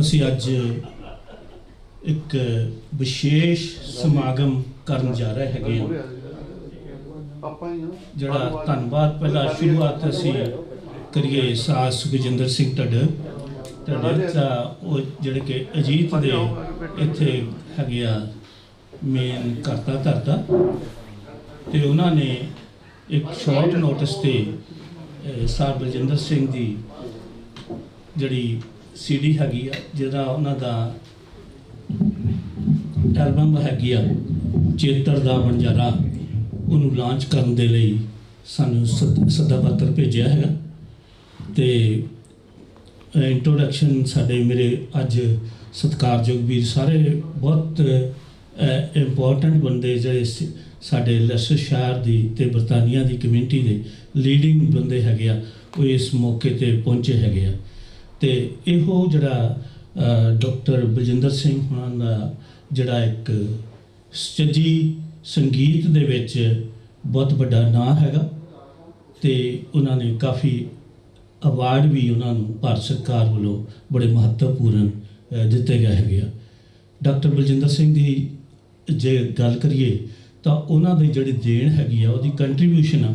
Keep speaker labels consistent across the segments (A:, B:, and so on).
A: ਅਸੀਂ ਅੱਜ ਇੱਕ ਵਿਸ਼ੇਸ਼ ਸਮਾਗਮ ਕਰਨ ਜਾ ਰਹੇ ਹੈਗੇ ਹਾਂ। ਜਿਹੜਾ ਧੰਨਵਾਦ ਪਹਿਲਾਂ ਸ਼ੁਰੂਆਤ ਅਸੀਂ ਕਰੀਏ ਸਾਹ ਸੁਖਜਿੰਦਰ ਸਿੰਘ ਢੱਡਰ ਦਾ, ਉਹ ਜਿਹੜੇ ਕਿ ਅਜੀਤ ਦੇ ਇੱਥੇ ਹੈਗੇ ਆ ਮੇਨ ਕਰਤਾ ਧਰਤਾ, ਤੇ ਉਹਨਾਂ ਨੇ ਇੱਕ ਸ਼ਾਰਟ ਨੋਟਿਸ ਤੇ ਸਾਹ ਬਲਜਿੰਦਰ ਸਿੰਘ ਦੀ ਜਿਹੜੀ CD ਹੈਗੀ ਆ, ਜਿਹਦਾ ਉਹਨਾਂ ਦਾ ਐਲਬਮ ਹੈਗੀ ਆ ਚੇਤਰ ਦਾ ਵਣਜਾਰਾ, ਉਹਨੂੰ ਲਾਂਚ ਕਰਨ ਦੇ ਲਈ ਸਾਨੂੰ ਸੱਦਾ ਪੱਤਰ ਭੇਜਿਆ ਹੈਗਾ। ਤੇ ਇੰਟਰੋਡਕਸ਼ਨ ਸਾਡੇ ਮੇਰੇ ਅੱਜ ਸਤਿਕਾਰਯੋਗ ਵੀਰ ਸਾਰੇ ਬਹੁਤ ਇੰਪੋਰਟੈਂਟ ਬੰਦੇ ਜਿਹੜੇ ਸਾਡੇ ਲੈਸਟਰ ਸ਼ਹਿਰ ਦੀ ਤੇ ਬਰਤਾਨੀਆ ਦੀ ਕਮਿਊਨਿਟੀ ਦੇ ਲੀਡਿੰਗ ਬੰਦੇ ਹੈਗੇ ਆ, ਉਹ ਇਸ ਮੌਕੇ ਤੇ ਪਹੁੰਚੇ ਹੈਗੇ ਆ। ਤੇ ਇਹੋ ਜਿਹੜਾ ਡਾਕਟਰ ਬਲਜਿੰਦਰ ਸਿੰਘ ਹੁਣਾਂ ਦਾ ਜਿਹੜਾ ਇੱਕ ਸੱਜੀ ਸੰਗੀਤ ਦੇ ਵਿੱਚ ਬਹੁਤ ਵੱਡਾ ਨਾਂ ਹੈਗਾ, ਤੇ ਉਹਨਾਂ ਨੇ ਕਾਫੀ ਅਵਾਰਡ ਵੀ ਉਹਨਾਂ ਨੂੰ ਭਾਰਤ ਸਰਕਾਰ ਵੱਲੋਂ ਬੜੇ ਮਹੱਤਵਪੂਰਨ ਦਿੱਤੇ ਗਏ ਹੈਗੇ ਆ। ਡਾਕਟਰ ਬਲਜਿੰਦਰ ਸਿੰਘ ਦੀ ਜੇ ਗੱਲ ਕਰੀਏ ਤਾਂ ਉਹਨਾਂ ਦੀ ਜਿਹੜੀ ਦੇਣ ਹੈਗੀ ਆ, ਉਹਦੀ ਕੰਟਰੀਬਿਊਸ਼ਨ ਆ,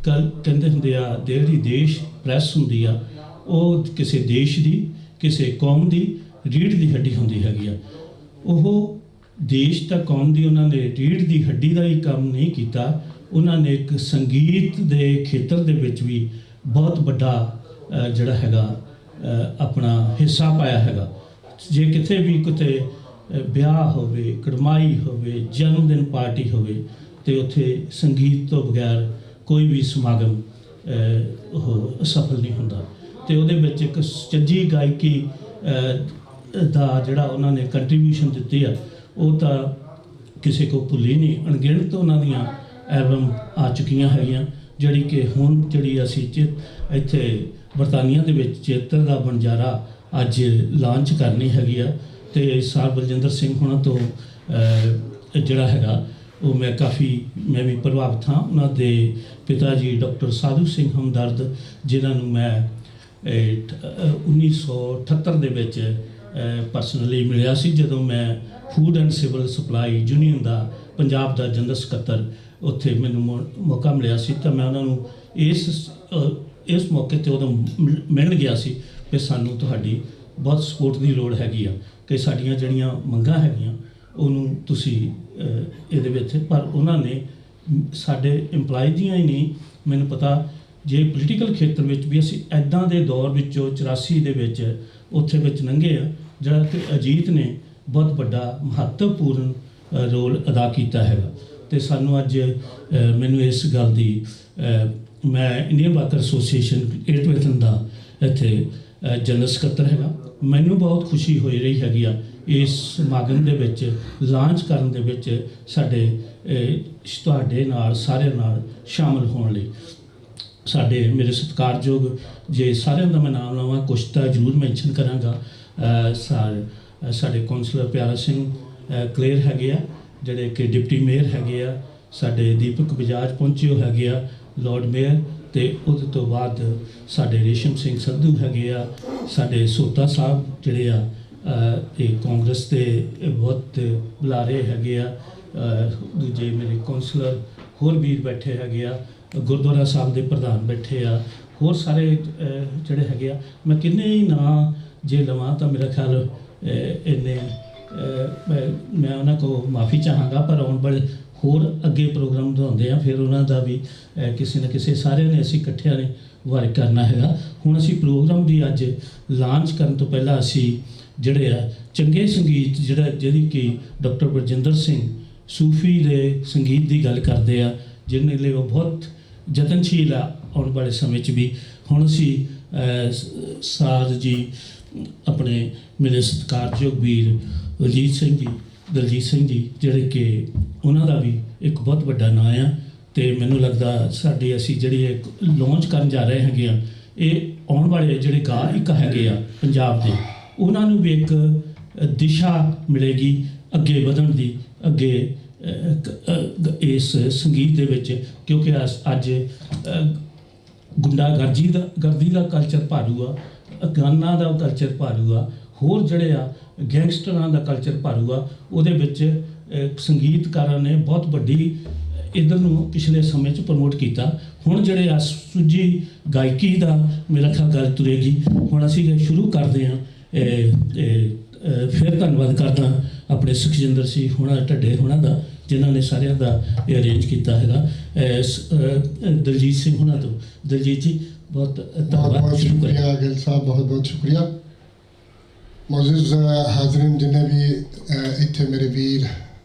A: ਕਹਿੰਦੇ ਹੁੰਦੇ ਆ ਜਿਹੜੀ ਦੇਸ਼ ਪ੍ਰੈਸ ਹੁੰਦੀ ਆ, ਉਹ ਕਿਸੇ ਦੇਸ਼ ਦੀ ਕਿਸੇ ਕੌਮ ਦੀ ਰੀੜ੍ਹ ਦੀ ਹੱਡੀ ਹੁੰਦੀ ਹੈਗੀ ਆ। ਉਹ ਦੇਸ਼ ਤਾਂ ਕੌਮ ਦੀ ਉਹਨਾਂ ਨੇ ਰੀੜ੍ਹ ਦੀ ਹੱਡੀ ਦਾ ਹੀ ਕੰਮ ਨਹੀਂ ਕੀਤਾ, ਉਹਨਾਂ ਨੇ ਇੱਕ ਸੰਗੀਤ ਦੇ ਖੇਤਰ ਦੇ ਵਿੱਚ ਵੀ ਬਹੁਤ ਵੱਡਾ ਜਿਹੜਾ ਹੈਗਾ ਆਪਣਾ ਹਿੱਸਾ ਪਾਇਆ ਹੈਗਾ। ਜੇ ਕਿਤੇ ਵੀ ਕਿਤੇ ਵਿਆਹ ਹੋਵੇ, ਕੜਮਾਈ ਹੋਵੇ, ਜਨਮ ਦਿਨ ਪਾਰਟੀ ਹੋਵੇ, ਤੇ ਉੱਥੇ ਸੰਗੀਤ ਤੋਂ ਬਗੈਰ ਕੋਈ ਵੀ ਸਮਾਗਮ ਉਹ ਸਫਲ ਨਹੀਂ ਹੁੰਦਾ। ਤੇ ਉਹਦੇ ਵਿੱਚ ਇੱਕ ਸੱਜੀ ਗਾਇਕੀ ਦਾ ਜਿਹੜਾ ਉਹਨਾਂ ਨੇ ਕੰਟਰੀਬਿਊਸ਼ਨ ਦਿੱਤੀ ਆ, ਉਹ ਤਾਂ ਕਿਸੇ ਕੋ ਭੁੱਲੀ ਨਹੀਂ। ਅਣਗਿਣਤ ਉਹਨਾਂ ਦੀਆਂ ਐਲਬਮ ਆ ਚੁੱਕੀਆਂ ਹੈਗੀਆਂ, ਜਿਹੜੀ ਕਿ ਹੁਣ ਜਿਹੜੀ ਅਸੀਂ ਇੱਥੇ ਬਰਤਾਨੀਆ ਦੇ ਵਿੱਚ ਚੇਤਰ ਦਾ ਵਣਜਾਰਾ ਅੱਜ ਲਾਂਚ ਕਰਨੀ ਹੈਗੀ ਆ। ਤੇ ਸਾਹ ਬਲਜਿੰਦਰ ਸਿੰਘ ਹੁਣਾਂ ਤੋਂ ਜਿਹੜਾ ਹੈਗਾ ਉਹ ਮੈਂ ਵੀ ਪ੍ਰਭਾਵਿਤ ਹਾਂ। ਉਹਨਾਂ ਦੇ ਪਿਤਾ ਜੀ ਡਾਕਟਰ ਸਾਧੂ ਸਿੰਘ ਹਮਦਰਦ, ਜਿਨ੍ਹਾਂ ਨੂੰ ਮੈਂ 1978 ਦੇ ਵਿੱਚ ਪਰਸਨਲੀ ਮਿਲਿਆ ਸੀ, ਜਦੋਂ ਮੈਂ food and civil supply union the Punjab the general ਸਕੱਤਰ ਉੱਥੇ ਮੈਨੂੰ ਮੌਕਾ ਮਿਲਿਆ ਸੀ। ਤਾਂ ਮੈਂ ਉਹਨਾਂ ਨੂੰ ਇਸ ਮੌਕੇ 'ਤੇ ਉਦੋਂ ਮਿਲਣ ਗਿਆ ਸੀ ਕਿ ਸਾਨੂੰ ਤੁਹਾਡੀ ਬਹੁਤ ਸਪੋਰਟ ਦੀ ਲੋੜ ਹੈਗੀ ਆ, ਕਿ ਸਾਡੀਆਂ ਜਿਹੜੀਆਂ ਮੰਗਾਂ ਹੈਗੀਆਂ ਉਹਨੂੰ ਤੁਸੀਂ ਇਹਦੇ ਵਿੱਚ। ਪਰ ਉਹਨਾਂ ਨੇ ਸਾਡੇ ਇੰਪਲਾਈ ਦੀਆਂ ਹੀ ਨਹੀਂ, ਮੈਨੂੰ ਪਤਾ ਜੇ ਪੋਲੀਟੀਕਲ ਖੇਤਰ ਵਿੱਚ ਵੀ ਅਸੀਂ ਇੱਦਾਂ ਦੇ ਦੌਰ ਵਿੱਚੋਂ 84 ਦੇ ਵਿੱਚ ਉੱਥੇ ਵਿੱਚ ਲੰਘੇ ਆ, ਜਿਹੜਾ ਕਿ ਅਜੀਤ ਨੇ ਬਹੁਤ ਵੱਡਾ ਮਹੱਤਵਪੂਰਨ ਰੋਲ ਅਦਾ ਕੀਤਾ ਹੈਗਾ। ਤੇ ਸਾਨੂੰ ਅੱਜ ਮੈਨੂੰ ਇਸ ਗੱਲ ਦੀ ਮੈਂ ਇੰਡੀਅਨ ਵਾਕਰ ਐਸੋਸੀਏਸ਼ਨ ਏਟਵੇਟਨ ਦਾ ਇੱਥੇ ਜਨਰਲ ਸਕੱਤਰ ਹੈਗਾ, ਮੈਨੂੰ ਬਹੁਤ ਖੁਸ਼ੀ ਹੋਈ ਰਹੀ ਹੈਗੀ ਆ ਇਸ ਸਮਾਗਮ ਦੇ ਵਿੱਚ ਲਾਂਚ ਕਰਨ ਦੇ ਵਿੱਚ ਸਾਡੇ ਤੁਹਾਡੇ ਨਾਲ ਸਾਰਿਆਂ ਨਾਲ ਸ਼ਾਮਲ ਹੋਣ ਲਈ। ਸਾਡੇ ਮੇਰੇ ਸਤਿਕਾਰਯੋਗ ਜੇ ਸਾਰਿਆਂ ਦਾ ਮੈਂ ਨਾਮ ਲਵਾਂ, ਕੁਛ ਤਾਂ ਜ਼ਰੂਰ ਮੈਂਸ਼ਨ ਕਰਾਂਗਾ। ਸਾਡੇ ਕੌਂਸਲਰ ਪਿਆਰਾ ਸਿੰਘ ਕਲੇਰ ਹੈਗੇ ਆ, ਜਿਹੜੇ ਕਿ ਡਿਪਟੀ ਮੇਅਰ ਹੈਗੇ ਆ। ਸਾਡੇ ਦੀਪਕ ਬਜਾਜ ਪਹੁੰਚੇ ਹੋ ਹੈਗੇ ਆ, ਲਾਰਡ ਮੇਅਰ। ਤੇ ਉਹਦੇ ਤੋਂ ਬਾਅਦ ਸਾਡੇ ਰੇਸ਼ਮ ਸਿੰਘ ਸੰਧੂ ਹੈਗੇ ਆ, ਸਾਡੇ ਸੋਤਾ ਸਾਹਿਬ ਜਿਹੜੇ ਆ ਇਹ ਕਾਂਗਰਸ ਦੇ ਬਹੁਤ ਬੁਲਾਰੇ ਹੈਗੇ ਆ। ਦੂਜੇ ਮੇਰੇ ਕੌਂਸਲਰ ਹੋਰ ਵੀਰ ਬੈਠੇ ਹੈਗੇ ਆ, ਗੁਰਦੁਆਰਾ ਸਾਹਿਬ ਦੇ ਪ੍ਰਧਾਨ ਬੈਠੇ ਆ, ਹੋਰ ਸਾਰੇ ਜਿਹੜੇ ਹੈਗੇ ਆ। ਮੈਂ ਕਿੰਨੇ ਹੀ ਨਾਂ ਜੇ ਲਵਾਂ ਤਾਂ ਮੇਰਾ ਖਿਆਲ ਇੰਨੇ ਮੈਂ ਉਹਨਾਂ ਕੋਲ ਮਾਫੀ ਚਾਹਾਂਗਾ, ਪਰ ਆਉਣ ਵਾਲੇ ਹੋਰ ਅੱਗੇ ਪ੍ਰੋਗਰਾਮ ਬਣਾਉਂਦੇ ਆ, ਫਿਰ ਉਹਨਾਂ ਦਾ ਵੀ ਕਿਸੇ ਨਾ ਕਿਸੇ ਸਾਰਿਆਂ ਨੇ ਅਸੀਂ ਇਕੱਠਿਆਂ ਨੇ ਵਰਕ ਕਰਨਾ ਹੈਗਾ। ਹੁਣ ਅਸੀਂ ਪ੍ਰੋਗਰਾਮ ਦੀ ਅੱਜ ਲਾਂਚ ਕਰਨ ਤੋਂ ਪਹਿਲਾਂ ਅਸੀਂ ਜਿਹੜੇ ਆ ਚੰਗੇ ਸੰਗੀਤ ਜਿਹਦੀ ਕਿ ਡਾਕਟਰ ਬਲਜਿੰਦਰ ਸਿੰਘ ਸੂਫੀ ਦੇ ਸੰਗੀਤ ਦੀ ਗੱਲ ਕਰਦੇ ਆ, ਜਿਹਨੇ ਲਈ ਉਹ ਬਹੁਤ ਯਤਨਸ਼ੀਲ ਆ ਆਉਣ ਵਾਲੇ ਸਮੇਂ 'ਚ ਵੀ। ਹੁਣ ਅਸੀਂ ਸਾਜ ਜੀ ਆਪਣੇ ਮੇਰੇ ਸਤਿਕਾਰਯੋਗ ਵੀਰ ਦਲਜੀਤ ਸਿੰਘ ਜੀ ਜਿਹੜੇ ਕਿ ਉਹਨਾਂ ਦਾ ਵੀ ਇੱਕ ਬਹੁਤ ਵੱਡਾ ਨਾਂ ਆ। ਤੇ ਮੈਨੂੰ ਲੱਗਦਾ ਸਾਡੀ ਅਸੀਂ ਜਿਹੜੀ ਲਾਂਚ ਕਰਨ ਜਾ ਰਹੇ ਹੈਗੇ ਆ, ਇਹ ਆਉਣ ਵਾਲੇ ਜਿਹੜੇ ਗਾਇਕ ਹੈਗੇ ਆ ਪੰਜਾਬ ਦੇ, ਉਹਨਾਂ ਨੂੰ ਵੀ ਇੱਕ ਦਿਸ਼ਾ ਮਿਲੇਗੀ ਅੱਗੇ ਵਧਣ ਦੀ, ਅੱਗੇ ਇਸ ਸੰਗੀਤ ਦੇ ਵਿੱਚ। ਕਿਉਂਕਿ ਅੱਜ ਗੁੰਡਾਗਰਦੀ ਦਾ ਕਲਚਰ ਭਾਰੂ ਆ, ਗਾਨਾਂ ਦਾ ਕਲਚਰ ਭਾਰੂ ਆ। ਹੋਰ ਜਿਹੜੇ ਆ ਗੈਂਗਸਟਰਾਂ ਦਾ ਕਲਚਰ ਭਰੂਗਾ ਉਹਦੇ ਵਿੱਚ ਸੰਗੀਤਕਾਰਾਂ ਨੇ ਬਹੁਤ ਵੱਡੀ ਇੱਧਰ ਨੂੰ ਪਿਛਲੇ ਸਮੇਂ 'ਚ ਪ੍ਰਮੋਟ ਕੀਤਾ। ਹੁਣ ਜਿਹੜੇ ਆ ਸੁੱਜੀ ਗਾਇਕੀ ਦਾ ਮੇਰਾ ਖਿਆਲ ਗੱਲ ਤੁਰੇਗੀ। ਹੁਣ ਅਸੀਂ ਇਹ ਸ਼ੁਰੂ ਕਰਦੇ ਹਾਂ। ਫਿਰ ਧੰਨਵਾਦ ਕਰਦਾ ਆਪਣੇ ਸੁਖਜਿੰਦਰ ਸਿੰਘ ਹੋਣਾ ਢੱਡੇ ਹੋਣਾ ਦਾ, ਜਿਨ੍ਹਾਂ ਨੇ ਸਾਰਿਆਂ ਦਾ ਇਹ ਅਰੇਂਜ ਕੀਤਾ ਹੈਗਾ। ਦਲਜੀਤ ਸਿੰਘ ਹੋਣਾ ਤੋਂ। ਦਲਜੀਤ ਜੀ ਬਹੁਤ ਧੰਨਵਾਦ।
B: बहुत शुक्रिया गिल साहब, बहुत बहुत शुक्रिया। मोअज़्ज़िज़ हाज़रीन जिन्हें भी इत्थे मेरे वीर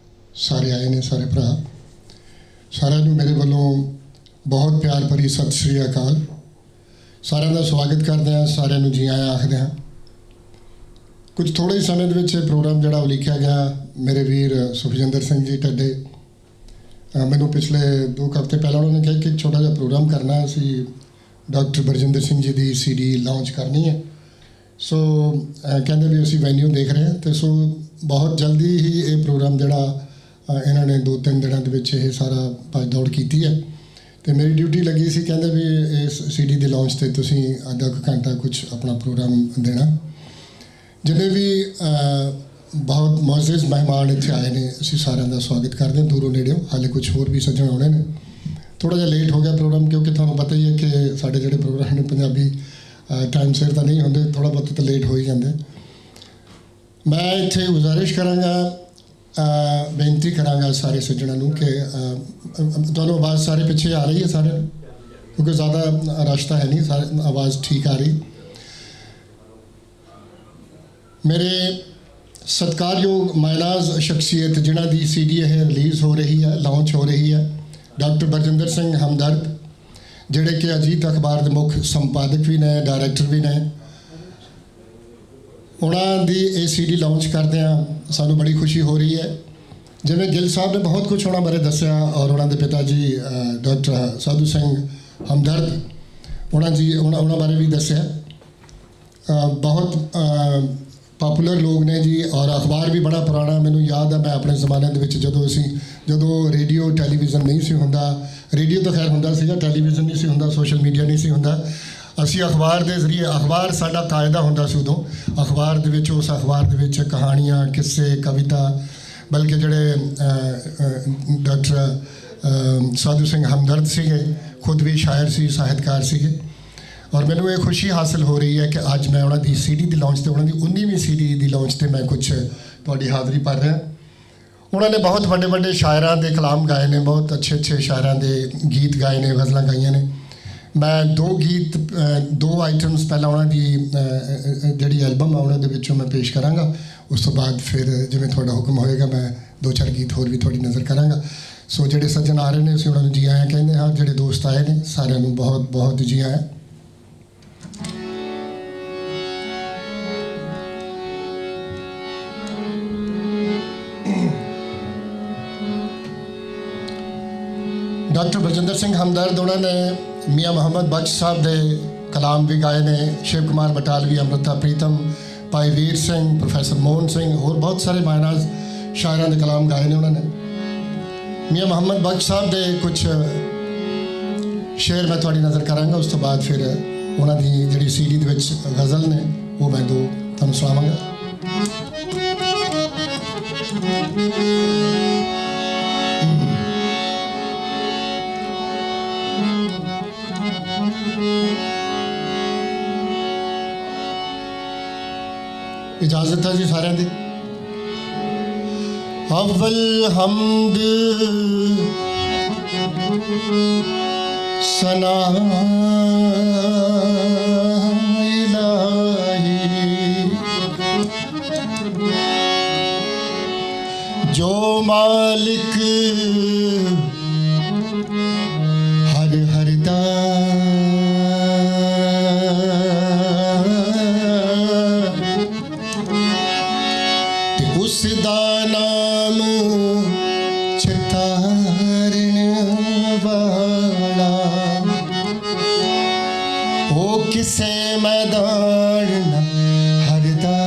B: सारे आए ने, सारे भरा सारिਆਂ ਨੂੰ ਮੇਰੇ ਵੱਲੋਂ बहुत प्यार भरी सत श्री अकाल। ਸਾਰਿਆਂ ਦਾ ਸਵਾਗਤ ਕਰਦੇ ਹਾਂ, ਸਾਰਿਆਂ ਨੂੰ ਜੀ ਆਇਆਂ ਆਖਦੇ ਹਾਂ। ਕੁਝ ਥੋੜ੍ਹੇ ਹੀ ਸਮੇਂ ਦੇ ਵਿੱਚ ਇਹ ਪ੍ਰੋਗਰਾਮ ਜਿਹੜਾ ਉਲੀਕਿਆ ਗਿਆ, ਮੇਰੇ ਵੀਰ ਸੁਖਜਿੰਦਰ ਸਿੰਘ ਜੀ ਢੱਡੇ ਮੈਨੂੰ ਪਿਛਲੇ 2 ਹਫ਼ਤੇ ਪਹਿਲਾਂ ਉਹਨਾਂ ਨੇ ਕਿਹਾ ਕਿ ਇੱਕ ਛੋਟਾ ਜਿਹਾ ਪ੍ਰੋਗਰਾਮ ਕਰਨਾ ਹੈ, ਅਸੀਂ ਡਾਕਟਰ ਬਰਜਿੰਦਰ ਸਿੰਘ ਜੀ ਦੀ CD ਲਾਂਚ ਕਰਨੀ ਹੈ। ਸੋ ਕਹਿੰਦੇ ਵੀ ਅਸੀਂ ਵੈਨਿਊ ਦੇਖ ਰਹੇ ਹਾਂ, ਅਤੇ ਸੋ ਬਹੁਤ ਜਲਦੀ ਹੀ ਇਹ ਪ੍ਰੋਗਰਾਮ ਜਿਹੜਾ ਇਹਨਾਂ ਨੇ 2-3 ਦਿਨਾਂ ਦੇ ਵਿੱਚ ਇਹ ਸਾਰਾ ਭੱਜ ਦੌੜ ਕੀਤੀ ਹੈ। ਅਤੇ ਮੇਰੀ ਡਿਊਟੀ ਲੱਗੀ ਸੀ, ਕਹਿੰਦੇ ਵੀ ਇਸ CD ਦੇ ਲਾਂਚ 'ਤੇ ਤੁਸੀਂ ਅੱਧਾ ਕੁ ਘੰਟਾ ਕੁਛ ਆਪਣਾ ਪ੍ਰੋਗਰਾਮ ਦੇਣਾ। ਜਿੰਨੇ ਵੀ ਬਹੁਤ ਮੁਅੱਜ਼ਜ਼ ਮਹਿਮਾਨ ਇੱਥੇ ਆਏ ਨੇ, ਅਸੀਂ ਸਾਰਿਆਂ ਦਾ ਸਵਾਗਤ ਕਰਦੇ ਹਾਂ ਦੂਰੋਂ ਨੇੜਿਓਂ। ਹਾਲੇ ਕੁਛ ਹੋਰ ਵੀ ਸੱਜਣ ਆਉਣੇ ਨੇ। ਥੋੜ੍ਹਾ ਜਿਹਾ ਲੇਟ ਹੋ ਗਿਆ ਪ੍ਰੋਗਰਾਮ, ਕਿਉਂਕਿ ਤੁਹਾਨੂੰ ਪਤਾ ਹੀ ਹੈ ਕਿ ਸਾਡੇ ਜਿਹੜੇ ਪ੍ਰੋਗਰਾਮ ਨੇ ਪੰਜਾਬੀ ਟਾਈਮ ਸਿਰ ਤਾਂ ਨਹੀਂ ਹੁੰਦੇ, ਥੋੜ੍ਹਾ ਬਹੁਤ ਤਾਂ ਲੇਟ ਹੋ ਹੀ ਜਾਂਦੇ। ਮੈਂ ਇੱਥੇ ਗੁਜ਼ਾਰਿਸ਼ ਕਰਾਂਗਾ, ਬੇਨਤੀ ਕਰਾਂਗਾ ਸਾਰੇ ਸੱਜਣਾਂ ਨੂੰ ਕਿ ਤੁਹਾਨੂੰ ਆਵਾਜ਼ ਸਾਰੇ ਪਿੱਛੇ ਆ ਰਹੀ ਹੈ ਸਾਰਿਆਂ ਨੂੰ, ਕਿਉਂਕਿ ਜ਼ਿਆਦਾ ਰਸ਼ ਤਾਂ ਹੈ ਨਹੀਂ, ਸਾਰੇ ਆਵਾਜ਼ ਠੀਕ ਆ ਰਹੀ। ਮੇਰੇ ਸਤਿਕਾਰਯੋਗ ਮਾਇਨਾਜ਼ ਸ਼ਖਸੀਅਤ ਜਿਨ੍ਹਾਂ ਦੀ CD ਇਹ ਰਿਲੀਜ਼ ਹੋ ਰਹੀ ਹੈ, ਲਾਂਚ ਹੋ ਰਹੀ ਹੈ, ਡਾਕਟਰ ਬਰਜਿੰਦਰ ਸਿੰਘ ਹਮਦਰਦ, ਜਿਹੜੇ ਕਿ ਅਜੀਤ ਅਖਬਾਰ ਦੇ ਮੁੱਖ ਸੰਪਾਦਕ ਵੀ ਨੇ, ਡਾਇਰੈਕਟਰ ਵੀ ਨੇ। ਉਹਨਾਂ ਦੀ ਇਹ CD ਲਾਂਚ ਕਰਦਿਆਂ ਸਾਨੂੰ ਬੜੀ ਖੁਸ਼ੀ ਹੋ ਰਹੀ ਹੈ। ਜਿਵੇਂ ਗਿੱਲ ਸਾਹਿਬ ਨੇ ਬਹੁਤ ਕੁਛ ਉਹਨਾਂ ਬਾਰੇ ਦੱਸਿਆ, ਔਰ ਉਹਨਾਂ ਦੇ ਪਿਤਾ ਜੀ ਡਾਕਟਰ ਸਾਧੂ ਸਿੰਘ ਹਮਦਰਦ ਉਹਨਾਂ ਬਾਰੇ ਵੀ ਦੱਸਿਆ। ਬਹੁਤ ਪਾਪੂਲਰ ਲੋਕ ਨੇ ਜੀ, ਔਰ ਅਖਬਾਰ ਵੀ ਬੜਾ ਪੁਰਾਣਾ। ਮੈਨੂੰ ਯਾਦ ਹੈ ਮੈਂ ਆਪਣੇ ਜ਼ਮਾਨੇ ਦੇ ਵਿੱਚ ਜਦੋਂ ਰੇਡੀਓ ਟੈਲੀਵਿਜ਼ਨ ਨਹੀਂ ਸੀ ਹੁੰਦਾ, ਰੇਡੀਓ ਤਾਂ ਖੈਰ ਹੁੰਦਾ ਸੀਗਾ, ਟੈਲੀਵਿਜ਼ਨ ਨਹੀਂ ਸੀ ਹੁੰਦਾ, ਸੋਸ਼ਲ ਮੀਡੀਆ ਨਹੀਂ ਸੀ ਹੁੰਦਾ, ਅਸੀਂ ਅਖਬਾਰ ਦੇ ਜ਼ਰੀਏ, ਅਖਬਾਰ ਸਾਡਾ ਕਾਇਦਾ ਹੁੰਦਾ ਸੀ ਉਦੋਂ। ਅਖਬਾਰ ਦੇ ਵਿੱਚ, ਉਸ ਅਖਬਾਰ ਦੇ ਵਿੱਚ ਕਹਾਣੀਆਂ, ਕਿੱਸੇ, ਕਵਿਤਾ, ਬਲਕਿ ਜਿਹੜੇ ਡਾਕਟਰ ਸਾਧੂ ਸਿੰਘ ਹਮਦਰਦ ਸੀਗੇ ਖੁਦ ਵੀ ਸ਼ਾਇਰ ਸੀ, ਸਾਹਿਤਕਾਰ ਸੀਗੇ। ਔਰ ਮੈਨੂੰ ਇਹ ਖੁਸ਼ੀ ਹਾਸਲ ਹੋ ਰਹੀ ਹੈ ਕਿ ਅੱਜ ਮੈਂ ਉਹਨਾਂ ਦੀ CD ਦੀ ਲਾਂਚ 'ਤੇ, ਉਹਨਾਂ ਦੀ 19ਵੀਂ CD ਦੀ ਲਾਂਚ 'ਤੇ ਮੈਂ ਕੁਛ ਤੁਹਾਡੀ ਹਾਜ਼ਰੀ ਭਰ ਰਿਹਾ। ਉਹਨਾਂ ਨੇ ਬਹੁਤ ਵੱਡੇ ਵੱਡੇ ਸ਼ਾਇਰਾਂ ਦੇ ਕਲਾਮ ਗਾਏ ਨੇ, ਬਹੁਤ ਅੱਛੇ ਅੱਛੇ ਸ਼ਾਇਰਾਂ ਦੇ ਗੀਤ ਗਾਏ ਨੇ, ਗਜ਼ਲਾਂ ਗਾਈਆਂ ਨੇ। ਮੈਂ 2 ਆਈਟਮਸ ਪਹਿਲਾਂ ਉਹਨਾਂ ਦੀ ਜਿਹੜੀ ਐਲਬਮ ਆ ਉਹਨਾਂ ਦੇ ਵਿੱਚੋਂ ਮੈਂ ਪੇਸ਼ ਕਰਾਂਗਾ। ਉਸ ਤੋਂ ਬਾਅਦ ਫਿਰ ਜਿਵੇਂ ਤੁਹਾਡਾ ਹੁਕਮ ਹੋਏਗਾ ਮੈਂ 2-4 ਗੀਤ ਹੋਰ ਵੀ ਤੁਹਾਡੀ ਨਜ਼ਰ ਕਰਾਂਗਾ। ਸੋ ਜਿਹੜੇ ਸੱਜਣ ਆ ਰਹੇ ਨੇ ਅਸੀਂ ਉਹਨਾਂ ਨੂੰ ਜੀ ਆਇਆਂ ਕਹਿੰਦੇ ਹਾਂ, ਜਿਹੜੇ ਦੋਸਤ ਆਏ ਨੇ ਸਾਰਿਆਂ ਨੂੰ ਬਹੁਤ ਬਹੁਤ ਜੀ ਆਇਆਂ। ਡਾਕਟਰ ਬਰਜਿੰਦਰ ਸਿੰਘ ਹਮਦਰਦ, ਉਹਨਾਂ ਨੇ ਮੀਆਂ ਮੁਹੰਮਦ ਬਖਸ਼ ਸਾਹਿਬ ਦੇ ਕਲਾਮ ਵੀ ਗਾਏ ਨੇ, ਸ਼ਿਵ ਕੁਮਾਰ ਬਟਾਲਵੀ, ਅੰਮ੍ਰਿਤਾ ਪ੍ਰੀਤਮ, ਭਾਈ ਵੀਰ ਸਿੰਘ, ਪ੍ਰੋਫੈਸਰ ਮੋਹਨ ਸਿੰਘ, ਹੋਰ ਬਹੁਤ ਸਾਰੇ ਮਾਇਨਾਜ਼ ਸ਼ਾਇਰਾਂ ਦੇ ਕਲਾਮ ਗਾਏ ਨੇ ਉਹਨਾਂ ਨੇ। ਮੀਆਂ ਮੁਹੰਮਦ ਬਖਸ਼ ਸਾਹਿਬ ਦੇ ਕੁਝ ਸ਼ੇਰ ਮੈਂ ਤੁਹਾਡੀ ਨਜ਼ਰ ਕਰਾਂਗਾ। ਉਸ ਤੋਂ ਬਾਅਦ ਫਿਰ ਉਹਨਾਂ ਦੀ ਜਿਹੜੀ CD ਦੇ ਵਿੱਚ ਗਜ਼ਲ ਨੇ ਉਹ ਮੈਂ ਤੁਹਾਨੂੰ ਸੁਣਾਵਾਂਗਾ। इजाजत है जी सारिਆਂ ਦੀ। अव्वल हम्द सना इलाही, जो मालिक हर हर दा उसदा नाम चितारण वाला, ओ किसे मैदान न हरदा,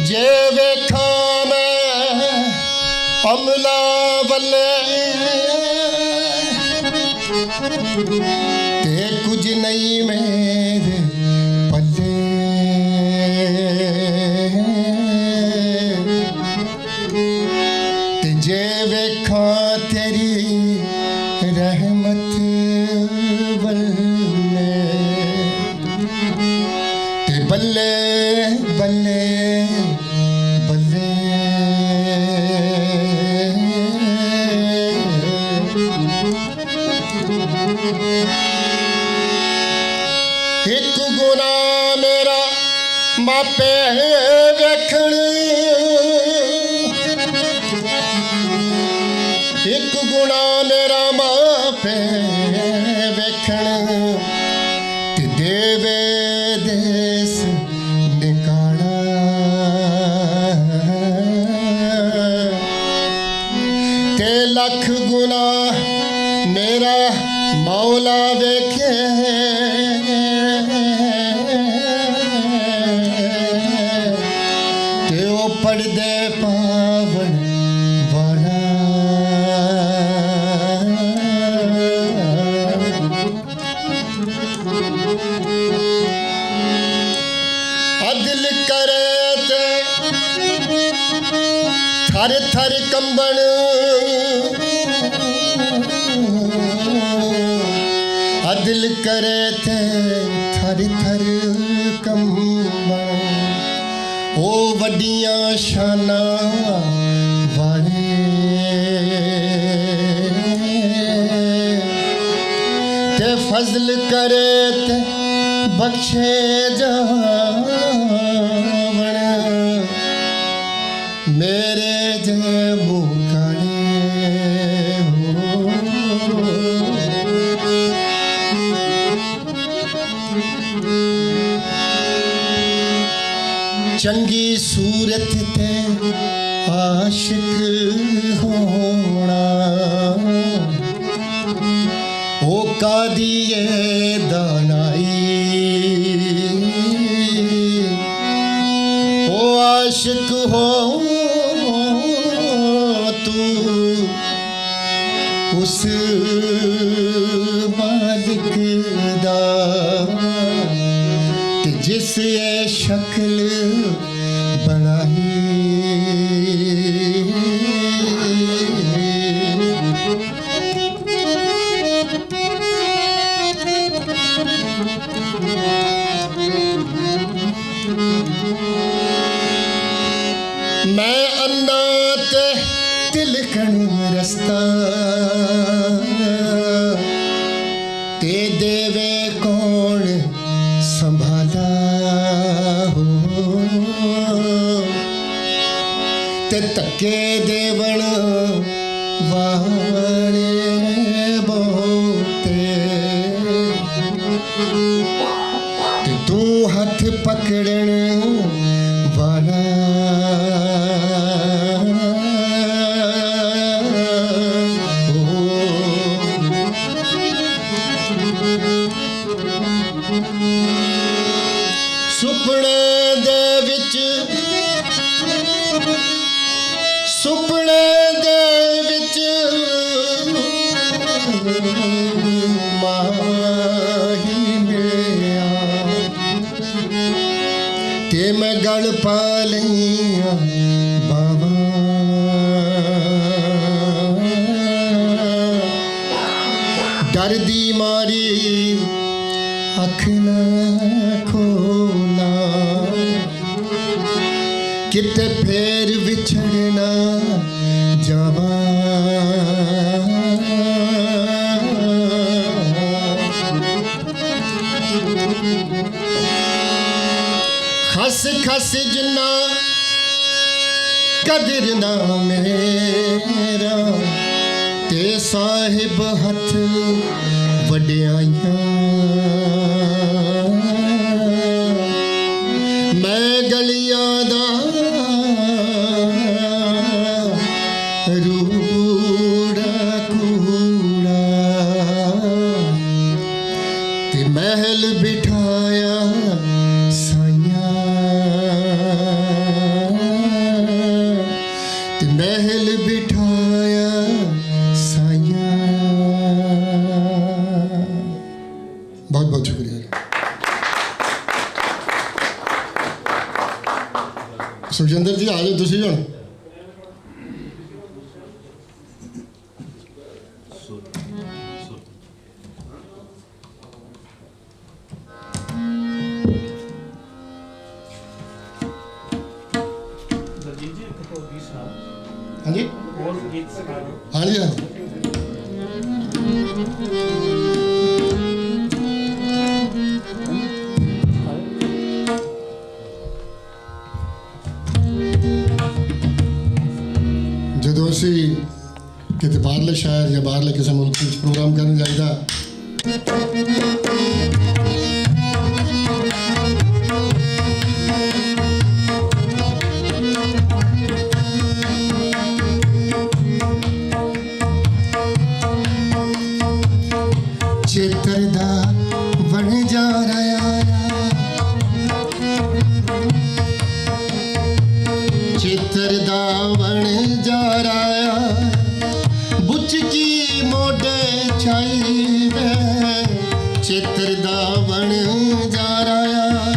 B: जे वेखा मैं अमला वल्ले ते कुछ नहीं मेरे पल्ले ते जे वेखा तेरी रहमत बल्ले ते बल्ले बल्ले बल्ले एक गुना मेरा मापे वेखण एक गुना मेरा मापे वेखण ते देवे देस निकाला ते लख गुना मेरा मौला वेखे ते ओ पढ़दे पावन वाला अदिल करे ते थर थर कंबन दिल करे थे थर थर कंबन ओ वड्डियां शाना वाले ते फजल करे ते बख्शे जावण मेरे जे मुकाने चंगी सूरत ते आशिक होना ओ कादिए दानाई ओ आशिक हो तू उस मालिक दा जिस ये शक्ल बनाई मैं अन्ना ते तिलकन रस्ता ते देवे कौन संभाला हो ते तके देवण वाले बोते ते तू हथ पकड़न वाला सुपने दे विच सुपने दे विच माही मिलिया ते मैं गल पा लिया बाबा डर दी मारी अख न खोला किते फेर विछड़ना जावा खस खस जिन्ना कदर ना मेरा ते साहिब हथ वड्याइयां मैं गलियां दा रूड़ा कूड़ा ते महल बिठाया साइया ते महल बिठाया साइया सुखजिंदर जी आ जाओ तुसी हुण। हाँ जी हाँ जी हाँ ਜਦੋਂ ਅਸੀਂ ਕਿਤੇ ਬਾਹਰਲੇ ਸ਼ਹਿਰ ਜਾਂ ਬਾਹਰਲੇ ਕਿਸੇ ਮੁਲਕ ਵਿੱਚ ਪ੍ਰੋਗਰਾਮ ਕਰਨ ਜਾਈਦਾ ਚੇਤਰ ਦਾ ਬਣ ਜਾ ਰਿਹਾ ਚੇਤਰ ਦਾ ਬਣ ਜਾ ਰਿਹਾ ਬੁੱਚਕੀ ਮੋਢੇ ਛਾਈ ਵੇ ਚੇਤਰ ਦਾ ਬਣ ਜਾ ਰਿਹਾ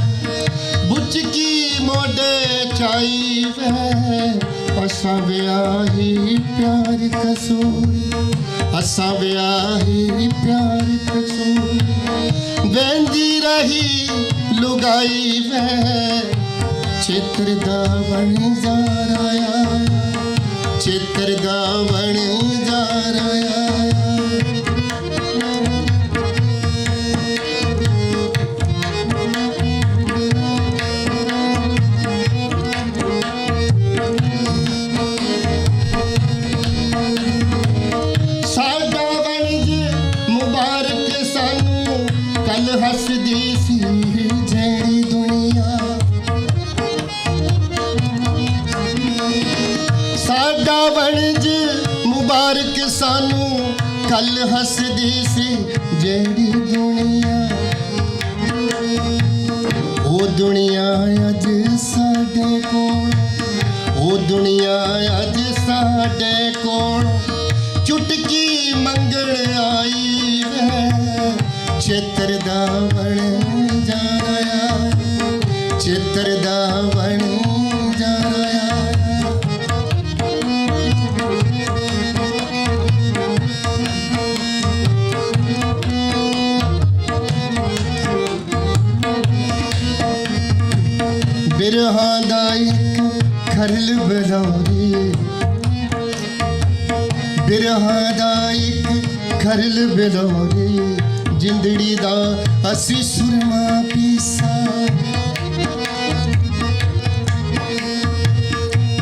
B: ਬੁੱਚਕੀ ਮੋਢੇ ਛਾਈ ਵੇ ਅਸਾਂ ਵਿਆਹੀ ਪਿਆਰ ਕਸੂਰੀ असा ब्याही प्यार कसूर वेंदी रही लुगाई वे चित्र दा बन जा रहा चित्र दा बन जा रहा हसदी सी जेड़ी दुनिया साडा वणज मुबारक सानू कल हसदी सी जेड़ी दुनिया ओ दुनिया अज साडे कोल ओ दुनिया अज साडे कोल चुटकी मंगण आई वे चित्र दा बन जा रहा चित्र दा बन जा रहा बिरहा दा इक खरल बलौरी बिरहा दा इक खरल बलौरी जिंदड़ी दा असी सुरमा पीसा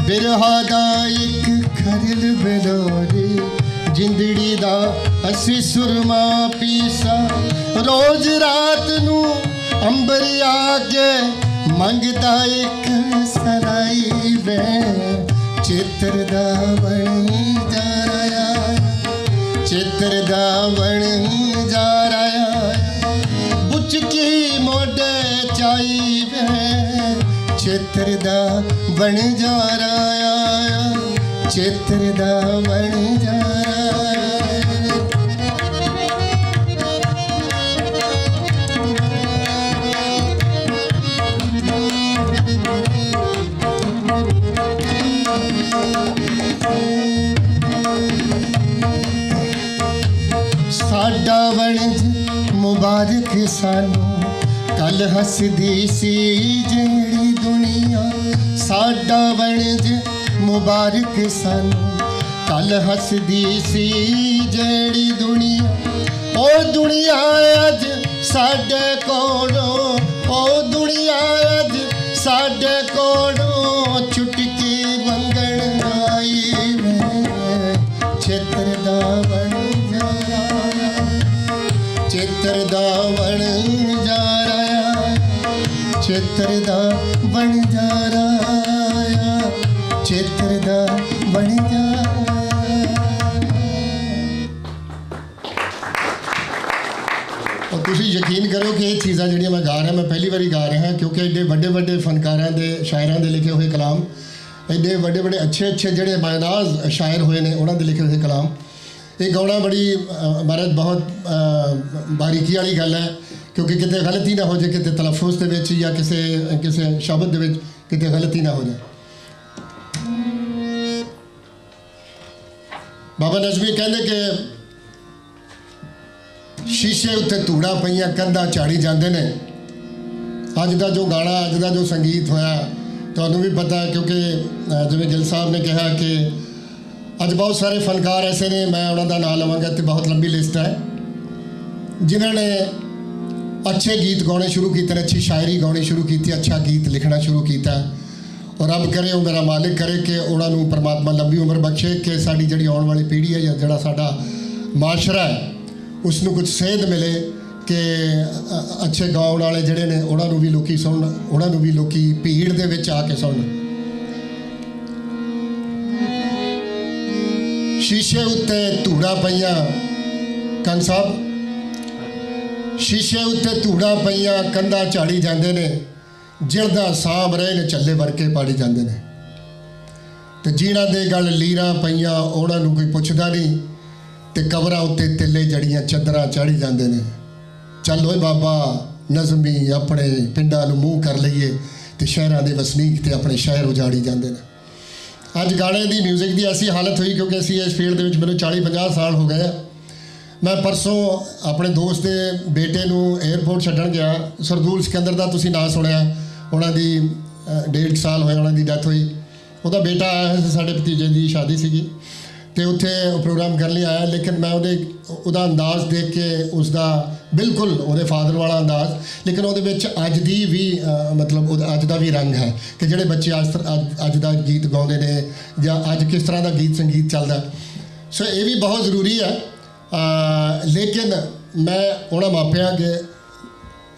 B: बिरहा दा इक खरल बलौरी जिंदड़ी दा असी सुरमा पीसा रोज रात नू अंबर आके मंगदा एक सराई वे चित्र दा बन जा रहा चित्र दा बन जा बुचकी मोढे चाई वे चित्र दा बन जा रहा चित्र दा बन जा साडा वणज मुबारक सानू कल हसदी सी जेड़ी दुनिया साडा वणज मुबारक सानू कल हसदी सी जेड़ी दुनिया ओ दुनिया अज साडे कोलों ओ दुनिया अज साडे कोलों चुटकी मंगण आई वे चित्र दा बन जा रहा चित्र दा बन जा रहा चित्र दा बन जा रहा चित्र दा बन जा और तुसी यकीन करो कि ये चीज़ां जिहड़ियां मैं गा रहा मैं पहली बारी गा रहा क्योंकि एडे बड़े बड़े फनकारां दे शायरां दे लिखे हुए कलाम एडे बड़े बड़े अच्छे अच्छे जिहड़े मायनाज शायर हुए ने उन्हां दे लिखे हुए कलाम ये गाना बड़ी महाराज बहुत बारीकी वाली गल है क्योंकि कितने गलती ना हो जाए कितने तलफुज़ दे विच या किसी किसी शब्द दे विच कितने गलती ना हो जाए बाबा नज़मी कहते कि शीशे उत्ते धूड़ा पईयां कंधा झाड़ी जाते हैं। अज का जो गाना अज का जो संगीत होया तुहानूं भी पता है, क्योंकि जिवें गिल साहब ने कहा कि अज बहुत सारे फनकार ऐसे ने, मैं उन्होंने नाम लवांगा तो बहुत लंबी लिस्ट है, जिन्होंने अच्छे गीत गाने शुरू किए, अच्छी शायरी गानी शुरू की, अच्छा गीत लिखना शुरू किया। और रब करे, वो मेरा मालिक करे कि उन्होंने परमात्मा लंबी उम्र बख्शे कि साड़ी जी आने वाली पीढ़ी है या जोड़ा साडा माशरा है उसनों कुछ सेध मिले कि अच्छे गाउन वाले जोड़े ने उन्होंने भी लोग सुन, उन्होंने भी लोग भीड़ दे विच आके सुन। शीशे उत्ते धूड़ा पईयां, कंग साहब, शीशे उत्ते धूड़ा पईयां कंधा झाड़ी जाते ने, जिलदा सांभ रहे ने झल्ले वरके पाड़ी जाते हैं। तो जिन्हां दे गल लीरां पईयां उन्होंने कोई पुछदा नहीं, तो कबरां उत्ते तिले जड़ियां चदरां चाढ़ी जाते हैं। चल ओए बाबा नज़मी अपने पिंडां नूं मूँह कर लईए, तो शहरां दे वसनीक ते अपने शहर उजाड़ी जाते हैं। अज गाने की म्यूजिक की ऐसी हालत हुई, क्योंकि असी इस फील्ड के मैंने 40-50 साल हो गए। मैं परसों अपने दोस्त के बेटे को एयरपोर्ट छड्डण गया, सरदूल सिकंदर का तुसीं नाम सुनिया, उन्होंने 1.5 साल होए उन्होंने डैथ हुई। वह बेटा आया है, साढ़े भतीजे की शादी सी, तो उत्थे प्रोग्राम करने लिए आया, लेकिन मैं उहदा अंदाज़ देख के उसका बिल्कुल वो फादर वाला अंदाज़, लेकिन वो अज दी भी मतलब अज का भी रंग है कि जोड़े बच्चे अज का गीत गाते हैं या अज किस तरह का गीत संगीत चलता। सो ये भी बहुत ज़रूरी है। लेकिन मैं उन्होंने मापिया कि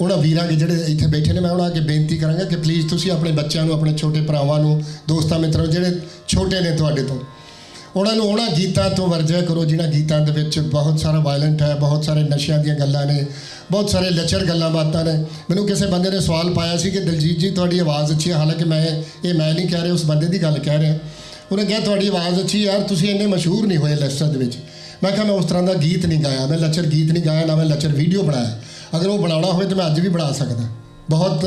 B: उन्होंने वीर के जोड़े इतने बैठे ने, मैं उन्होंने अगे बेनती कराँगा कि प्लीज़ तुसीं अपने बच्चों को, अपने छोटे भरावां नूं, दोस्तां मित्रों जोड़े छोटे ने तुहाडे तो, उन्होंने उन्होंने गीतों तो वर्जिया करो जिन्होंने गीतों के बहुत सारा वायलेंट है, बहुत सारे नशियां दी गल्लां ने, बहुत सारे लचर गल्लां बातां ने। मैनूं किसी बंदे ने सवाल पाया सी कि दिलजीत जी तुहाडी आवाज़ अच्छी है, हालांकि मैं नहीं कह रहा, उस बंदे की गल कह रहा। उन्हें कहा तुहाडी आवाज़ अच्छी यार, तुसीं इन्ने मशहूर नहीं होए लचर दे विच। मैं कहा मैं उस तरह का गीत नहीं गाया, मैं लचर गीत नहीं गाया, ना मैं लचर वीडियो बनाया। अगर वो बनाना हो तो मैं अज भी बना सकदा, बहुत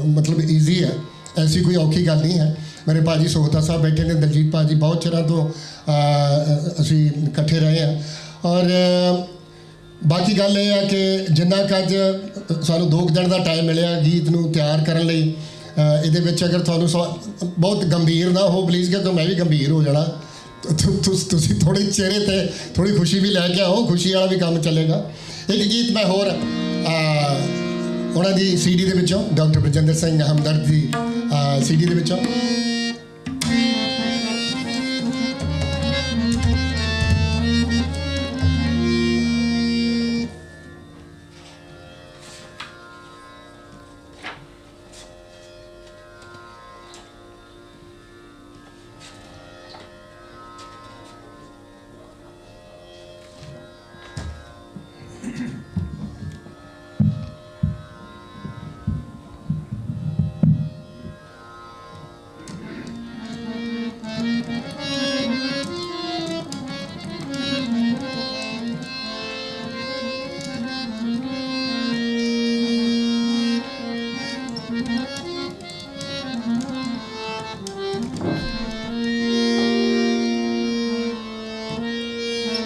B: मतलब ईजी है, ऐसी कोई औखी गल नहीं है। मेरे भाजी सोहता साहब बैठे ने, दलजीत भाजी बहुत चिर तो असी इकट्ठे रहे हैं। और बाकी गल यह है कि जिन्ना क अज सानू 2 दिन का टाइम मिले गीत नूं तैयार करने लई, इहदे विच अगर तुहानू बहुत गंभीर ना हो प्लीज़, क्योंकि मैं भी गंभीर हो जाना, तुसीं थोड़ी चेहरे ते थोड़ी खुशी भी लैके आओ, खुशी वाला भी काम चलेगा। एक गीत मैं होर उन्होंने CD दे विचों, डॉक्टर बलजिंदर सिंह हमदर्द की CD दे विचों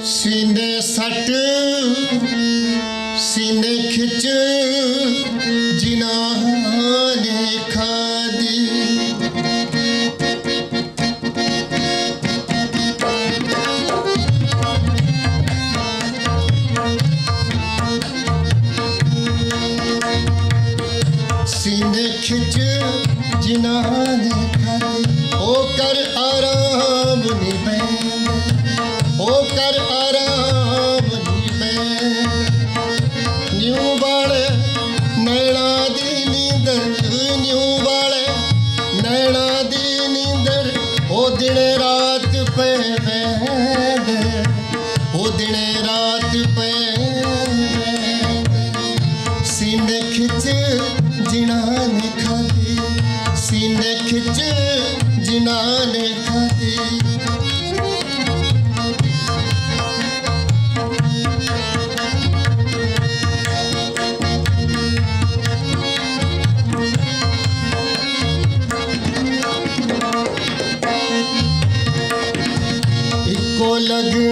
B: सीने सट सीने खिच जिन्हां ने खादी, सीने खिच जिन्हां ने खादी, ओ कर आराम नहीं पैंदा, ओ कर आराम नहीं पैंदा, न्यू वाले नैना दी नींदर, न्यू वाले नैना दी नींदर, ओ दिन रात पे पैंदा, ओ दिन रात पे सीने खिच जिन्हां ने खादी, सीने खिच जिन्हां ने खादी। इको लगन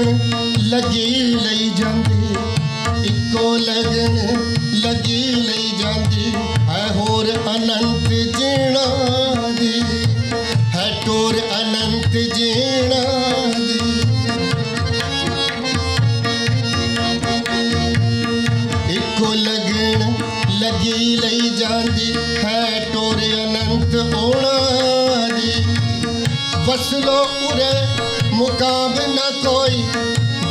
B: जिंदगी लई जांदी है टोरे अनंत ओना दी। वसलो उरे मुकाब न कोई,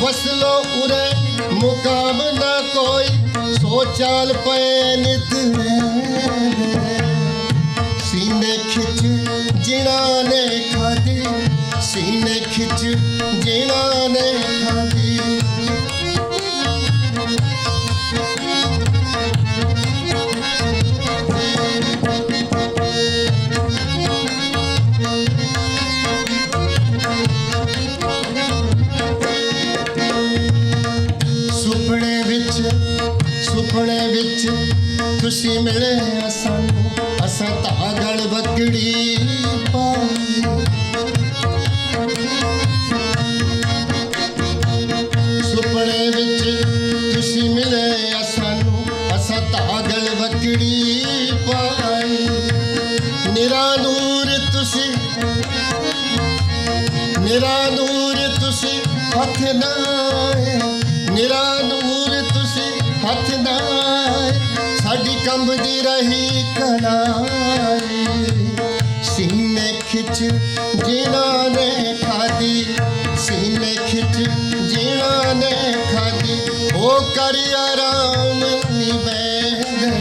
B: वसलो उरे मुकाब न कोई, सो चाल पे नित सीने खिच जिना ने खादी, सीने खिच जिना ने खादी। सुपने विच तुसी मिले सानू, असा धागल बकड़ी पाई। सुपने विच तुसी मिले सानू, असा धागल बकड़ी पाई। निरा नूर तुसी, निरा नूर तुसी हथ नाए, निरा नूर तुसी हथ नाए, साडी कंबदी रही कलाई। सीने खिच जिना ने खादी, सीने खिच जिना ने खादी। ओ कर आराम नी बैठे,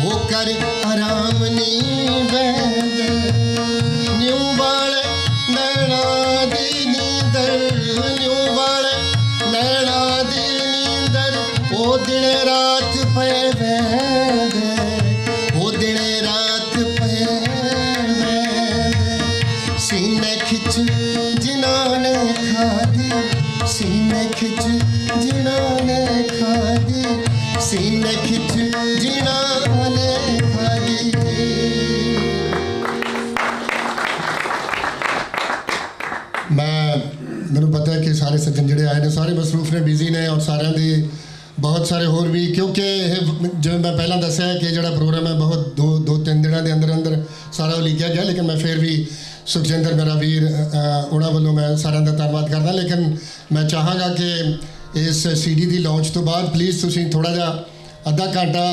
B: ओ कर आराम नी बैठे। न्यू वाले नैना दी नींदर, न्यू वाले नैना दी नींदर, ओ दिन रात पे वैदे, ओ दिन रात पे वैदे। सीने खिच जिना ने खादी, सीने खिच जिना ने खादी, सीने खिच जिना ने खादी। मैनू पता है कि सारे सज्जन जिहड़े आए ने सारे मसरूफ ने, बिजी ने, और सारिਆਂ ਦੇ बहुत सारे होर भी, क्योंकि जिवें मैं पहला दस्सिया कि जिहड़ा प्रोग्राम है बहुत दो तीन दिनों के अंदर अंदर सारा उलीकिया गया, लेकिन मैं फिर भी सुखजिंदर मेरा वीर उन्होंने वालों मैं सारिਆਂ ਦਾ ਧੰਨਵਾਦ करदा। लेकिन मैं चाहांगा कि इस CD ਦੀ लॉन्च तो बाद प्लीज़ तुसीं थोड़ा जिहा अद्धा घंटा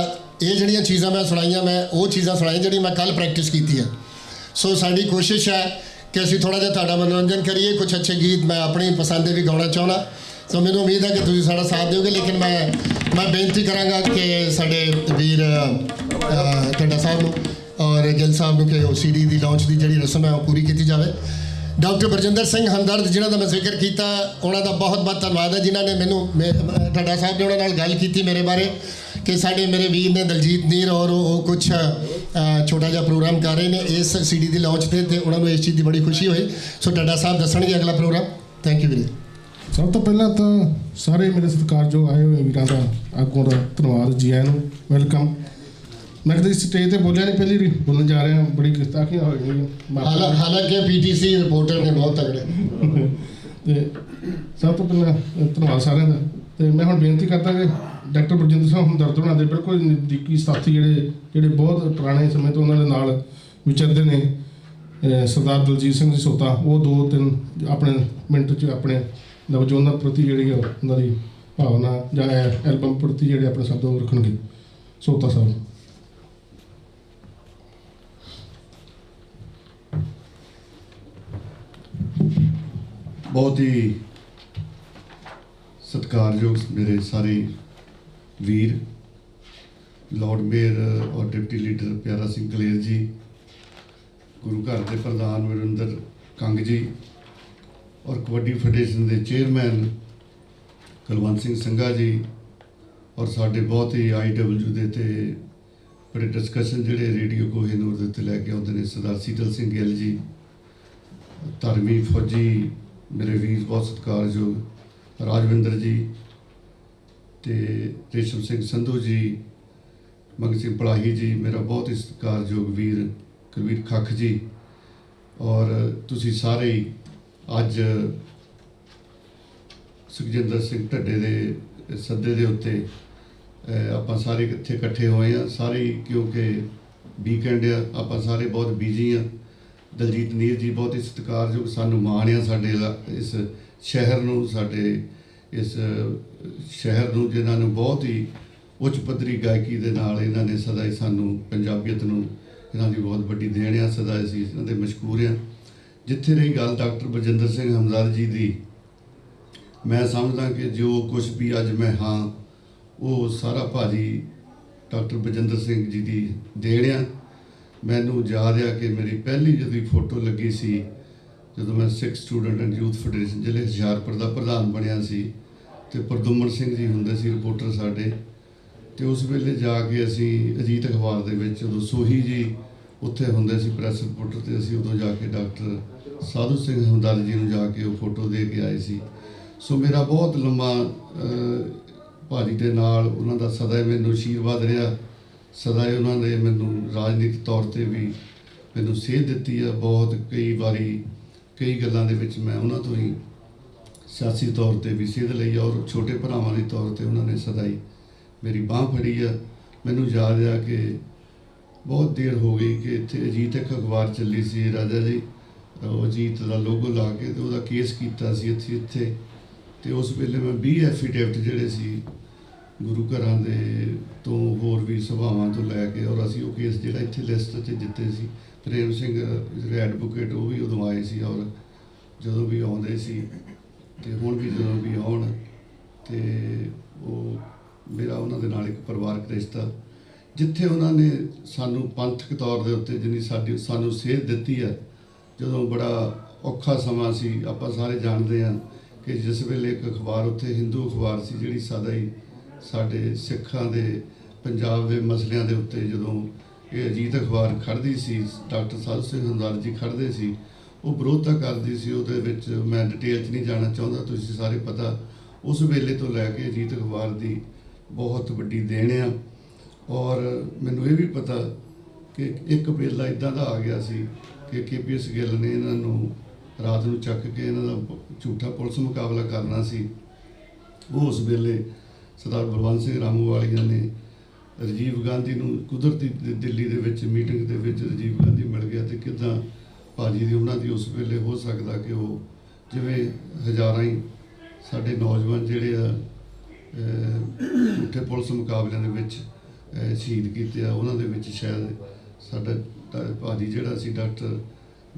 B: ये जिहड़ियां चीज़ां मैं सुनाइयां, मैं वो चीज़ां सुनाई जिहड़ी मैं कल प्रैक्टिस की है। सो साडी कोशिश है कि असीं थोड़ा जिहा तुहाडा मनोरंजन करिए, कुछ अच्छे गीत मैं अपनी पसंद दे भी गाउणा चाहुंदा। सो मैनूं उम्मीद है कि तुसीं साडा साथ दोगे, लेकिन मैं बेनती करांगा कि साडे वीर ढड्डा साहब नूं और गिल साहब नूं कि CD ਦੀ लॉन्च की जिहड़ी रस्म है वो पूरी की जाए। डॉक्टर बरजिंदर सिंह हमदर्द जिन्हों का मैं जिक्र किया, उन्हों का बहुत बहुत धन्यवाद है जिन्होंने मैनू ढड्डा साहब ने उन्होंने गल की मेरे बारे कि साडे मेरे वीर ने दलजीत नीर और वो कुछ छोटा जिहा प्रोग्राम कर रहे हैं इस CD की लॉन्च से, तो उन्होंने इस चीज़ की बड़ी खुशी हुई। सो ढड्डा साहब दसणगे अगला प्रोग्राम। थैंक यू वीरे।
C: सब तो पहला तो सारे मेरे सत्कार जो आए हुए वीरों का आगों का धन्यवाद, जी आया वेलकम। मैं कभी स्टेज पर बोलिया नहीं, पहली बोलने जा रहे हैं, बड़ी गुस्ताखियां हो गई।
B: हालांकि PTC रिपोर्टर ने बहुत तगड़े।
C: सब तो पहला धन्यवाद सारे का। तो मैं हम बेनती करता कि डॉक्टर बरजिंदर सिंह हमदर्द होना दे बिल्कुल नज़दीकी साथी ਜਿਹੜੇ बहुत पुराने समय तो उन्होंने नाल विचरते हैं, सरदार दलजीत सिंह जी सोता, वो 2-3 अपने मिनट च अपने नवजोਨਾਂ प्रति जी उन्होंने भावना ਜਾਂ एल्बम प्रति जी अपने शब्द रखणगे। सोता साहब
D: बहुत ही सत्कारयोग मेरे सारे वीर, लॉर्ड मेयर और डिप्टी लीडर प्यारा सिंह कलेर जी, गुरु घर के प्रधान विरेंद्र कंग जी और कबड्डी फेडरेशन के चेयरमैन कुलवंत सिंह संघा जी, और साढ़े बहुत ही IW के ते बड़े डिस्कशन जोड़े रेडियो कोहिनूर के लैके आते हैं सरदार सीतल सिंह गिल जी, धर्मी फौजी मेरे वीर बहुत सत्कारयोग राजविंदर जी, ते रेशम सिंह संधू जी, मंग सिंह पढ़ाही जी, मेरा बहुत ही सत्कारयोग वीर कुलवीर खख जी, और तुसी सारे अज सुखजिंदर सिंह ढड्डे के सदे के उत्ते आप सारे इत्थे इकट्ठे हुए हैं सारे, क्योंकि वीकेंड आप सारे बहुत बिजी हाँ। दलजीत नीर जी बहुत ही सत्कारयोग, सानू माण आ साडे इस शहर नूं, साडे इस शहर नूं जिन्हां नूं बहुत ही ਉੱਚ ਪੱਧਰੀ ਗਾਇਕੀ ਦੇ ਨਾਲ ਇਹਨਾਂ ਨੇ ਸਦਾ ਹੀ ਸਾਨੂੰ ਪੰਜਾਬੀਅਤ ਨੂੰ, ਇਹਨਾਂ ਦੀ ਬਹੁਤ ਵੱਡੀ ਦੇਣ ਆ, ਸਦਾ ਅਸੀਂ ਇਹਨਾਂ ਦੇ ਮਸ਼ਕੂਰ ਹਾਂ। ਜਿੱਥੇ ਰਹੀ ਗੱਲ ਡਾਕਟਰ ਬਲਜਿੰਦਰ ਸਿੰਘ ਹਮਦਰਦ ਜੀ ਦੀ, ਮੈਂ ਸਮਝਦਾ ਕਿ ਜੋ ਕੁਝ ਵੀ ਅੱਜ ਮੈਂ ਹਾਂ ਉਹ ਸਾਰਾ ਭਾਜੀ ਡਾਕਟਰ ਬਲਜਿੰਦਰ ਸਿੰਘ ਜੀ ਦੀ ਦੇਣ ਆ। ਮੈਨੂੰ ਯਾਦ ਆ ਕਿ ਮੇਰੀ ਪਹਿਲੀ ਜਦੋਂ ਫੋਟੋ ਲੱਗੀ ਸੀ, ਜਦੋਂ ਮੈਂ ਸਿੱਖ ਸਟੂਡੈਂਟ ਐਂਡ ਯੂਥ ਫੈਡਰੇਸ਼ਨ ਜ਼ਿਲ੍ਹੇ ਹੁਸ਼ਿਆਰਪੁਰ ਦਾ ਪ੍ਰਧਾਨ ਬਣਿਆ ਸੀ, ਤੇ ਪ੍ਰਦੁਮਨ ਸਿੰਘ ਜੀ ਹੁੰਦੇ ਸੀ ਰਿਪੋਰਟਰ ਸਾਡੇ, ਤੇ ਉਸ ਵੇਲੇ ਜਾ ਕੇ ਅਸੀਂ ਅਜੀਤ ਅਖਬਾਰ ਦੇ ਵਿੱਚ, ਉਦੋਂ ਸੋਹੀ ਜੀ ਉੱਥੇ ਹੁੰਦੇ ਸੀ ਪ੍ਰੈਸ ਰਿਪੋਰਟਰ, ਤੇ ਅਸੀਂ ਉਦੋਂ ਜਾ ਕੇ ਡਾਕਟਰ ਸਾਧੂ ਸਿੰਘ ਹਮਦਰਦ ਜੀ ਨੂੰ ਜਾ ਕੇ ਉਹ ਫੋਟੋ ਦੇ ਕੇ ਆਏ ਸੀ। ਸੋ ਮੇਰਾ ਬਹੁਤ ਲੰਮਾ ਭਾਜੀ ਦੇ ਨਾਲ ਉਹਨਾਂ ਦਾ ਸਦਾ ਹੀ ਮੈਨੂੰ ਆਸ਼ੀਰਵਾਦ ਰਿਹਾ, ਸਦਾ ਹੀ ਉਹਨਾਂ ਨੇ ਮੈਨੂੰ ਰਾਜਨੀਤਿਕ ਤੌਰ ਤੇ ਵੀ ਮੈਨੂੰ ਸੇਧ ਦਿੱਤੀ ਆ। ਬਹੁਤ ਕਈ ਵਾਰੀ ਕਈ ਗੱਲਾਂ ਦੇ ਵਿੱਚ ਮੈਂ ਉਹਨਾਂ ਤੋਂ ਹੀ ਸਿਆਸੀ ਤੌਰ ਤੇ ਵੀ ਸੇਧ ਲਈ, ਔਰ ਛੋਟੇ ਭਰਾਵਾਂ ਦੇ ਤੌਰ ਤੇ ਉਹਨਾਂ ਨੇ ਸਦਾ ਹੀ ਮੇਰੀ ਬਾਂਹ ਫੜੀ ਆ। ਮੈਨੂੰ ਯਾਦ ਆ ਕਿ ਬਹੁਤ ਦੇਰ ਹੋ ਗਈ ਕਿ ਇੱਥੇ ਅਜੀਤ ਇੱਕ ਅਖਬਾਰ ਚੱਲੀ ਸੀ ਰਾਜਾ ਜੀ, ਉਹ ਅਜੀਤ ਦਾ ਲੋਗੋ ਲਾ ਕੇ, ਤੇ ਉਹਦਾ ਕੇਸ ਕੀਤਾ ਸੀ ਇੱਥੇ ਤੇ ਉਸ ਵੇਲੇ ਮੈਂ 20 ਐਫੀਡੇਵਿਟ ਜਿਹੜੇ ਸੀ ਗੁਰੂ ਘਰਾਂ ਦੇ ਤੋਂ, ਹੋਰ ਵੀ ਸਭਾਵਾਂ ਤੋਂ ਲੈ ਕੇ, ਔਰ ਅਸੀਂ ਉਹ ਕੇਸ ਜਿਹੜਾ ਇੱਥੇ ਲਿਸਟ 'ਚ ਜਿੱਤੇ ਸੀ। ਪ੍ਰੇਮ ਸਿੰਘ ਜਿਹੜੇ ਐਡਵੋਕੇਟ ਉਹ ਵੀ ਉਦੋਂ ਆਏ ਸੀ, ਔਰ ਜਦੋਂ ਵੀ ਆਉਂਦੇ ਸੀ ਤੇ ਹੁਣ ਵੀ ਜਦੋਂ ਵੀ ਆਉਣ, ਤੇ ਉਹ ਮੇਰਾ ਉਹਨਾਂ ਦੇ ਨਾਲ ਇੱਕ ਪਰਿਵਾਰਕ ਰਿਸ਼ਤਾ, ਜਿੱਥੇ ਉਹਨਾਂ ਨੇ ਸਾਨੂੰ ਪੰਥਕ ਤੌਰ ਦੇ ਉੱਤੇ ਜਿੰਨੀ ਸਾਨੂੰ ਸੇਧ ਦਿੱਤੀ ਹੈ। ਜਦੋਂ ਬੜਾ ਔਖਾ ਸਮਾਂ ਸੀ, ਆਪਾਂ ਸਾਰੇ ਜਾਣਦੇ ਹਾਂ ਕਿ ਜਿਸ ਵੇਲੇ ਇੱਕ ਅਖਬਾਰ ਉੱਥੇ ਹਿੰਦੂ ਅਖਬਾਰ ਸੀ ਜਿਹੜੀ ਸਦਾ ਹੀ ਸਾਡੇ ਸਿੱਖਾਂ ਦੇ ਪੰਜਾਬ ਦੇ ਮਸਲਿਆਂ ਦੇ ਉੱਤੇ, ਜਦੋਂ ਇਹ ਅਜੀਤ ਅਖਬਾਰ ਖੜ੍ਹਦੀ ਸੀ, ਡਾਕਟਰ ਸਾਧੂ ਸਿੰਘ ਹਮਦਰਦ ਜੀ ਖੜ੍ਹਦੇ ਸੀ, ਉਹ ਵਿਰੋਧਤਾ ਕਰਦੀ ਸੀ। ਉਹਦੇ ਵਿੱਚ ਮੈਂ ਡਿਟੇਲ 'ਚ ਨਹੀਂ ਜਾਣਾ ਚਾਹੁੰਦਾ, ਤੁਸੀਂ ਸਾਰੇ ਪਤਾ ਉਸ ਵੇਲੇ ਤੋਂ ਲੈ ਕੇ ਅਜੀਤ ਅਖਬਾਰ ਦੀ ਬਹੁਤ ਵੱਡੀ ਦੇਣ ਆ। ਔਰ ਮੈਨੂੰ ਇਹ ਵੀ ਪਤਾ ਕਿ ਇੱਕ ਵੇਲਾ ਇੱਦਾਂ ਦਾ ਆ ਗਿਆ ਸੀ ਕਿ KPS ਗਿੱਲ ਨੇ ਇਹਨਾਂ ਨੂੰ ਰਾਤ ਨੂੰ ਚੱਕ ਕੇ ਇਹਨਾਂ ਦਾ ਝੂਠਾ ਪੁਲਿਸ ਮੁਕਾਬਲਾ ਕਰਨਾ ਸੀ। ਉਹ ਉਸ ਵੇਲੇ ਸਰਦਾਰ ਬਲਵੰਤ ਸਿੰਘ ਰਾਮੂਵਾਲੀਆ ਨੇ ਰਾਜੀਵ ਗਾਂਧੀ ਨੂੰ ਕੁਦਰਤੀ ਦਿੱਲੀ ਦੇ ਵਿੱਚ ਮੀਟਿੰਗ ਦੇ ਵਿੱਚ ਰਾਜੀਵ ਗਾਂਧੀ ਮਿਲ ਗਿਆ, ਤੇ ਕਿੱਦਾਂ ਭਾਜੀ ਦੀ ਉਹਨਾਂ ਦੀ ਉਸ ਵੇਲੇ ਹੋ ਸਕਦਾ ਕਿ ਉਹ ਜਿਵੇਂ ਹਜ਼ਾਰਾਂ ਹੀ ਸਾਡੇ ਨੌਜਵਾਨ ਜਿਹੜੇ ਆ ਝੂਠੇ ਪੁਲਿਸ ਮੁਕਾਬਲਿਆਂ ਦੇ ਵਿੱਚ ਸ਼ਹੀਦ ਕੀਤੇ ਆ, ਉਹਨਾਂ ਦੇ ਵਿੱਚ ਸ਼ਾਇਦ ਸਾਡਾ ਭਾਜੀ ਜਿਹੜਾ ਸੀ ਡਾਕਟਰ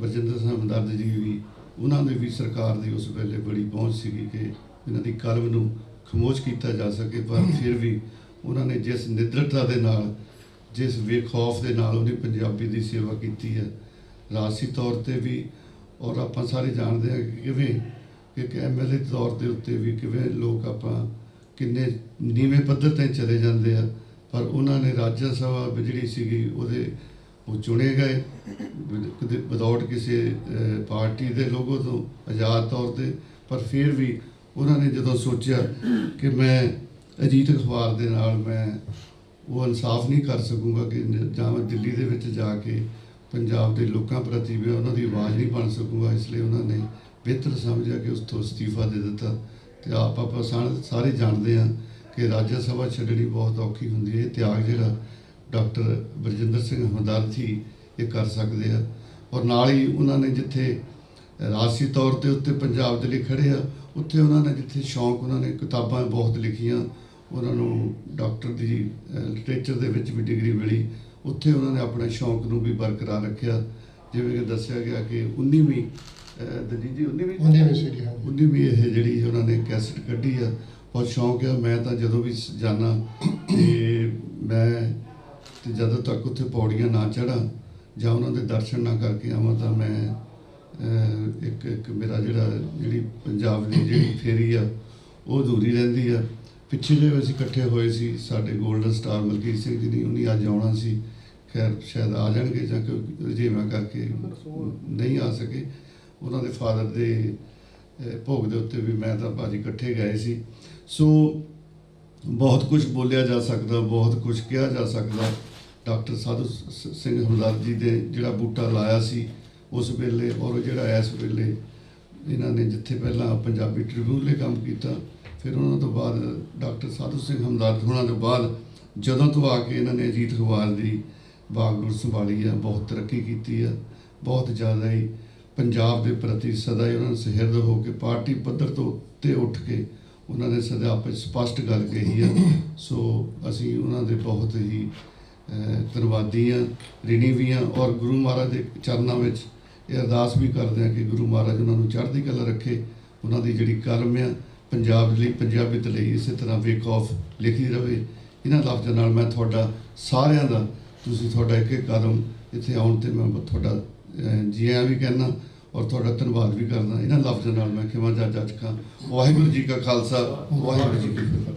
D: ਬਲਜਿੰਦਰ ਸਿੰਘ ਹਮਦਰਦ ਜੀ ਵੀ, ਉਹਨਾਂ ਦੇ ਵੀ ਸਰਕਾਰ ਦੀ ਉਸ ਵੇਲੇ ਬੜੀ ਪਹੁੰਚ ਸੀਗੀ ਕਿ ਇਹਨਾਂ ਦੀ ਕਲਮ ਨੂੰ ਖਾਮੋਸ਼ ਕੀਤਾ ਜਾ ਸਕੇ। ਪਰ ਫਿਰ ਵੀ ਉਹਨਾਂ ਨੇ ਜਿਸ ਨਿਡਰਤਾ ਦੇ ਨਾਲ, ਜਿਸ ਬੇਖੌਫ ਦੇ ਨਾਲ ਉਹਨੇ ਪੰਜਾਬੀ ਦੀ ਸੇਵਾ ਕੀਤੀ ਹੈ, ਰਾਜਸੀ ਤੌਰ ਤੇ ਵੀ, ਔਰ ਆਪਾਂ ਸਾਰੇ ਜਾਣਦੇ ਹਾਂ ਕਿ ਕਿਵੇਂ ਇੱਕ MLA ਤੌਰ ਦੇ ਉੱਤੇ ਵੀ ਕਿਵੇਂ ਲੋਕ ਆਪਾਂ ਕਿੰਨੇ ਨੀਵੇਂ ਪੱਧਰ 'ਤੇ ਚਲੇ ਜਾਂਦੇ ਆ, ਪਰ ਉਹਨਾਂ ਨੇ ਰਾਜ ਸਭਾ ਜਿਹੜੀ ਸੀਗੀ ਉਹਦੇ ਉਹ ਚੁਣੇ ਗਏ ਵਿਦਆਊਟ ਕਿਸੇ ਪਾਰਟੀ ਦੇ ਲੋਗੋ ਤੋਂ, ਆਜ਼ਾਦ ਤੌਰ ਤੇ। ਪਰ ਫਿਰ ਵੀ ਉਹਨਾਂ ਨੇ ਜਦੋਂ ਸੋਚਿਆ ਕਿ ਮੈਂ ਅਜੀਤ ਅਖਬਾਰ ਦੇ ਨਾਲ ਮੈਂ ਉਹ ਇਨਸਾਫ ਨਹੀਂ ਕਰ ਸਕੂੰਗਾ ਕਿ ਜਾਂ ਮੈਂ ਦਿੱਲੀ ਦੇ ਵਿੱਚ ਜਾ ਕੇ ਪੰਜਾਬ ਦੇ ਲੋਕਾਂ ਪ੍ਰਤੀ ਵੀ ਉਹਨਾਂ ਦੀ ਆਵਾਜ਼ ਨਹੀਂ ਬਣ ਸਕੂੰਗਾ, ਇਸ ਲਈ ਉਹਨਾਂ ਨੇ ਬਿਹਤਰ ਸਮਝਿਆ ਕਿ ਉਸ ਤੋਂ ਅਸਤੀਫਾ ਦੇ ਦਿੱਤਾ। ਤੇ ਆਪਾਂ ਸਾਰੇ ਜਾਣਦੇ ਹਾਂ ਕਿ ਰਾਜ ਸਭਾ ਛੱਡਣੀ ਬਹੁਤ ਔਖੀ ਹੁੰਦੀ ਹੈ। ਇਹ ਤਿਆਗ ਜਿਹੜਾ ਡਾਕਟਰ ਬਲਜਿੰਦਰ ਸਿੰਘ ਹਮਦਰਦ ਜੀ ਇਹ ਕਰ ਸਕਦੇ ਆ, ਔਰ ਨਾਲ ਹੀ ਉਹਨਾਂ ਨੇ ਜਿੱਥੇ ਰਾਜਸੀ ਤੌਰ ਤੇ ਉੱਤੇ ਪੰਜਾਬ ਦੇ ਲਈ ਖੜੇ ਆ, ਉੱਥੇ ਉਹਨਾਂ ਨੇ ਜਿੱਥੇ ਸ਼ੌਂਕ, ਉਹਨਾਂ ਨੇ ਕਿਤਾਬਾਂ ਬਹੁਤ ਲਿਖੀਆਂ, ਉਹਨਾਂ ਨੂੰ ਡਾਕਟਰ ਦੀ ਲਿਟਰੇਚਰ ਦੇ ਵਿੱਚ ਵੀ ਡਿਗਰੀ ਮਿਲੀ, ਉੱਥੇ ਉਹਨਾਂ ਨੇ ਆਪਣੇ ਸ਼ੌਂਕ ਨੂੰ ਵੀ ਬਰਕਰਾਰ ਰੱਖਿਆ। ਜਿਵੇਂ ਕਿ ਦੱਸਿਆ ਗਿਆ ਕਿ 19ਵੀਂ ਇਹ ਜਿਹੜੀ ਉਹਨਾਂ ਨੇ ਕੈਸਟ ਕੱਢੀ ਆ, ਬਹੁਤ ਸ਼ੌਂਕ ਆ। ਮੈਂ ਤਾਂ ਜਦੋਂ ਵੀ ਜਾਣਾ ਤੇ ਜਦੋਂ ਤੱਕ ਉੱਥੇ ਪੌੜੀਆਂ ਨਾ ਚੜ੍ਹਾਂ ਜਾਂ ਉਹਨਾਂ ਦੇ ਦਰਸ਼ਨ ਨਾ ਕਰਕੇ ਆਵਾਂ, ਤਾਂ ਮੈਂ ਇੱਕ ਮੇਰਾ ਜਿਹੜੀ ਪੰਜਾਬ ਦੀ ਜਿਹੜੀ ਫੇਰੀ ਆ ਉਹ ਅਧੂਰੀ ਰਹਿੰਦੀ ਆ। ਪਿੱਛੇ ਜਿਹੇ ਅਸੀਂ ਇਕੱਠੇ ਹੋਏ ਸੀ, ਸਾਡੇ ਗੋਲਡਨ ਸਟਾਰ ਮਲਕੀਤ ਸਿੰਘ ਜੀ ਨੇ, ਉਹਨੇ ਅੱਜ ਆਉਣਾ ਸੀ, ਖੈਰ ਸ਼ਾਇਦ ਆ ਜਾਣਗੇ ਜਾਂ ਕੋਈ ਰੁਝੇਵਾਂ ਕਰਕੇ ਨਹੀਂ ਆ ਸਕੇ। ਉਹਨਾਂ ਦੇ ਫਾਦਰ ਦੇ ਭੋਗ ਦੇ ਉੱਤੇ ਵੀ ਮੈਂ ਤਾਂ ਭਾਜੀ ਇਕੱਠੇ ਗਏ ਸੀ। ਸੋ ਬਹੁਤ ਕੁਝ ਬੋਲਿਆ ਜਾ ਸਕਦਾ, ਬਹੁਤ ਕੁਝ ਕਿਹਾ ਜਾ ਸਕਦਾ। ਡਾਕਟਰ ਸਾਧੂ ਸਿੰਘ ਹਮਦਰਦ ਜੀ ਦੇ ਜਿਹੜਾ ਬੂਟਾ ਲਾਇਆ ਸੀ ਉਸ ਵੇਲੇ, ਔਰ ਜਿਹੜਾ ਇਸ ਵੇਲੇ ਇਹਨਾਂ ਨੇ ਜਿੱਥੇ ਪਹਿਲਾਂ ਪੰਜਾਬੀ ਟ੍ਰਿਬਿਊਨ ਲਈ ਕੰਮ ਕੀਤਾ, ਫਿਰ ਉਹਨਾਂ ਤੋਂ ਬਾਅਦ ਡਾਕਟਰ ਸਾਧੂ ਸਿੰਘ ਹਮਦਰਦ ਹੋਣਾ ਤੋਂ ਬਾਅਦ ਜਦੋਂ ਤੋਂ ਆ ਕੇ ਇਹਨਾਂ ਨੇ ਅਜੀਤ ਅਖਬਾਰ ਦੀ ਬਾਗਡੋਰ ਸੰਭਾਲੀ ਆ, ਬਹੁਤ ਤਰੱਕੀ ਕੀਤੀ ਆ, ਬਹੁਤ ਜ਼ਿਆਦਾ ਹੀ ਪੰਜਾਬ ਦੇ ਪ੍ਰਤੀ ਸਦਾ ਹੀ ਉਹਨਾਂ ਨੇ ਸੁਹਿਰਦ ਹੋ ਕੇ ਪਾਰਟੀ ਪੱਧਰ ਤੋਂ ਉੱਤੇ ਉੱਠ ਕੇ ਉਹਨਾਂ ਨੇ ਸਦਾ ਆਪ ਸਪਸ਼ਟ ਗੱਲ ਕਹੀ ਹੈ। ਸੋ ਅਸੀਂ ਉਹਨਾਂ ਦੇ ਬਹੁਤ ਹੀ ਧੰਨਵਾਦੀ ਹਾਂ, ਰਿਣੀ ਵੀ ਹਾਂ, ਔਰ ਗੁਰੂ ਮਹਾਰਾਜ ਦੇ ਚਰਨਾਂ ਵਿੱਚ ਇਹ ਅਰਦਾਸ ਵੀ ਕਰਦੇ ਹਾਂ ਕਿ ਗੁਰੂ ਮਹਾਰਾਜ ਉਹਨਾਂ ਨੂੰ ਚੜ੍ਹਦੀ ਕਲਾ ਰੱਖੇ। ਉਹਨਾਂ ਦੀ ਜਿਹੜੀ ਕਲਮ ਆ ਪੰਜਾਬ ਲਈ, ਪੰਜਾਬੀਅਤ ਲਈ ਇਸੇ ਤਰ੍ਹਾਂ ਵੇਕ ਆਫ ਲਿਖੀ ਰਹੇ। ਇਹਨਾਂ ਲਫ਼ਜ਼ਾਂ ਨਾਲ ਮੈਂ ਤੁਹਾਡਾ ਸਾਰਿਆਂ ਦਾ, ਤੁਸੀਂ ਤੁਹਾਡਾ ਇੱਕ ਇੱਕ ਕਦਮ ਇੱਥੇ ਆਉਣ 'ਤੇ ਮੈਂ ਤੁਹਾਡਾ ਜੀ ਆਇਆਂ ਵੀ ਕਹਿੰਦਾ ਔਰ ਤੁਹਾਡਾ ਧੰਨਵਾਦ ਵੀ ਕਰਦਾ। ਇਹਨਾਂ ਲਫ਼ਜ਼ਾਂ ਨਾਲ ਮੈਂ ਖਿਮਾ ਜਾ ਚੁੱਕਾ। ਵਾਹਿਗੁਰੂ ਜੀ ਕਾ ਖਾਲਸਾ, ਵਾਹਿਗੁਰੂ ਜੀ ਕੀ ਫਤਿਹ।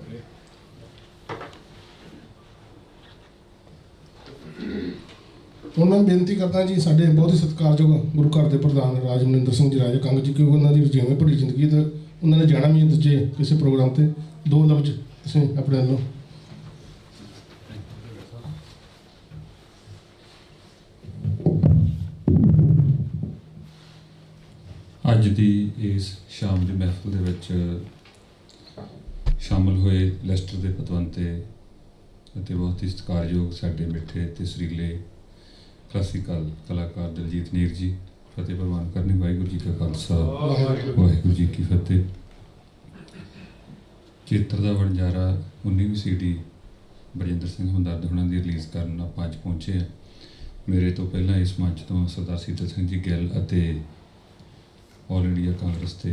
C: ਹੁਣ ਮੈਂ ਬੇਨਤੀ ਕਰਦਾ ਜੀ, ਸਾਡੇ ਬਹੁਤ ਹੀ ਸਤਿਕਾਰਯੋਗ ਗੁਰੂ ਘਰ ਦੇ ਪ੍ਰਧਾਨ ਰਾਜਮਨਿੰਦਰ ਸਿੰਘ ਜੀ ਰਾਜਾ ਕੰਗ ਜੀ, ਕਿਉਂਕਿ ਉਹਨਾਂ ਦੀ ਜਿਵੇਂ ਭਰੀ ਜ਼ਿੰਦਗੀ ਤੇ ਉਹਨਾਂ ਨੇ ਜਾਣਾ ਵੀ ਹੈ ਦੂਜੇ ਕਿਸੇ ਪ੍ਰੋਗਰਾਮ ਤੇ, 2 ਲਫ਼ਜ਼ ਤੁਸੀਂ ਆਪਣੇ ਵੱਲੋਂ।
E: ਅੱਜ ਦੀ ਇਸ ਸ਼ਾਮ ਦੀ ਮਹਿਫਲ ਦੇ ਵਿੱਚ ਸ਼ਾਮਲ ਹੋਏ ਲੈਸਟਰ ਦੇ ਪਤਵੰਤੇ ਅਤੇ ਬਹੁਤ ਹੀ ਸਤਿਕਾਰਯੋਗ ਸਾਡੇ ਮਿੱਠੇ ਤੇ ਸੁਰੀਲੇ ਕਲਾਸੀਕਲ ਕਲਾਕਾਰ ਦਲਜੀਤ ਨੀਰ ਜੀ, ਫਤਿਹ ਪ੍ਰਵਾਨ ਕਰਨੀ। ਵਾਹਿਗੁਰੂ ਜੀ ਕਾ ਖਾਲਸਾ, ਵਾਹਿਗੁਰੂ ਜੀ ਕੀ ਫਤਿਹ। ਚਿੱਤਰ ਦਾ ਵਣਜਾਰਾ 19ਵੀਂ CD ਬਰਜਿੰਦਰ ਸਿੰਘ ਹਮਦਰਦ ਹੁਣਾਂ ਦੀ ਰਿਲੀਜ਼ ਕਰਨ ਆਪਾਂ ਅੱਜ ਪਹੁੰਚੇ ਹਾਂ। ਮੇਰੇ ਤੋਂ ਪਹਿਲਾਂ ਇਸ ਮੰਚ ਤੋਂ ਸਰਦਾਰ ਸੀਤਲ ਸਿੰਘ ਜੀ ਗਿੱਲ ਅਤੇ ਆਲ ਇੰਡੀਆ ਕਾਂਗਰਸ ਦੇ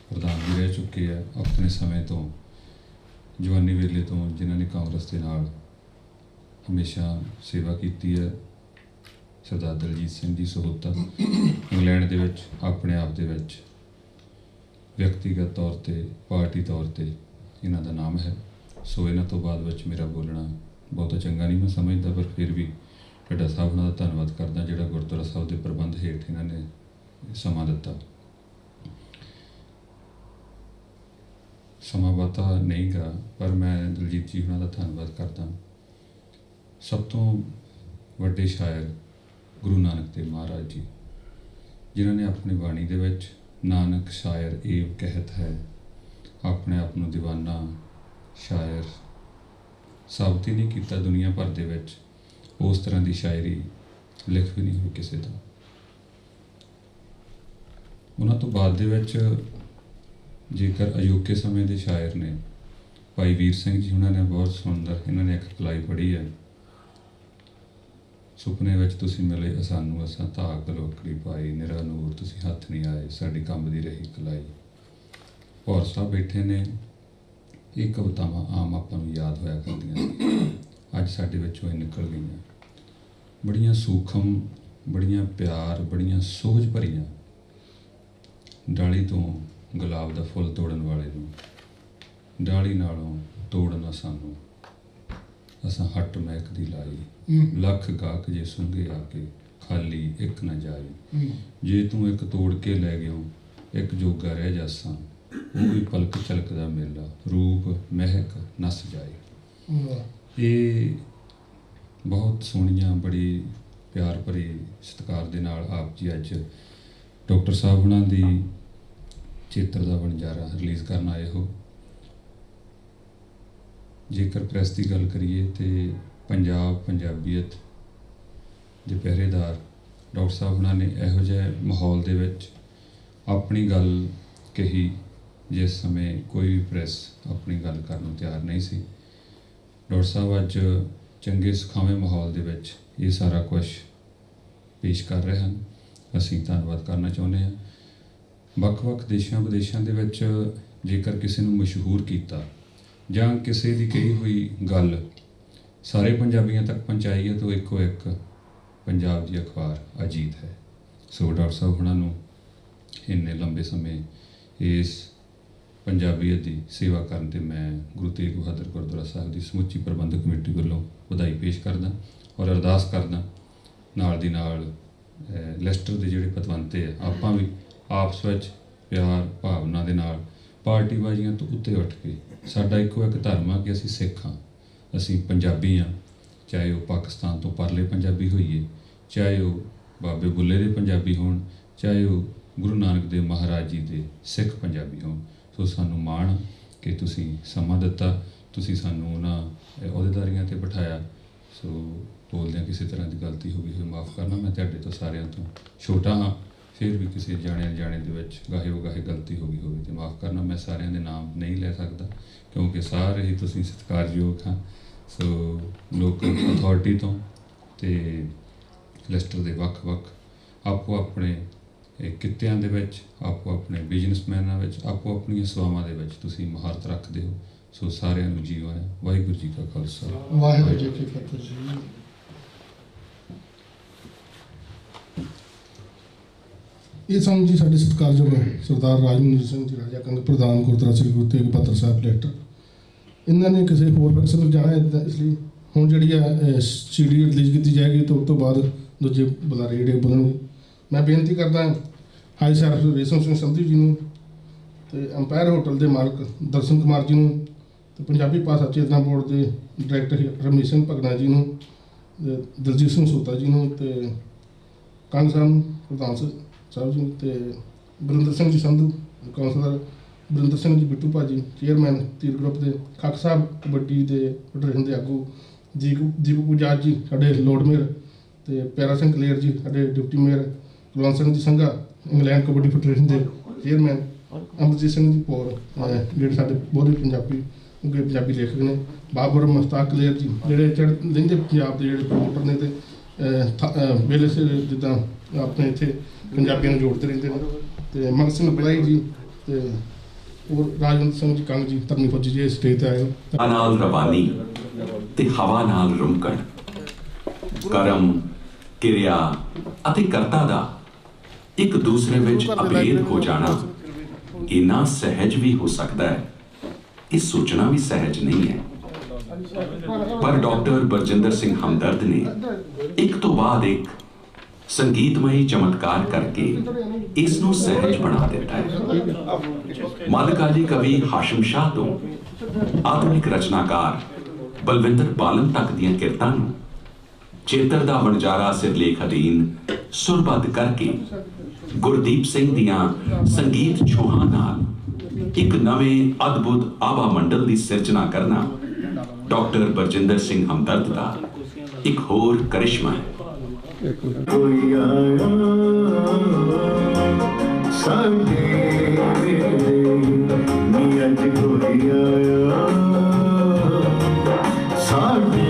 E: ਪ੍ਰਧਾਨ ਵੀ ਰਹਿ ਚੁੱਕੇ ਆ ਆਪਣੇ ਸਮੇਂ ਤੋਂ, ਜਵਾਨੀ ਵੇਲੇ ਤੋਂ, ਜਿਨ੍ਹਾਂ ਨੇ ਕਾਂਗਰਸ ਦੇ ਨਾਲ ਹਮੇਸ਼ਾ ਸੇਵਾ ਕੀਤੀ ਹੈ। ਸਰਦਾਰ ਦਲਜੀਤ ਸਿੰਘ ਜੀ ਸਹੋਤਾ ਇੰਗਲੈਂਡ ਦੇ ਵਿੱਚ ਆਪਣੇ ਆਪ ਦੇ ਵਿੱਚ ਵਿਅਕਤੀਗਤ ਤੌਰ 'ਤੇ, ਪਾਰਟੀ ਤੌਰ 'ਤੇ ਇਹਨਾਂ ਦਾ ਨਾਮ ਹੈ। ਸੋ ਇਹਨਾਂ ਤੋਂ ਬਾਅਦ ਵਿੱਚ ਮੇਰਾ ਬੋਲਣਾ ਬਹੁਤਾ ਚੰਗਾ ਨਹੀਂ ਮੈਂ ਸਮਝਦਾ, ਪਰ ਫਿਰ ਵੀ ਢੱਡਾ ਸਾਹਿਬ ਉਹਨਾਂ ਦਾ ਧੰਨਵਾਦ ਕਰਦਾ ਜਿਹੜਾ ਗੁਰਦੁਆਰਾ ਸਾਹਿਬ ਦੇ ਪ੍ਰਬੰਧ ਹੇਠ ਇਹਨਾਂ ਨੇ ਸਮਾਂ ਦਿੱਤਾ। ਸਮਾਂ ਬਹੁਤਾ ਨਹੀਂ ਗਾ, ਪਰ ਮੈਂ ਦਲਜੀਤ ਜੀ ਉਹਨਾਂ ਦਾ ਧੰਨਵਾਦ ਕਰਦਾ। ਸਭ ਤੋਂ ਵੱਡੇ ਸ਼ਾਇਰ ਗੁਰੂ ਨਾਨਕ ਦੇਵ ਮਹਾਰਾਜ ਜੀ, ਜਿਨ੍ਹਾਂ ਨੇ ਆਪਣੀ ਬਾਣੀ ਦੇ ਵਿੱਚ ਨਾਨਕ ਸ਼ਾਇਰ ਏਵ ਕਹਿਤ ਹੈ, ਆਪਣੇ ਆਪ ਨੂੰ ਦੀਵਾਨਾ ਸ਼ਾਇਰ ਸਾਬਤ ਹੀ ਨਹੀਂ ਕੀਤਾ ਦੁਨੀਆ ਭਰ ਦੇ ਵਿੱਚ। ਉਸ ਤਰ੍ਹਾਂ ਦੀ ਸ਼ਾਇਰੀ ਲਿਖ ਵੀ ਨਹੀਂ ਹੋਈ ਕਿਸੇ ਤੋਂ। ਉਹਨਾਂ ਤੋਂ ਬਾਅਦ ਦੇ ਵਿੱਚ ਜੇਕਰ ਅਜੋਕੇ ਸਮੇਂ ਦੇ ਸ਼ਾਇਰ ਨੇ, ਭਾਈ ਵੀਰ ਸਿੰਘ ਜੀ ਉਹਨਾਂ ਨੇ ਬਹੁਤ ਸੁੰਦਰ, ਇਹਨਾਂ ਨੇ ਇੱਕ ਕਲਾਈ ਪੜ੍ਹੀ ਹੈ, ਸੁਪਨੇ ਵਿੱਚ ਤੁਸੀਂ ਮਿਲੇ ਸਾਨੂੰ, ਅਸਾਂ ਧਾਕ ਲੋਕੜੀ ਪਾਈ, ਨਿਰਾ ਨੂਰ ਤੁਸੀਂ ਹੱਥ ਨਹੀਂ ਆਏ, ਸਾਡੀ ਕੰਬਦੀ ਰਹੀ ਕਲਾਈ। ਭੌਰ ਸਾਹਿਬ ਬੈਠੇ ਨੇ। ਇਹ ਕਵਿਤਾਵਾਂ ਆਮ ਆਪਾਂ ਨੂੰ ਯਾਦ ਹੋਇਆ ਕਰਦੀਆਂ ਸੀ, ਅੱਜ ਸਾਡੇ ਵਿੱਚੋਂ ਇਹ ਨਿਕਲ ਗਈਆਂ। ਬੜੀਆਂ ਸੂਖਮ, ਬੜੀਆਂ ਪਿਆਰ, ਬੜੀਆਂ ਸੋਝ ਭਰੀਆਂ। ਡਾਲੀ ਤੋਂ ਗੁਲਾਬ ਦਾ ਫੁੱਲ ਤੋੜਨ ਵਾਲੇ ਨੂੰ, ਡਾਲੀ ਨਾਲੋਂ ਤੋੜਨਾ ਸਾਨੂੰ, ਅਸਾਂ ਹੱਟ ਮਹਿਕ ਦੀ ਲਾਈ, ਲੱਖ ਗਾਹਕ ਜੇ ਸੁੰਘੇ ਆ ਕੇ ਖਾਲੀ ਇੱਕ ਨਾ ਜਾਏ। ਜੇ ਤੂੰ ਇੱਕ ਤੋੜ ਕੇ ਲੈ ਗਿਓ, ਇੱਕ ਜੋਗਾ ਰਹਿ ਜਾਸਾਂ, ਉਹ ਵੀ ਪਲਕ ਝਲਕ ਦਾ ਮੇਲਾ, ਰੂਪ ਮਹਿਕ ਨਸ ਜਾਏ। ਇਹ ਬਹੁਤ ਸੋਹਣੀਆਂ, ਬੜੀ ਪਿਆਰ ਭਰੀ ਸਤਿਕਾਰ ਦੇ ਨਾਲ ਆਪ ਜੀ ਅੱਜ ਡਾਕਟਰ ਸਾਹਿਬ ਉਹਨਾਂ ਦੀ ਚਿੱਤਰ ਦਾ ਵਣਜਾਰਾ ਰਿਲੀਜ਼ ਕਰਨ ਆਏ ਹੋ। ਜੇਕਰ ਪ੍ਰੈਸ ਦੀ ਗੱਲ ਕਰੀਏ ਤੇ ਪੰਜਾਬ, ਪੰਜਾਬੀਅਤ ਦੇ ਪਹਿਰੇਦਾਰ ਡਾਕਟਰ ਸਾਹਿਬ ਉਹਨਾਂ ਨੇ ਇਹੋ ਜਿਹੇ ਮਾਹੌਲ ਦੇ ਵਿੱਚ ਆਪਣੀ ਗੱਲ ਕਹੀ ਜਿਸ ਸਮੇਂ ਕੋਈ ਵੀ ਪ੍ਰੈਸ ਆਪਣੀ ਗੱਲ ਕਰਨ ਨੂੰ ਤਿਆਰ ਨਹੀਂ ਸੀ। ਡਾਕਟਰ ਸਾਹਿਬ ਅੱਜ ਚੰਗੇ ਸੁਖਾਵੇਂ ਮਾਹੌਲ ਦੇ ਵਿੱਚ ਇਹ ਸਾਰਾ ਕੁਝ ਪੇਸ਼ ਕਰ ਰਹੇ ਹਨ। ਅਸੀਂ ਧੰਨਵਾਦ ਕਰਨਾ ਚਾਹੁੰਦੇ ਹਾਂ। ਵੱਖ-ਵੱਖ ਦੇਸ਼ਾਂ ਵਿਦੇਸ਼ਾਂ ਦੇ ਵਿੱਚ ਜੇਕਰ ਕਿਸੇ ਨੂੰ ਮਸ਼ਹੂਰ ਕੀਤਾ ਜਾਂ ਕਿਸੇ ਦੀ ਕਹੀ ਹੋਈ ਗੱਲ ਸਾਰੇ ਪੰਜਾਬੀਆਂ ਤੱਕ ਪਹੁੰਚਾਈ ਹੈ ਤਾਂ ਇੱਕੋ ਇੱਕ ਪੰਜਾਬ ਦੀ ਅਖਬਾਰ ਅਜੀਤ ਹੈ। ਸੋ ਡਾਕਟਰ ਸਾਹਿਬ ਉਹਨਾਂ ਨੂੰ ਇੰਨੇ ਲੰਬੇ ਸਮੇਂ ਇਸ ਪੰਜਾਬੀਅਤ ਦੀ ਸੇਵਾ ਕਰਨ ਤੇ ਮੈਂ ਗੁਰੂ ਤੇਗ ਬਹਾਦਰ ਗੁਰਦੁਆਰਾ ਸਾਹਿਬ ਦੀ ਸਮੁੱਚੀ ਪ੍ਰਬੰਧਕ ਕਮੇਟੀ ਵੱਲੋਂ ਵਧਾਈ ਪੇਸ਼ ਕਰਦਾ ਔਰ ਅਰਦਾਸ ਕਰਦਾ। ਨਾਲ ਦੀ ਨਾਲ ਲੈਸਟਰ ਦੇ ਜਿਹੜੇ ਪਤਵੰਤੇ ਆ, ਆਪਾਂ ਵੀ ਆਪਸ ਵਿੱਚ ਪਿਆਰ ਭਾਵਨਾ ਦੇ ਨਾਲ ਪਾਰਟੀਬਾਜ਼ੀਆਂ ਤੋਂ ਉੱਤੇ ਉੱਠ ਕੇ, ਸਾਡਾ ਇੱਕੋ ਇੱਕ ਧਰਮ ਆ ਕਿ ਅਸੀਂ ਸਿੱਖ ਹਾਂ, ਅਸੀਂ ਪੰਜਾਬੀ ਹਾਂ, ਚਾਹੇ ਉਹ ਪਾਕਿਸਤਾਨ ਤੋਂ ਪਰਲੇ ਪੰਜਾਬੀ ਹੋਈਏ, ਚਾਹੇ ਉਹ ਬਾਬੇ ਬੁੱਲੇ ਦੇ ਪੰਜਾਬੀ ਹੋਣ, ਚਾਹੇ ਉਹ ਗੁਰੂ ਨਾਨਕ ਦੇਵ ਮਹਾਰਾਜ ਜੀ ਦੇ ਸਿੱਖ ਪੰਜਾਬੀ ਹੋਣ। ਸੋ ਸਾਨੂੰ ਮਾਣ ਕਿ ਤੁਸੀਂ ਸਮਾਂ ਦਿੱਤਾ, ਤੁਸੀਂ ਸਾਨੂੰ ਉਹਨਾਂ ਅਹੁਦੇਦਾਰੀਆਂ 'ਤੇ ਬਿਠਾਇਆ। ਸੋ ਬੋਲਦਿਆਂ ਕਿਸੇ ਤਰ੍ਹਾਂ ਦੀ ਗਲਤੀ ਹੋ ਗਈ ਹੋਈ ਮਾਫ਼ ਕਰਨਾ। ਮੈਂ ਤੁਹਾਡੇ ਤੋਂ ਸਾਰਿਆਂ ਤੋਂ ਛੋਟਾ ਹਾਂ, ਫਿਰ ਵੀ ਕਿਸੇ ਜਾਣੇ ਅਣਜਾਣੇ ਦੇ ਵਿੱਚ ਗਾਹੇ ਗਲਤੀ ਹੋ ਗਈ ਹੋਵੇ ਤੇ ਮਾफ़ ਕਰਨਾ। ਮੈਂ ਸਾਰਿਆਂ ਦੇ ਨਾਮ ਨਹੀਂ ਲੈ ਸਕਦਾ ਕਿਉਂਕਿ ਸਾਰੇ ਹੀ ਤੁਸੀਂ ਸਤਿਕਾਰਯੋਗ ਹਾਂ। ਸੋ ਲੋਕਲ ਅਥਾਰਟੀ ਤੋਂ ਤੇ ਲੈਸਟਰ ਦੇ ਵੱਖ-ਵੱਖ ਆਪੋ ਆਪਣੇ ਕਿੱਤਿਆਂ ਦੇ ਵਿੱਚ, ਆਪੋ ਆਪਣੇ ਬਿਜ਼ਨਸਮੈਨਾਂ ਵਿੱਚ, ਆਪੋ ਆਪਣੀਆਂ ਸੇਵਾਵਾਂ ਦੇ ਵਿੱਚ ਤੁਸੀਂ ਮਹਾਰਤ ਰੱਖਦੇ ਹੋ। ਸੋ ਸਾਰਿਆਂ ਨੂੰ ਜੀਓ ਆਇਆਂ। ਵਾਹਿਗੁਰੂ ਜੀ ਕਾ ਖਾਲਸਾ,
B: ਵਾਹਿਗੁਰੂ ਜੀ ਕੀ ਫਤਿਹ ਜੀ।
C: ਇਹ ਸਨ ਜੀ ਸਾਡੇ ਸਤਿਕਾਰਯੋਗ ਸਰਦਾਰ ਰਾਜਮਨਜੀਤ ਸਿੰਘ ਜੀ ਰਾਜਾ ਕੰਗ, ਪ੍ਰਧਾਨ ਗੁਰਦੁਆਰਾ ਸ੍ਰੀ ਗੁਰੂ ਤੇਗ ਬਹਾਦਰ ਸਾਹਿਬ ਲੈਸਟਰ। ਇਹਨਾਂ ਨੇ ਕਿਸੇ ਹੋਰ ਫੰਕਸ਼ਨ ਵਿੱਚ ਜਾਣਾ ਹੈ, ਇਸ ਲਈ ਹੁਣ ਜਿਹੜੀ ਆ CD ਰਿਲੀਜ਼ ਕੀਤੀ ਜਾਏਗੀ ਤੇ ਉਸ ਤੋਂ ਬਾਅਦ ਦੂਜੇ ਬੁਲਾਰੇ ਜਿਹੜੇ ਬੋਲਣਗੇ। ਮੈਂ ਬੇਨਤੀ ਕਰਦਾ ਹਾਈ ਸਾਹਿਬ ਰੇਸ਼ਮ ਸਿੰਘ ਸੰਧੂ ਜੀ ਨੂੰ ਤੇ ਅੰਪਾਇਰ ਹੋਟਲ ਦੇ ਮਾਲਕ ਦਰਸ਼ਨ ਕੁਮਾਰ ਜੀ ਨੂੰ ਤੇ ਪੰਜਾਬੀ ਭਾਸ਼ਾ ਚੇਤਨਾ ਬੋਰਡ ਦੇ ਡਾਇਰੈਕਟਰ ਰਮਨੀਤ ਸਿੰਘ ਭਗਨਾ ਜੀ ਨੂੰ, ਦਲਜੀਤ ਸਿੰਘ ਸੋਤਾ ਜੀ ਨੂੰ ਤੇ ਕੰਗ ਸਾਹਿਬ ਪ੍ਰਧਾਨ ਸਾਹਿਬ ਜੀ ਤੇ ਬਰਿੰਦਰ ਸਿੰਘ ਜੀ ਸੰਧੂ, ਕਾਉਂਸਲਰ ਬਰਿੰਦਰ ਸਿੰਘ ਜੀ ਬਿੱਟੂ ਭਾਜੀ, ਚੇਅਰਮੈਨ ਤੀਰ ਗਰੁੱਪ ਦੇ, ਖੱਖ ਸਾਹਿਬ ਕਬੱਡੀ ਦੇ ਫੈਡਰੇਸ਼ਨ ਦੇ ਆਗੂ, ਦੀਪਕ ਬਜਾਜ ਜੀ ਸਾਡੇ ਲੋਰਡ ਮੇਅਰ ਤੇ ਪਿਆਰਾ ਸਿੰਘ ਕਲੇਰ ਜੀ ਸਾਡੇ deputy mayor, Kulwant Singh ji Sangha England kabaddi federation ਦੇ ਚੇਅਰਮੈਨ, ਅਮਰਜੀਤ ਸਿੰਘ ਜੀ ਪੌਰ ਜਿਹੜੇ ਸਾਡੇ ਬਹੁਤ ਹੀ ਪੰਜਾਬੀ ਲੇਖਕ ਨੇ, ਬਾਬਰ ਮੁਸ਼ਤਾਕ ਕਲੇਰ ਜੀ ਜਿਹੜੇ ਲਹਿੰਦੇ ਪੰਜਾਬ ਦੇ ਜਿਹੜੇ ਪ੍ਰਮੋਟਰ ਨੇ ਤੇ ਵੇਲੇ ਸਿਰ ਜਿੱਦਾਂ ਆਪਣੇ ਇੱਥੇ ਪੰਜਾਬੀਆਂ ਨੂੰ ਜੋੜਦੇ ਰਹਿੰਦੇ ਨੇ, ਤੇ ਮਗਤ ਸਿੰਘ ਬਲਾਈ ਜੀ ਤੇ ਹੋਰ ਰਾਜਵੰਤ ਸਿੰਘ ਜੀ ਕੰਗ ਜੀ, ਧਰਮੀ ਫੌਜੀ ਜੀ ਸਟੇਜ ਤੇ ਆਏ ਹੋ।
F: ਨਾਲ ਰਵਾਨੀ ਤੇ ਹਵਾ ਨਾਲ ਰੁਮਕਣ, ਕਰਮ ਕਿਰਿਆ ਅਤੇ ਕਰਤਾ ਦਾ ਇੱਕ ਦੂਸਰੇ ਵਿੱਚ ਅਭੇਦ ਹੋ ਜਾਣਾ ਇੰਨਾ ਸਹਿਜ ਵੀ ਹੋ ਸਕਦਾ ਹੈ, ਇਹ ਸੋਚਣਾ ਵੀ ਸਹਿਜ ਨਹੀਂ ਹੈ। ਪਰ ਡਾਕਟਰ ਬਰਜਿੰਦਰ ਸਿੰਘ ਹਮਦਰਦ ਨੇ ਇੱਕ ਤੋਂ ਬਾਅਦ ਇੱਕ ਸੰਗੀਤਮਈ ਚਮਤਕਾਰ ਕਰਕੇ ਇਸ ਨੂੰ ਸਹਿਜ ਬਣਾ ਦਿੱਤਾ ਹੈ। ਮੱਧਕਾਲੀ ਕਵੀ ਹਾਸ਼ਮ ਸ਼ਾਹ ਤੋਂ ਆਧੁਨਿਕ ਰਚਨਾਕਾਰ ਬਲਵਿੰਦਰ ਬਾਲਨ ਤੱਕ ਦੀਆਂ ਕਿਰਤਾਂ ਨੂੰ ਚੇਤਰ ਦਾ ਵਣਜਾਰਾ ਸਿਰਲੇਖ ਅਧੀਨ ਸੁਰਬੱਧ ਕਰਕੇ ਗੁਰਦੀਪ ਸਿੰਘ ਦੀਆਂ ਸੰਗੀਤ ਛੋਹਾਂ ਨਾਲ ਇੱਕ ਨਵੇਂ ਅਦਭੁਤ ਆਭਾ ਮੰਡਲ ਦੀ ਸਿਰਜਣਾ ਕਰਨਾ ਡਾਕਟਰ ਬਰਜਿੰਦਰ ਸਿੰਘ ਹਮਦਰਦ ਦਾ ਇੱਕ ਹੋਰ ਕਰਿਸ਼ਮਾ ਹੈ।
G: ਕੋਈ ਆਇਆ ਸਾਡੇ ਨੀ ਅੱਜ ਕੋਈ ਆਇਆ ਸਾਡੇ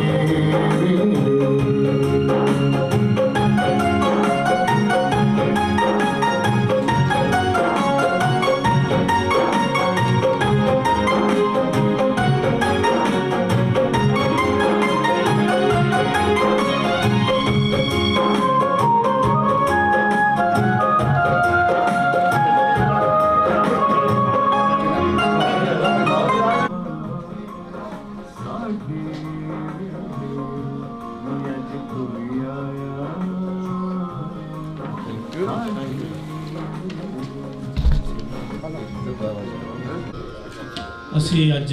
A: ਅਸੀਂ ਅੱਜ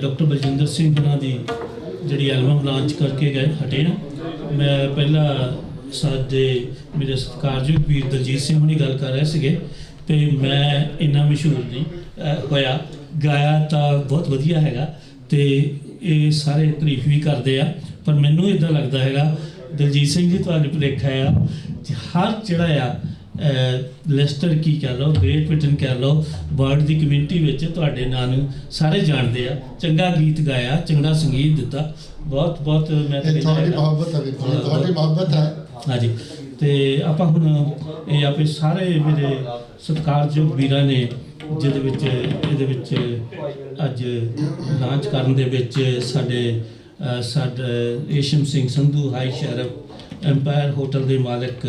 A: ਡਾਕਟਰ ਬਲਜਿੰਦਰ ਸਿੰਘ ਉਹਨਾਂ ਦੀ ਜਿਹੜੀ ਐਲਬਮ ਲਾਂਚ ਕਰਕੇ ਗਏ ਹਟੇ ਹਾਂ। ਮੈਂ ਪਹਿਲਾਂ ਸਾਡੇ ਮੇਰੇ ਸਤਿਕਾਰਯੋਗ ਵੀਰ ਦਲਜੀਤ ਸਿੰਘ ਹੁਣੀ ਗੱਲ ਕਰ ਰਹੇ ਸੀਗੇ ਤੇ ਮੈਂ ਇੰਨਾ ਮਸ਼ਹੂਰ ਨਹੀਂ ਹੋਇਆ, ਗਾਇਆ ਤਾਂ ਬਹੁਤ ਵਧੀਆ ਹੈਗਾ ਤੇ ਇਹ ਸਾਰੇ ਤਾਰੀਫ ਵੀ ਕਰਦੇ ਆ, ਪਰ ਮੈਨੂੰ ਇੱਦਾਂ ਲੱਗਦਾ ਹੈਗਾ ਦਲਜੀਤ ਸਿੰਘ ਜੀ ਤੁਹਾਨੂੰ ਭੁਲੇਖਾ ਆ, ਹਰ ਜਿਹੜਾ ਆ ਲੈਸਟਰ ਕੀ ਕਹਿ ਲਓ, ਗ੍ਰੇਟ ਬ੍ਰਿਟਨ ਕਹਿ ਲਓ, ਵਰਲਡ ਦੀ ਕਮਿਊਨਿਟੀ ਵਿੱਚ ਤੁਹਾਡੇ ਨਾਂ ਨੂੰ ਸਾਰੇ ਜਾਣਦੇ ਆ। ਚੰਗਾ ਗੀਤ ਗਾਇਆ, ਚੰਗਾ ਸੰਗੀਤ ਦਿੱਤਾ, ਬਹੁਤ ਬਹੁਤ ਮੈਂ
B: ਤੁਹਾਡੀ ਮੁਹੱਬਤ ਹੈ, ਤੁਹਾਡੀ ਮੁਹੱਬਤ ਹੈ।
A: ਹਾਂਜੀ, ਤੇ ਆਪਾਂ ਹੁਣ ਇਹ ਆਪੇ ਸਾਰੇ ਮੇਰੇ ਸਤਿਕਾਰਯੋਗ ਵੀਰਾਂ ਨੇ ਜਿਹਦੇ ਵਿੱਚ ਇਹਦੇ ਵਿੱਚ ਅੱਜ ਲਾਂਚ ਕਰਨ ਦੇ ਵਿੱਚ ਸਾਡੇ Resham Singh Sandhu, high sheriff, Empire Hotel ਦੇ ਮਾਲਕ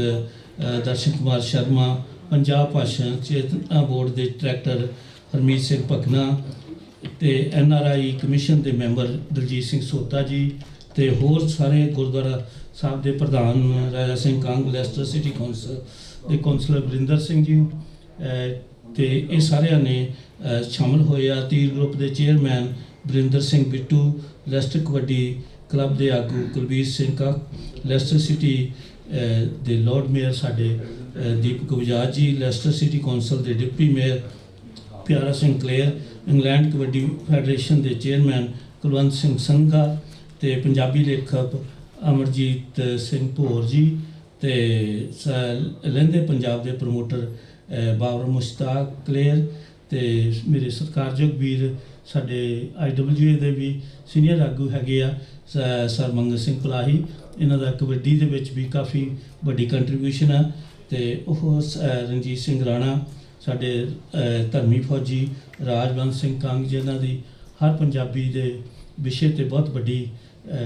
A: ਦਰਸ਼ਨ ਕੁਮਾਰ ਸ਼ਰਮਾ, ਪੰਜਾਬ ਭਾਸ਼ਾ ਚੇਤਨਾ ਬੋਰਡ ਦੇ ਡਾਇਰੈਕਟਰ ਹਰਮੀਤ ਸਿੰਘ ਭਗਨਾ ਤੇ NRI ਕਮਿਸ਼ਨ ਦੇ ਮੈਂਬਰ ਦਲਜੀਤ ਸਿੰਘ ਸੋਤਾ ਜੀ ਤੇ ਹੋਰ ਸਾਰੇ ਗੁਰਦੁਆਰਾ ਸਾਹਿਬ ਦੇ ਪ੍ਰਧਾਨ Raja Singh Kang, Leicester City Council ਦੇ ਕੌਂਸਲਰ ਬਰਿੰਦਰ ਸਿੰਘ ਜੀ ਤੇ ਇਹ ਸਾਰਿਆਂ ਨੇ ਸ਼ਾਮਲ ਹੋਏ ਆ। ਤੀਰ ਗਰੁੱਪ ਦੇ chairman Barinder Singh Bittu, Leicester kabaddi club ਦੇ ਆਗੂ ਕੁਲਬੀਰ ਸਿੰਘ ਕਾ, ਲੈਸਟਰ ਸਿਟੀ ਦੇ ਲੋਰਡ ਮੇਅਰ ਸਾਡੇ ਦੀਪਕ ਬਜਾਜ ਜੀ, ਲੈਸਟਰ ਸਿਟੀ ਕੌਂਸਲ ਦੇ ਡਿਪਟੀ ਮੇਅਰ ਪਿਆਰਾ ਸਿੰਘ ਕਲੇਰ, ਇੰਗਲੈਂਡ ਕਬੱਡੀ ਫੈਡਰੇਸ਼ਨ ਦੇ ਚੇਅਰਮੈਨ ਕੁਲਵੰਤ ਸਿੰਘ ਸੰਘਾ ਤੇ ਪੰਜਾਬੀ ਲੇਖਕ ਅਮਰਜੀਤ ਸਿੰਘ ਭੌਰ ਜੀ ਤੇ ਲਹਿੰਦੇ ਪੰਜਾਬ ਦੇ ਪ੍ਰਮੋਟਰ ਬਾਬਰ ਮੁਸ਼ਤਾਕ ਕਲੇਰ ਤੇ ਮੇਰੇ ਸਤਿਕਾਰਯੋਗ ਵੀਰ ਸਾਡੇ IWA ਦੇ ਵੀ ਸੀਨੀਅਰ ਆਗੂ ਹੈਗੇ ਆ ਸਰ ਮੰਗਲ ਸਿੰਘ ਪਲਾਹੀ। ਇਹਨਾਂ ਦਾ ਕਬੱਡੀ ਦੇ ਵਿੱਚ ਵੀ ਕਾਫੀ ਵੱਡੀ ਕੰਟਰੀਬਿਊਸ਼ਨ ਆ। ਤੇ ਉਹ ਰਣਜੀਤ ਸਿੰਘ ਰਾਣਾ ਸਾਡੇ ਧਰਮੀ ਫੌਜੀ ਰਾਜਵੰਤ ਸਿੰਘ ਕੰਗ ਜਿਨ੍ਹਾਂ ਦੀ ਹਰ ਪੰਜਾਬੀ ਦੇ ਵਿਸ਼ੇ ਤੇ ਬਹੁਤ ਵੱਡੀ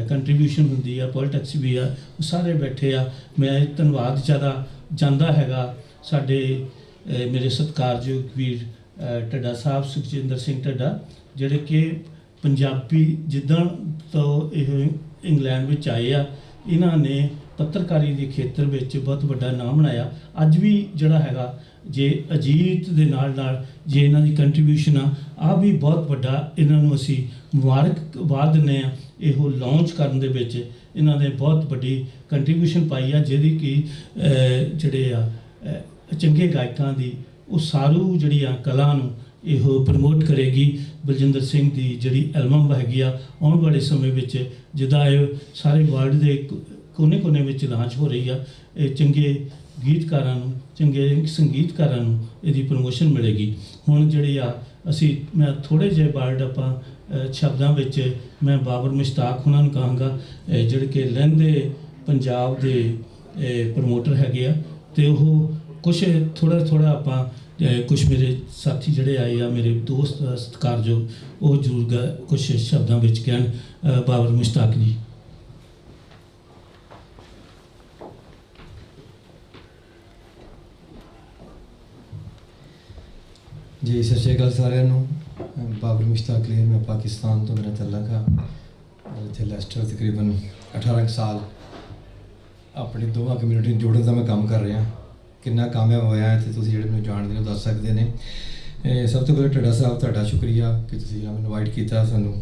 A: ਕੰਟਰੀਬਿਊਸ਼ਨ ਹੁੰਦੀ ਆ, ਪੋਲੀਟਿਕਸ ਵੀ ਆ, ਉਹ ਸਾਰੇ ਬੈਠੇ ਆ। ਮੈਂ ਧੰਨਵਾਦ ਜ਼ਿਆਦਾ ਜਾਂਦਾ ਹੈਗਾ ਸਾਡੇ ਮੇਰੇ ਸਤਿਕਾਰਯੋਗ ਵੀਰ ਢੱਡਾ ਸਾਹਿਬ ਸੁਖਜਿੰਦਰ ਸਿੰਘ ਢੱਡਾ, ਜਿਹੜੇ ਕਿ ਪੰਜਾਬੀ ਜਿੱਦਾਂ ਤੋਂ ਇਹ ਇੰਗਲੈਂਡ ਵਿੱਚ ਆਏ ਆ, ਇਹਨਾਂ ਨੇ ਪੱਤਰਕਾਰੀ ਦੇ ਖੇਤਰ ਵਿੱਚ ਬਹੁਤ ਵੱਡਾ ਨਾਮ ਬਣਾਇਆ। ਅੱਜ ਵੀ ਜਿਹੜਾ ਹੈਗਾ ਜੇ ਅਜੀਤ ਦੇ ਨਾਲ ਜੇ ਇਹਨਾਂ ਦੀ ਕੰਟਰੀਬਿਊਸ਼ਨ ਆ ਵੀ ਬਹੁਤ ਵੱਡਾ, ਇਹਨਾਂ ਨੂੰ ਅਸੀਂ ਮੁਬਾਰਕਬਾਦ ਦਿੰਦੇ ਹਾਂ। ਇਹੋ ਲਾਂਚ ਕਰਨ ਦੇ ਵਿੱਚ ਇਹਨਾਂ ਨੇ ਬਹੁਤ ਵੱਡੀ ਕੰਟਰੀਬਿਊਸ਼ਨ ਪਾਈ ਆ, ਜਿਹਦੀ ਕਿ ਜਿਹੜੇ ਆ ਚੰਗੇ ਗਾਇਕਾਂ ਦੀ ਉਸਾਰੂ ਜਿਹੜੀ ਆ ਕਲਾ ਨੂੰ ਇਹੋ ਪ੍ਰਮੋਟ ਕਰੇਗੀ। ਬਲਜਿੰਦਰ ਸਿੰਘ ਦੀ ਜਿਹੜੀ ਐਲਬਮ ਹੈਗੀ ਆ, ਆਉਣ ਵਾਲੇ ਸਮੇਂ ਵਿੱਚ ਜਿੱਦਾਂ ਇਹ ਸਾਰੇ ਵਰਲਡ ਦੇ ਕੋਨੇ ਵਿੱਚ ਲਾਂਚ ਹੋ ਰਹੀ ਆ, ਇਹ ਚੰਗੇ ਗੀਤਕਾਰਾਂ ਨੂੰ, ਚੰਗੇ ਸੰਗੀਤਕਾਰਾਂ ਨੂੰ ਇਹਦੀ ਪ੍ਰਮੋਸ਼ਨ ਮਿਲੇਗੀ। ਹੁਣ ਜਿਹੜੀ ਆ ਮੈਂ ਥੋੜ੍ਹੇ ਜਿਹੇ ਵਰਡ ਆਪਾਂ ਸ਼ਬਦਾਂ ਵਿੱਚ ਮੈਂ ਬਾਬਰ ਮੁਸ਼ਤਾਕ ਉਹਨਾਂ ਨੂੰ ਕਹਾਂਗਾ, ਜਿਹੜੇ ਕਿ ਲਹਿੰਦੇ ਪੰਜਾਬ ਦੇ ਪ੍ਰਮੋਟਰ ਹੈਗੇ ਆ। ਤੇ ਉਹ ਕੁਛ ਥੋੜ੍ਹਾ ਆਪਾਂ ਕੁਛ ਮੇਰੇ ਸਾਥੀ ਜਿਹੜੇ ਆਏ ਆ, ਮੇਰੇ ਦੋਸਤ ਸਤਿਕਾਰਯੋਗ, ਉਹ ਜ਼ਰੂਰ ਕੁਛ ਸ਼ਬਦਾਂ ਵਿੱਚ ਕਹਿਣ। ਬਾਬਰ ਮੁਸ਼ਤਾਕ ਜੀ।
H: ਜੀ ਸਤਿ ਸ਼੍ਰੀ ਅਕਾਲ ਸਾਰਿਆਂ ਨੂੰ। ਬਾਬਰ ਮੁਸ਼ਤਾਕ ਕਲੀਅਰ, ਮੈਂ ਪਾਕਿਸਤਾਨ ਤੋਂ, ਮੇਰਾ ਤਲਕ ਆ। ਇੱਥੇ ਲੈਸਟਰ ਤਕਰੀਬਨ 18 ਸਾਲ ਆਪਣੀ ਦੋਵਾਂ ਕਮਿਊਨਿਟੀ ਨੂੰ ਜੋੜਨ ਦਾ ਮੈਂ ਕੰਮ ਕਰ ਰਿਹਾ। ਕਿੰਨਾ ਕਾਮਯਾਬ ਹੋਇਆ ਹੈ ਤੇ ਤੁਸੀਂ ਜਿਹੜੇ ਮੈਨੂੰ ਜਾਣਦੇ ਨੇ ਦੱਸ ਸਕਦੇ ਨੇ। ਸਭ ਤੋਂ ਪਹਿਲਾਂ ਢੱਡਾ ਸਾਹਿਬ ਤੁਹਾਡਾ ਸ਼ੁਕਰੀਆ ਕਿ ਤੁਸੀਂ ਮੈਨੂੰ ਇਨਵਾਈਟ ਕੀਤਾ ਸਾਨੂੰ।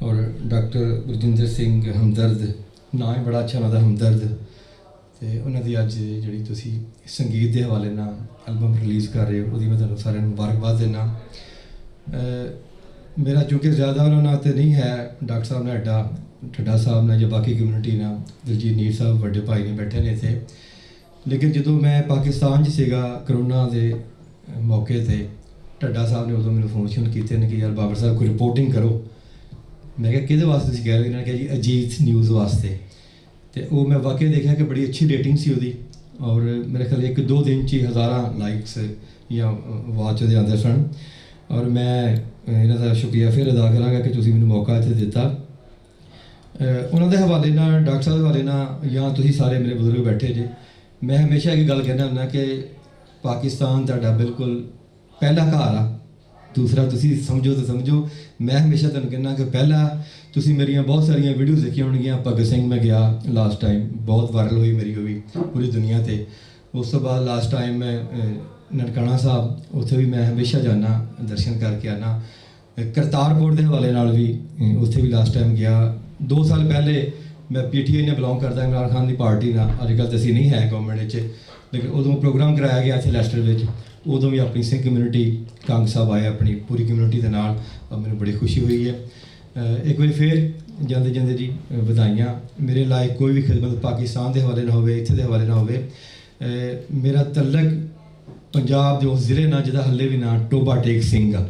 H: ਔਰ ਡਾਕਟਰ ਗੁਰਜਿੰਦਰ ਸਿੰਘ ਹਮਦਰਦ, ਨਾਂ ਹੀ ਬੜਾ ਅੱਛਾ ਉਹਨਾਂ ਦਾ ਹਮਦਰਦ, ਤੇ ਉਹਨਾਂ ਦੀ ਅੱਜ ਜਿਹੜੀ ਤੁਸੀਂ ਸੰਗੀਤ ਦੇ ਹਵਾਲੇ ਨਾਲ ਐਲਬਮ ਰਿਲੀਜ਼ ਕਰ ਰਹੇ ਹੋ, ਉਹਦੀ ਮੈਂ ਤੁਹਾਨੂੰ ਸਾਰਿਆਂ ਨੂੰ ਮੁਬਾਰਕਬਾਦ ਦਿੰਦਾ। ਮੇਰਾ ਚੂँਕਿ ਜ਼ਿਆਦਾ ਉਹਨਾਂ ਨਾਲ ਤੇ ਨਹੀਂ ਹੈ, ਡਾਕਟਰ ਸਾਹਿਬ ਨੇ ਢੱਡਾ ਸਾਹਿਬ ਨੇ ਜਾਂ ਬਾਕੀ ਕਮਿਊਨਿਟੀ ਨਾਲ, ਦਿਲਜੀਤ ਨੀਰ ਸਾਹਿਬ ਵੱਡੇ ਭਾਈ ਨੇ ਬੈਠੇ ਨੇ ਇੱਥੇ। ਲੇਕਿਨ ਜਦੋਂ ਮੈਂ ਪਾਕਿਸਤਾਨ 'ਚ ਸੀਗਾ ਕਰੋਨਾ ਦੇ ਮੌਕੇ 'ਤੇ, ਢੱਡਾ ਸਾਹਿਬ ਨੇ ਉਦੋਂ ਮੈਨੂੰ ਫੋਨ ਕੀਤੇ ਨੇ ਕਿ ਯਾਰ ਬਾਬਰ ਸਾਹਿਬ ਕੋਈ ਰਿਪੋਰਟਿੰਗ ਕਰੋ। ਮੈਂ ਕਿਹਾ ਕਿਹਦੇ ਵਾਸਤੇ ਤੁਸੀਂ ਕਹਿ ਰਹੇ ਹੋ? ਇਹਨਾਂ ਨੇ ਕਿਹਾ ਜੀ ਅਜੀਤ ਨਿਊਜ਼ ਵਾਸਤੇ। ਤੇ ਉਹ ਮੈਂ ਵਾਕਈ ਦੇਖਿਆ ਕਿ ਬੜੀ ਅੱਛੀ ਰੇਟਿੰਗ ਸੀ ਉਹਦੀ, ਔਰ ਮੇਰੇ ਖਿਆਲ 1-2 ਦਿਨ 'ਚ ਹੀ ਹਜ਼ਾਰਾਂ ਲਾਈਕਸ ਜਾਂ ਵਾਚ ਉਹਦੇ ਆਉਂਦੇ ਸਨ। ਔਰ ਮੈਂ ਇਹਨਾਂ ਦਾ ਸ਼ੁਕਰੀਆ ਫਿਰ ਅਦਾ ਕਰਾਂਗਾ ਕਿ ਤੁਸੀਂ ਮੈਨੂੰ ਮੌਕਾ ਇੱਥੇ ਦਿੱਤਾ। ਉਹਨਾਂ ਦੇ ਹਵਾਲੇ ਨਾਲ, ਡਾਕਟਰ ਸਾਹਿਬ ਦੇ ਹਵਾਲੇ ਨਾਲ, ਜਾਂ ਤੁਸੀਂ ਸਾਰੇ ਮੇਰੇ ਬਜ਼ੁਰਗ ਬੈਠੇ ਜੇ, ਮੈਂ ਹਮੇਸ਼ਾ ਇਹ ਗੱਲ ਕਹਿੰਦਾ ਹੁੰਦਾ ਕਿ ਪਾਕਿਸਤਾਨ ਤੁਹਾਡਾ ਬਿਲਕੁਲ ਪਹਿਲਾ ਘਰ ਆ। ਦੂਸਰਾ ਤੁਸੀਂ ਸਮਝੋ ਤਾਂ ਸਮਝੋ, ਮੈਂ ਹਮੇਸ਼ਾ ਤੁਹਾਨੂੰ ਕਹਿੰਦਾ ਕਿ ਪਹਿਲਾ ਤੁਸੀਂ ਮੇਰੀਆਂ ਬਹੁਤ ਸਾਰੀਆਂ ਵੀਡੀਓਜ਼ ਦੇਖੀਆਂ ਹੋਣਗੀਆਂ। ਭਗਤ ਸਿੰਘ ਮੈਂ ਗਿਆ ਲਾਸਟ ਟਾਈਮ, ਬਹੁਤ ਵਾਇਰਲ ਹੋਈ ਮੇਰੀ ਉਹ ਵੀ ਪੂਰੀ ਦੁਨੀਆ 'ਤੇ। ਉਸ ਤੋਂ ਬਾਅਦ ਲਾਸਟ ਟਾਈਮ ਮੈਂ ਨਨਕਾਣਾ ਸਾਹਿਬ, ਉੱਥੇ ਵੀ ਮੈਂ ਹਮੇਸ਼ਾ ਜਾਂਦਾ, ਦਰਸ਼ਨ ਕਰਕੇ ਆਉਣਾ। ਕਰਤਾਰਪੁਰ ਦੇ ਹਵਾਲੇ ਨਾਲ ਵੀ ਉੱਥੇ ਵੀ ਲਾਸਟ ਟਾਈਮ ਗਿਆ। 2 ਸਾਲ ਪਹਿਲੇ ਮੈਂ PTI ਨਾਲ ਬਿਲੋਂਗ ਕਰਦਾ, ਇਮਰਾਨ ਖਾਨ ਦੀ ਪਾਰਟੀ ਨਾਲ। ਅੱਜ ਕੱਲ੍ਹ ਤਾਂ ਅਸੀਂ ਨਹੀਂ ਹੈ ਗੌਰਮੈਂਟ ਵਿੱਚ, ਲੇਕਿਨ ਉਦੋਂ ਪ੍ਰੋਗਰਾਮ ਕਰਾਇਆ ਗਿਆ ਇੱਥੇ ਲੈਸਟਰ ਵਿੱਚ। ਉਦੋਂ ਵੀ ਆਪਣੀ ਸਿੰਘ ਕਮਿਊਨਿਟੀ, ਕੰਗ ਸਾਹਿਬ ਆਏ ਆਪਣੀ ਪੂਰੀ ਕਮਿਊਨਿਟੀ ਦੇ ਨਾਲ, ਮੈਨੂੰ ਬੜੀ ਖੁਸ਼ੀ ਹੋਈ ਹੈ। ਇੱਕ ਵਾਰੀ ਫਿਰ ਜਾਂਦੇ ਜੀ ਵਧਾਈਆਂ। ਮੇਰੇ ਲਾਇਕ ਕੋਈ ਵੀ ਖਿਦਮਤ ਪਾਕਿਸਤਾਨ ਦੇ ਹਵਾਲੇ ਨਾਲ ਹੋਵੇ, ਇੱਥੇ ਦੇ ਹਵਾਲੇ ਨਾਲ ਹੋਵੇ। ਮੇਰਾ ਤਲਕ ਪੰਜਾਬ ਦੇ ਉਸ ਜ਼ਿਲ੍ਹੇ ਨਾਲ ਜਿਹਦਾ ਹੱਲੇ ਵੀ ਨਾਂ ਟੋਬਾ ਟੇਕ ਸਿੰਘ ਆ,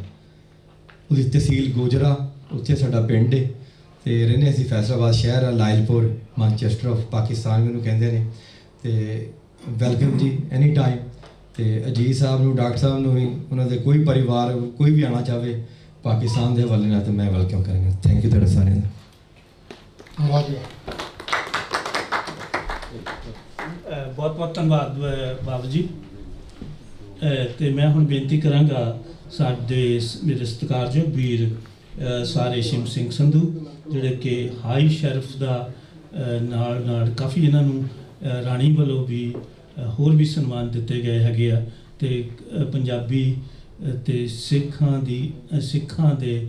H: ਉਹਦੀ ਤਹਿਸੀਲ ਗੋਜਰਾ, ਉੱਥੇ ਸਾਡਾ ਪਿੰਡ ਹੈ। ਤੇ ਰਹਿੰਦੇ ਅਸੀਂ ਫੈਸਲਾਬਾਦ ਸ਼ਹਿਰ ਆ, ਲਾਇਲਪੁਰ, ਮਾਨਚੈਸਟਰ ਆਫ ਪਾਕਿਸਤਾਨ ਮੈਨੂੰ ਕਹਿੰਦੇ ਨੇ। ਤੇ ਵੈਲਕਮ ਜੀ ਐਨੀ ਟਾਈਮ। ਤੇ ਅਜੀਤ ਸਾਹਿਬ ਨੂੰ, ਡਾਕਟਰ ਸਾਹਿਬ ਨੂੰ ਵੀ, ਉਹਨਾਂ ਦੇ ਕੋਈ ਪਰਿਵਾਰ ਕੋਈ ਵੀ ਆਉਣਾ ਚਾਹਵੇ ਪਾਕਿਸਤਾਨ ਦੇ ਹਵਾਲੇ ਨਾਲ, ਤਾਂ ਮੈਂ ਵੈਲਕਮ ਕਰਾਂਗਾ। ਥੈਂਕ ਯੂ ਤੁਹਾਡਾ ਸਾਰਿਆਂ ਦਾ।
A: ਬਹੁਤ ਧੰਨਵਾਦ ਬਾਬੂ ਜੀ। ਤੇ ਮੈਂ ਹੁਣ ਬੇਨਤੀ ਕਰਾਂਗਾ ਸਾਡੇ ਮੇਰੇ ਸਤਿਕਾਰਯੋਗ ਵੀਰ ਸਰ ਰੇਸ਼ਮ ਸਿੰਘ ਸੰਧੂ, ਜਿਹੜੇ ਕਿ ਹਾਈ ਸ਼ੈਰਫ ਦਾ ਨਾਲ ਕਾਫੀ ਇਹਨਾਂ ਨੂੰ ਰਾਣੀ ਵੱਲੋਂ ਵੀ ਹੋਰ ਵੀ ਸਨਮਾਨ ਦਿੱਤੇ ਗਏ ਹੈਗੇ ਆ। ਤੇ ਪੰਜਾਬੀ ਤੇ ਸਿੱਖਾਂ ਦੇ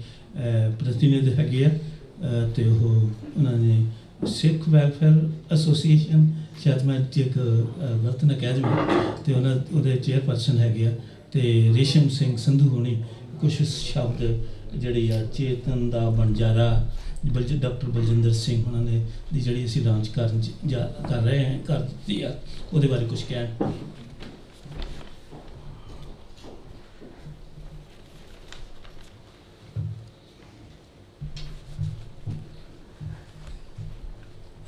A: ਪ੍ਰਤੀਨਿਧ ਹੈਗੇ ਆ। ਤੇ ਉਹਨਾਂ ਨੇ ਸਿੱਖ ਵੈਲਫੇਅਰ ਐਸੋਸੀਏਸ਼ਨ, ਸ਼ਾਇਦ ਮੈਂ ਇੱਕ ਗਲਤ ਨਾ ਕਹਿ ਦੇਵਾਂ, ਤੇ ਉਹਦੇ ਚੇਅਰਪਰਸਨ ਹੈਗੇ ਆ। ਤੇ ਰੇਸ਼ਮ ਸਿੰਘ ਸੰਧੂ ਹੋਣੀ ਕੁਛ ਸ਼ਬਦ ਜਿਹੜੀ ਆ ਚੇਤਨ ਦਾ ਬਣਜਾਰਾ ਡਾਕਟਰ ਬਲਜਿੰਦਰ ਸਿੰਘ ਉਹਨਾਂ ਨੇ ਦੀ ਜਿਹੜੀ ਅਸੀਂ ਲਾਂਚ ਕਰ ਰਹੇ ਹਾਂ ਕਰ ਦਿੱਤੀ ਆ, ਉਹਦੇ ਬਾਰੇ ਕੁਝ ਕਹਿਣ।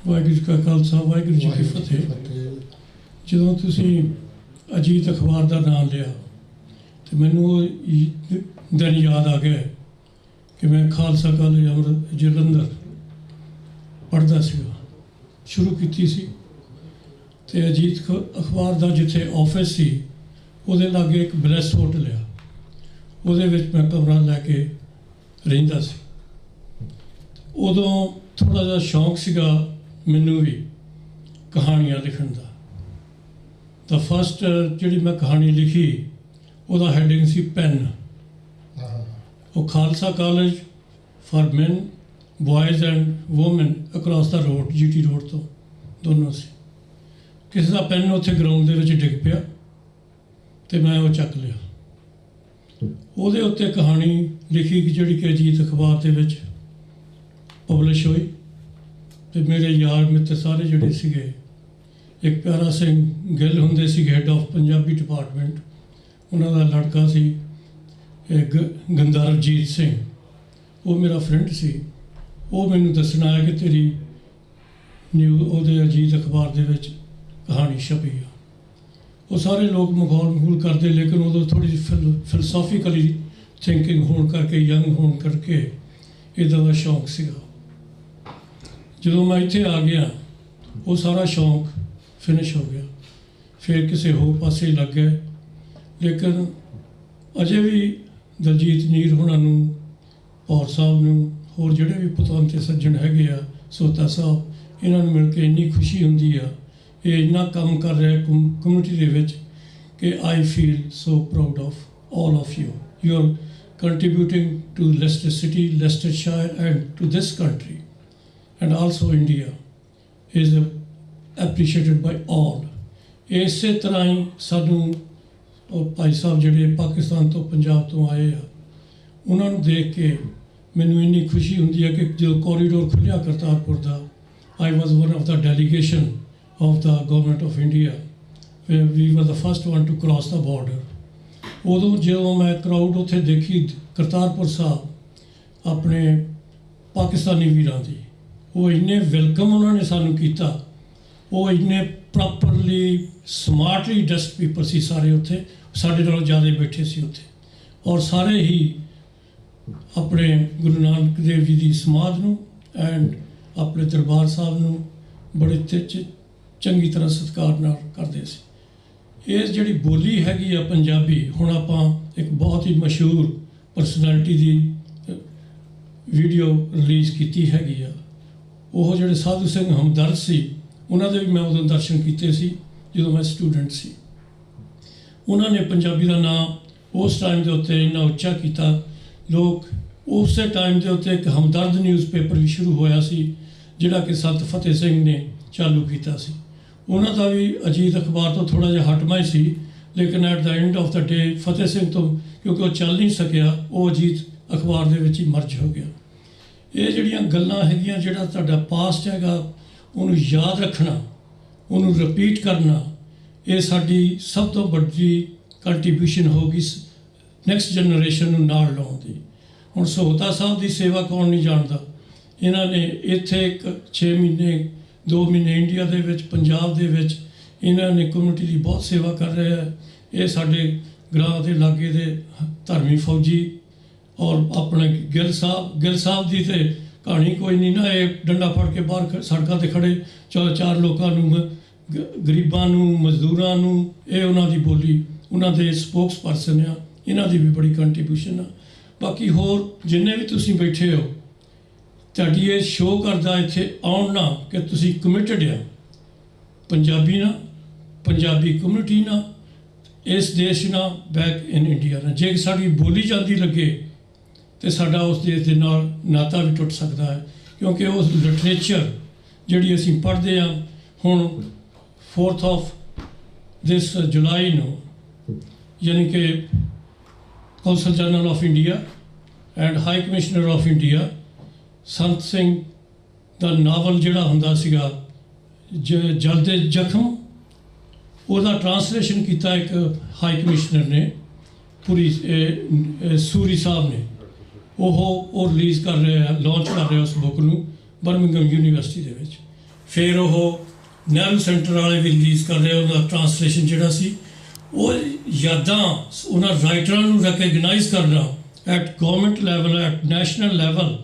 I: ਵਾਹਿਗੁਰੂ ਜੀ ਕਾ ਖਾਲਸਾ ਵਾਹਿਗੁਰੂ ਜੀ ਕੀ ਫਤਿਹ। ਜਦੋਂ ਤੁਸੀਂ ਅਜੀਤ ਅਖਬਾਰ ਦਾ ਨਾਮ ਲਿਆ ਤੇ ਮੈਨੂੰ ਉਹ ਦਿਨ ਯਾਦ ਆ ਗਿਆ ਕਿ ਮੈਂ ਖਾਲਸਾ ਕਾਲਜ ਅੰਮ੍ਰਿਤ ਜਲੰਧਰ ਪੜ੍ਹਦਾ ਸੀਗਾ, ਸ਼ੁਰੂ ਕੀਤੀ ਸੀ। ਤੇ ਅਜੀਤ ਅਖਬਾਰ ਦਾ ਜਿੱਥੇ ਆਫਿਸ ਸੀ ਉਹਦੇ ਲਾਗੇ ਇੱਕ ਬਲੈਸ ਹੋਟਲ ਆ, ਉਹਦੇ ਵਿੱਚ ਮੈਂ ਕਮਰਾ ਲੈ ਕੇ ਰਹਿੰਦਾ ਸੀ। ਉਦੋਂ ਥੋੜ੍ਹਾ ਜਿਹਾ ਸ਼ੌਂਕ ਸੀਗਾ ਮੈਨੂੰ ਵੀ ਕਹਾਣੀਆਂ ਲਿਖਣ ਦਾ। ਤਾਂ ਫਸਟ ਜਿਹੜੀ ਮੈਂ ਕਹਾਣੀ ਲਿਖੀ ਉਹਦਾ ਹੈਡਿੰਗ ਸੀ ਪੈਨ। ਉਹ Khalsa college for man ਬॉयਜ਼ and woman across the road, GT road ਤੋਂ ਦੋਨੋਂ ਸੀ। ਕਿਸੇ ਦਾ ਪੈਨ ਉੱਥੇ ਗਰਾਊਂਡ ਦੇ ਵਿੱਚ ਡਿੱਗ ਪਿਆ ਤੇ ਮੈਂ ਉਹ ਚੱਕ ਲਿਆ। ਉਹਦੇ ਉੱਤੇ ਕਹਾਣੀ ਲਿਖੀ ਜਿਹੜੀ ਕਿ ਅਜੀਤ ਅਖਬਾਰ ਦੇ ਵਿੱਚ ਪਬਲਿਸ਼ ਹੋਈ। ਤੇ ਮੇਰੇ ਯਾਰ ਮਿੱਤਰ ਸਾਰੇ ਜਿਹੜੇ ਸੀਗੇ, ਇੱਕ ਪਿਆਰਾ ਸਿੰਘ ਗਿੱਲ ਹੁੰਦੇ ਸੀ ਹੈਡ ਆਫ ਪੰਜਾਬੀ ਡਿਪਾਰਟਮੈਂਟ, ਉਹਨਾਂ ਦਾ ਲੜਕਾ ਸੀ ਗੰਦਾਰਜੀਤ ਸਿੰਘ, ਉਹ ਮੇਰਾ ਫਰੈਂਡ ਸੀ। ਉਹ ਮੈਨੂੰ ਦੱਸਣ ਆਇਆ ਕਿ ਤੇਰੀ ਉਹਦੇ ਅਜੀਤ ਅਖਬਾਰ ਦੇ ਵਿੱਚ ਕਹਾਣੀ ਛਪੀ ਆ। ਉਹ ਸਾਰੇ ਲੋਕ ਮਖੌਲ ਕਰਦੇ, ਲੇਕਿਨ ਉਦੋਂ ਥੋੜ੍ਹੀ ਜਿਹੀ ਫਿਲਸੋਫੀਕਲੀ ਥਿੰਕਿੰਗ ਹੋਣ ਕਰਕੇ, ਯੰਗ ਹੋਣ ਕਰਕੇ ਇੱਦਾਂ ਦਾ ਸ਼ੌਂਕ ਸੀਗਾ। ਜਦੋਂ ਮੈਂ ਇੱਥੇ ਆ ਗਿਆ ਉਹ ਸਾਰਾ ਸ਼ੌਂਕ ਫਿਨਿਸ਼ ਹੋ ਗਿਆ, ਫਿਰ ਕਿਸੇ ਹੋਰ ਪਾਸੇ ਲੱਗ ਗਏ। ਲੇਕਿਨ ਅਜੇ ਵੀ ਦਲਜੀਤ ਨੀਰ ਹੋਣਾ ਨੂੰ, ਔਰ ਸਾਹਿਬ ਨੂੰ, ਹੋਰ ਜਿਹੜੇ ਵੀ ਪਤਵੰਤੇ ਸੱਜਣ ਹੈਗੇ ਆ, ਸੋਤਾ ਸਾਹਿਬ, ਇਹਨਾਂ ਨੂੰ ਮਿਲ ਕੇ ਇੰਨੀ ਖੁਸ਼ੀ ਹੁੰਦੀ ਆ। ਇਹ ਇੰਨਾ ਕੰਮ ਕਰ ਰਿਹਾ ਕਮਿਊਨਿਟੀ ਦੇ ਵਿੱਚ ਕਿ I feel so proud of all of you. You are contributing to Leicester City, Leicestershire and to this country and also India is appreciated by all। ਇਸੇ ਤਰ੍ਹਾਂ ਹੀ ਸਾਨੂੰ ਉਹ ਭਾਈ ਸਾਹਿਬ ਜਿਹੜੇ ਪਾਕਿਸਤਾਨ ਤੋਂ, ਪੰਜਾਬ ਤੋਂ ਆਏ ਆ, ਉਹਨਾਂ ਨੂੰ ਦੇਖ ਕੇ ਮੈਨੂੰ ਇੰਨੀ ਖੁਸ਼ੀ ਹੁੰਦੀ ਹੈ ਕਿ ਜਦੋਂ ਕੋਰੀਡੋਰ ਖੁੱਲ੍ਹਿਆ ਕਰਤਾਰਪੁਰ ਦਾ, I was one of the delegation of the government of India where we were the first one to cross the border। ਉਦੋਂ ਜਦੋਂ ਮੈਂ ਕਰਾਊਡ ਉੱਥੇ ਦੇਖੀ ਕਰਤਾਰਪੁਰ ਸਾਹਿਬ ਆਪਣੇ ਪਾਕਿਸਤਾਨੀ ਵੀਰਾਂ ਦੀ, ਉਹ ਇੰਨੇ ਵੈਲਕਮ ਉਹਨਾਂ ਨੇ ਸਾਨੂੰ ਕੀਤਾ। ਉਹ ਇੰਨੇ ਪ੍ਰੋਪਰਲੀ ਸਮਾਰਟਲੀ ਡਸਟ ਪੀਪਲ ਸੀ ਸਾਰੇ ਉੱਥੇ, ਸਾਡੇ ਨਾਲੋਂ ਜ਼ਿਆਦਾ ਬੈਠੇ ਸੀ ਉੱਥੇ। ਔਰ ਸਾਰੇ ਹੀ ਆਪਣੇ ਗੁਰੂ ਨਾਨਕ ਦੇਵ ਜੀ ਦੀ ਸਮਾਧ ਨੂੰ ਐਂਡ ਆਪਣੇ ਦਰਬਾਰ ਸਾਹਿਬ ਨੂੰ ਬੜੇ ਚੰਗੀ ਤਰ੍ਹਾਂ ਸਤਿਕਾਰ ਨਾਲ ਕਰਦੇ ਸੀ। ਇਹ ਜਿਹੜੀ ਬੋਲੀ ਹੈਗੀ ਆ ਪੰਜਾਬੀ, ਹੁਣ ਆਪਾਂ ਇੱਕ ਬਹੁਤ ਹੀ ਮਸ਼ਹੂਰ ਪਰਸਨੈਲਿਟੀ ਦੀ ਵੀਡੀਓ ਰਿਲੀਜ਼ ਕੀਤੀ ਹੈਗੀ ਆ। ਉਹ ਜਿਹੜੇ ਸਾਧੂ ਸਿੰਘ ਹਮਦਰਦ ਸੀ, ਉਹਨਾਂ ਦੇ ਵੀ ਮੈਂ ਉਦੋਂ ਦਰਸ਼ਨ ਕੀਤੇ ਸੀ ਜਦੋਂ ਮੈਂ ਸਟੂਡੈਂਟ ਸੀ। ਉਹਨਾਂ ਨੇ ਪੰਜਾਬੀ ਦਾ ਨਾਂ ਉਸ ਟਾਈਮ ਦੇ ਉੱਤੇ ਇੰਨਾ ਉੱਚਾ ਕੀਤਾ। ਲੋਕ ਉਸੇ ਟਾਈਮ ਦੇ ਉੱਤੇ ਇੱਕ ਹਮਦਰਦ ਨਿਊਜ਼ਪੇਪਰ ਵੀ ਸ਼ੁਰੂ ਹੋਇਆ ਸੀ ਜਿਹੜਾ ਕਿ ਸੰਤ ਫਤਿਹ ਸਿੰਘ ਨੇ ਚਾਲੂ ਕੀਤਾ ਸੀ। ਉਹਨਾਂ ਦਾ ਵੀ ਅਜੀਤ ਅਖਬਾਰ ਤੋਂ ਥੋੜ੍ਹਾ ਜਿਹਾ ਹਟਮਾ ਹੀ ਸੀ, ਲੇਕਿਨ ਐਟ ਦਾ ਐਂਡ ਆਫ ਦਾ ਡੇ ਫਤਿਹ ਸਿੰਘ ਤੋਂ ਕਿਉਂਕਿ ਉਹ ਚੱਲ ਨਹੀਂ ਸਕਿਆ, ਉਹ ਅਜੀਤ ਅਖਬਾਰ ਦੇ ਵਿੱਚ ਹੀ ਮਰਜ ਹੋ ਗਿਆ। ਇਹ ਜਿਹੜੀਆਂ ਗੱਲਾਂ ਹੈਗੀਆਂ, ਜਿਹੜਾ ਤੁਹਾਡਾ ਪਾਸਟ ਹੈਗਾ ਉਹਨੂੰ ਯਾਦ ਰੱਖਣਾ, ਉਹਨੂੰ ਰਿਪੀਟ ਕਰਨਾ, ਇਹ ਸਾਡੀ ਸਭ ਤੋਂ ਵੱਡੀ ਕੰਟਰੀਬਿਊਸ਼ਨ ਹੋਊਗੀ ਨੈਕਸਟ ਜਨਰੇਸ਼ਨ ਨੂੰ ਨਾਲ ਲਾਉਣ ਦੀ। ਹੁਣ ਸਹੋਤਾ ਸਾਹਿਬ ਦੀ ਸੇਵਾ ਕੌਣ ਨਹੀਂ ਜਾਣਦਾ। ਇਹਨਾਂ ਨੇ ਇੱਥੇ 6 ਮਹੀਨੇ 2 ਮਹੀਨੇ ਇੰਡੀਆ ਦੇ ਵਿੱਚ, ਪੰਜਾਬ ਦੇ ਵਿੱਚ ਇਹਨਾਂ ਨੇ ਕਮਿਊਨਿਟੀ ਦੀ ਬਹੁਤ ਸੇਵਾ ਕਰ ਰਹੇ ਆ। ਇਹ ਸਾਡੇ ਗ੍ਰਾਮ ਦੇ ਲਾਗੇ ਦੇ ਧਰਮੀ ਫੌਜੀ ਔਰ ਆਪਣੇ ਗਿੱਲ ਸਾਹਿਬ ਦੀ ਤੇ ਕਹਾਣੀ ਕੋਈ ਨਹੀਂ ਨਾ। ਇਹ ਡੰਡਾ ਫੜ ਕੇ ਬਾਹਰ ਸੜਕਾਂ 'ਤੇ ਖੜੇ ਚਾਰ ਲੋਕਾਂ ਨੂੰ, ਗਰੀਬਾਂ ਨੂੰ, ਮਜ਼ਦੂਰਾਂ ਨੂੰ, ਇਹ ਉਹਨਾਂ ਦੀ ਬੋਲੀ, ਉਹਨਾਂ ਦੇ ਸਪੋਕਸ ਪਰਸਨ ਆ। ਇਹਨਾਂ ਦੀ ਵੀ ਬੜੀ ਕੰਟਰੀਬਿਊਸ਼ਨ ਆ। ਬਾਕੀ ਹੋਰ ਜਿੰਨੇ ਵੀ ਤੁਸੀਂ ਬੈਠੇ ਹੋ, ਤੁਹਾਡੀ ਇਹ ਸ਼ੋਅ ਕਰਦਾ ਇੱਥੇ ਆਉਣ ਨਾਲ ਕਿ ਤੁਸੀਂ ਕਮਿਟਡ ਆ ਪੰਜਾਬੀ ਨਾਲ, ਪੰਜਾਬੀ ਕਮਿਊਨਿਟੀ ਨਾਲ, ਇਸ ਦੇਸ਼ ਨਾਲ, ਬੈਕ ਇਨ ਇੰਡੀਆ ਨਾਲ। ਜੇ ਸਾਡੀ ਬੋਲੀ ਜਾਂਦੀ ਲੱਗੇ ਤੇ ਸਾਡਾ ਉਸ ਦੇਸ਼ ਦੇ ਨਾਲ ਨਾਤਾ ਵੀ ਟੁੱਟ ਸਕਦਾ ਹੈ, ਕਿਉਂਕਿ ਉਸ ਲਿਟਰੇਚਰ ਜਿਹੜੀ ਅਸੀਂ ਪੜ੍ਹਦੇ ਹਾਂ। ਹੁਣ 4th of this July ਨੂੰ, ਯਾਨੀ ਕਿ council general of India and high commissioner of India Sant Singh the novel ਜਿਹੜਾ ਹੁੰਦਾ ਸੀਗਾ ਜਲ ਦੇ ਜ਼ਖਮ, ਉਹਦਾ ਟਰਾਂਸਲੇਸ਼ਨ ਕੀਤਾ ਇੱਕ ਹਾਈ ਕਮਿਸ਼ਨਰ ਨੇ ਪੂਰੀ ਸੂਰੀ ਸਾਹਿਬ ਨੇ। ਉਹ ਰਿਲੀਜ਼ ਕਰ ਰਿਹਾ, ਲਾਂਚ ਕਰ ਰਿਹਾ ਉਸ ਬੁੱਕ ਨੂੰ ਬਰਮਿੰਘਮ ਯੂਨੀਵਰਸਿਟੀ ਦੇ ਵਿੱਚ। ਫਿਰ ਉਹ ਨਹਿਰੂ ਸੈਂਟਰ ਵਾਲੇ ਵੀ ਰਿਲੀਜ਼ ਕਰ ਰਹੇ, ਉਹਦਾ ਟਰਾਂਸਲੇਸ਼ਨ ਜਿਹੜਾ ਸੀ। ਉਹ ਯਾਦਾਂ ਉਹਨਾਂ ਰਾਈਟਰਾਂ ਨੂੰ ਰੈਕਗਨਾਈਜ਼ ਕਰਨਾ at government level, at national level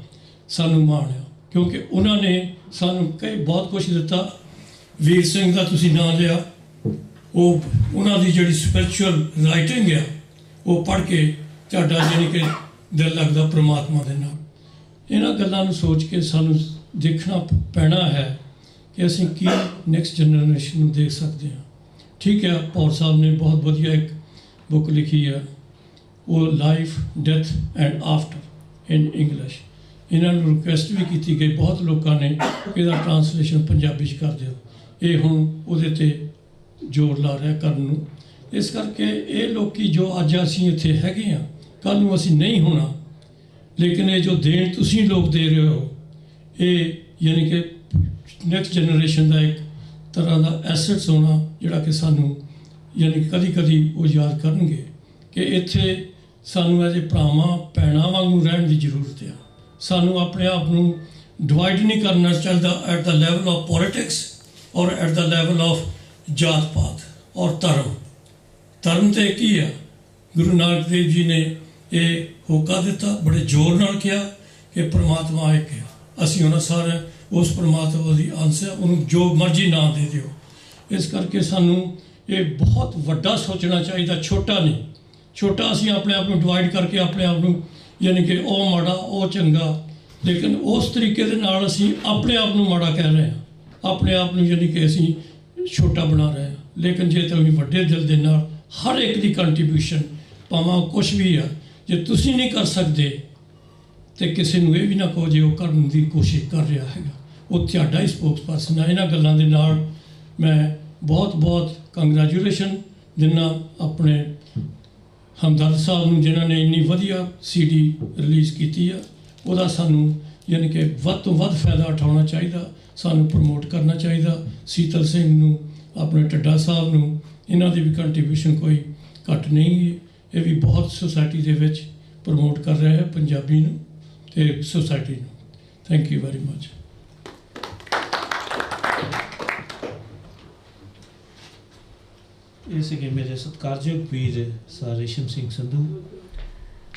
I: ਸਾਨੂੰ ਮਾਣ ਆ, ਕਿਉਂਕਿ ਉਹਨਾਂ ਨੇ ਸਾਨੂੰ ਬਹੁਤ ਕੁਛ ਦਿੱਤਾ। ਵੀਰ ਸਿੰਘ ਦਾ ਤੁਸੀਂ ਨਾਂ ਲਿਆ, ਉਹਨਾਂ ਦੀ ਜਿਹੜੀ ਸਪਿਰਿਚੁਅਲ ਰਾਈਟਿੰਗ ਆ ਉਹ ਪੜ੍ਹ ਕੇ ਤੁਹਾਡਾ ਜਾਣੀ ਕਿ ਦਿਲ ਲੱਗਦਾ ਪ੍ਰਮਾਤਮਾ ਦੇ ਨਾਲ। ਇਹਨਾਂ ਗੱਲਾਂ ਨੂੰ ਸੋਚ ਕੇ ਸਾਨੂੰ ਦੇਖਣਾ ਪੈਣਾ ਹੈ ਕਿ ਅਸੀਂ ਕੀ ਨੈਕਸਟ ਜਨਰੇਸ਼ਨ ਨੂੰ ਦੇਖ ਸਕਦੇ ਹਾਂ। ਠੀਕ ਹੈ, ਪੌਰ ਸਾਹਿਬ ਨੇ ਬਹੁਤ ਵਧੀਆ ਇੱਕ ਬੁੱਕ ਲਿਖੀ ਹੈ, ਉਹ life, death and after in English. ਇਹਨਾਂ ਨੂੰ ਰਿਕੁਐਸਟ ਵੀ ਕੀਤੀ ਗਈ, ਬਹੁਤ ਲੋਕਾਂ ਨੇ ਇਹਦਾ ਟਰਾਂਸਲੇਸ਼ਨ ਪੰਜਾਬੀ 'ਚ ਕਰ ਦਿਓ। ਇਹ ਹੁਣ ਉਹਦੇ 'ਤੇ ਜ਼ੋਰ ਲਾ ਰਿਹਾ ਕਰਨ ਨੂੰ। ਇਸ ਕਰਕੇ ਇਹ ਲੋਕੀ ਜੋ ਅੱਜ ਅਸੀਂ ਇੱਥੇ ਹੈਗੇ ਹਾਂ, ਕੱਲ੍ਹ ਨੂੰ ਅਸੀਂ ਨਹੀਂ ਹੋਣਾ, ਲੇਕਿਨ ਇਹ ਜੋ ਦੇਣ ਤੁਸੀਂ ਲੋਕ ਦੇ ਰਹੇ ਹੋ, ਇਹ ਯਾਨੀ ਕਿ ਨੈਕਸਟ ਜਨਰੇਸ਼ਨ ਦਾ ਇੱਕ ਤਰ੍ਹਾਂ ਦਾ ਐਸੈਟਸ ਹੋਣਾ, ਜਿਹੜਾ ਕਿ ਸਾਨੂੰ ਯਾਨੀ ਕਦੀ ਕਦੀ ਉਹ ਯਾਦ ਕਰਨਗੇ ਕਿ ਇੱਥੇ ਸਾਨੂੰ ਐਜ਼ ਭਰਾਵਾਂ ਭੈਣਾਂ ਵਾਂਗੂ ਰਹਿਣ ਦੀ ਜ਼ਰੂਰਤ ਆ। ਸਾਨੂੰ ਆਪਣੇ ਆਪ ਨੂੰ ਡਿਵਾਈਡ ਨਹੀਂ ਕਰਨਾ ਚਾਹੀਦਾ at the level of politics ਔਰ ਐਟ ਦਾ ਲੈਵਲ ਆਫ ਜਾਤ ਪਾਤ ਔਰ ਧਰਮ। ਧਰਮ ਤੇ ਕੀ ਆ? ਗੁਰੂ ਨਾਨਕ ਦੇਵ ਜੀ ਨੇ ਇਹ ਹੋਕਾ ਦਿੱਤਾ, ਬੜੇ ਜ਼ੋਰ ਨਾਲ ਕਿਹਾ ਕਿ ਪ੍ਰਮਾਤਮਾ ਇੱਕ ਆ, ਅਸੀਂ ਉਹਨਾਂ ਸਾਰੇ ਉਸ ਪ੍ਰਮਾਤਮਾ ਦੀ ਅੰਸ਼ ਹੈ, ਉਹਨੂੰ ਜੋ ਮਰਜ਼ੀ ਨਾਂ ਦੇ ਦਿਓ। ਇਸ ਕਰਕੇ ਸਾਨੂੰ ਇਹ ਬਹੁਤ ਵੱਡਾ ਸੋਚਣਾ ਚਾਹੀਦਾ, ਛੋਟਾ ਨਹੀਂ। ਛੋਟਾ ਅਸੀਂ ਆਪਣੇ ਆਪ ਨੂੰ ਡਿਵਾਈਡ ਕਰਕੇ ਆਪਣੇ ਆਪ ਨੂੰ ਯਾਨੀ ਕਿ ਉਹ ਮਾੜਾ ਉਹ ਚੰਗਾ, ਲੇਕਿਨ ਉਸ ਤਰੀਕੇ ਦੇ ਨਾਲ ਅਸੀਂ ਆਪਣੇ ਆਪ ਨੂੰ ਮਾੜਾ ਕਹਿ ਰਹੇ ਹਾਂ, ਆਪਣੇ ਆਪ ਨੂੰ ਯਾਨੀ ਕਿ ਅਸੀਂ ਛੋਟਾ ਬਣਾ ਰਹੇ ਹਾਂ। ਲੇਕਿਨ ਜੇ ਤੁਸੀਂ ਵੱਡੇ ਦਿਲ ਦੇ ਨਾਲ ਹਰ ਇੱਕ ਦੀ ਕੰਟਰੀਬਿਊਸ਼ਨ ਭਾਵੇਂ ਕੁਛ ਵੀ ਆ, ਜੇ ਤੁਸੀਂ ਨਹੀਂ ਕਰ ਸਕਦੇ ਤੇ ਕਿਸੇ ਨੂੰ ਇਹ ਵੀ ਨਾ ਕਹੋ ਜੇ ਉਹ ਕਰਨ ਦੀ ਕੋਸ਼ਿਸ਼ ਕਰ ਰਿਹਾ ਹੈਗਾ, ਉਹ ਤੁਹਾਡਾ ਹੀ ਸਪੋਕਸ ਪਰਸਨ ਹੈ। ਇਹਨਾਂ ਗੱਲਾਂ ਦੇ ਨਾਲ ਮੈਂ ਬਹੁਤ ਬਹੁਤ ਕੰਗ੍ਰੈਚੁਲੇਸ਼ਨ ਦਿੰਦਾ ਆਪਣੇ ਹਮਦਰਦ ਸਾਹਿਬ ਨੂੰ, ਜਿਨ੍ਹਾਂ ਨੇ ਇੰਨੀ ਵਧੀਆ CD ਰਿਲੀਜ਼ ਕੀਤੀ ਆ। ਉਹਦਾ ਸਾਨੂੰ ਯਾਨੀ ਕਿ ਵੱਧ ਤੋਂ ਵੱਧ ਫਾਇਦਾ ਉਠਾਉਣਾ ਚਾਹੀਦਾ, ਸਾਨੂੰ ਪ੍ਰਮੋਟ ਕਰਨਾ ਚਾਹੀਦਾ। ਸੀਤਲ ਸਿੰਘ ਨੂੰ, ਆਪਣੇ ਟੱਡਾ ਸਾਹਿਬ ਨੂੰ, ਇਹਨਾਂ ਦੀ ਵੀ ਕੰਟਰੀਬਿਊਸ਼ਨ ਕੋਈ ਘੱਟ ਨਹੀਂ। ਇਹ ਵੀ ਬਹੁਤ ਸੁਸਾਇਟੀ ਦੇ ਵਿੱਚ ਪ੍ਰਮੋਟ ਕਰ ਰਹੇ ਹੈ ਪੰਜਾਬੀ ਨੂੰ ਤੇ ਸੁਸਾਇਟੀ ਨੂੰ। Thank you very much.
A: ਇਹ ਸੀਗੇ ਮੇਰੇ ਸਤਿਕਾਰਯੋਗ ਵੀਰ ਸਰ ਰੇਸ਼ਮ ਸਿੰਘ ਸੰਧੂ,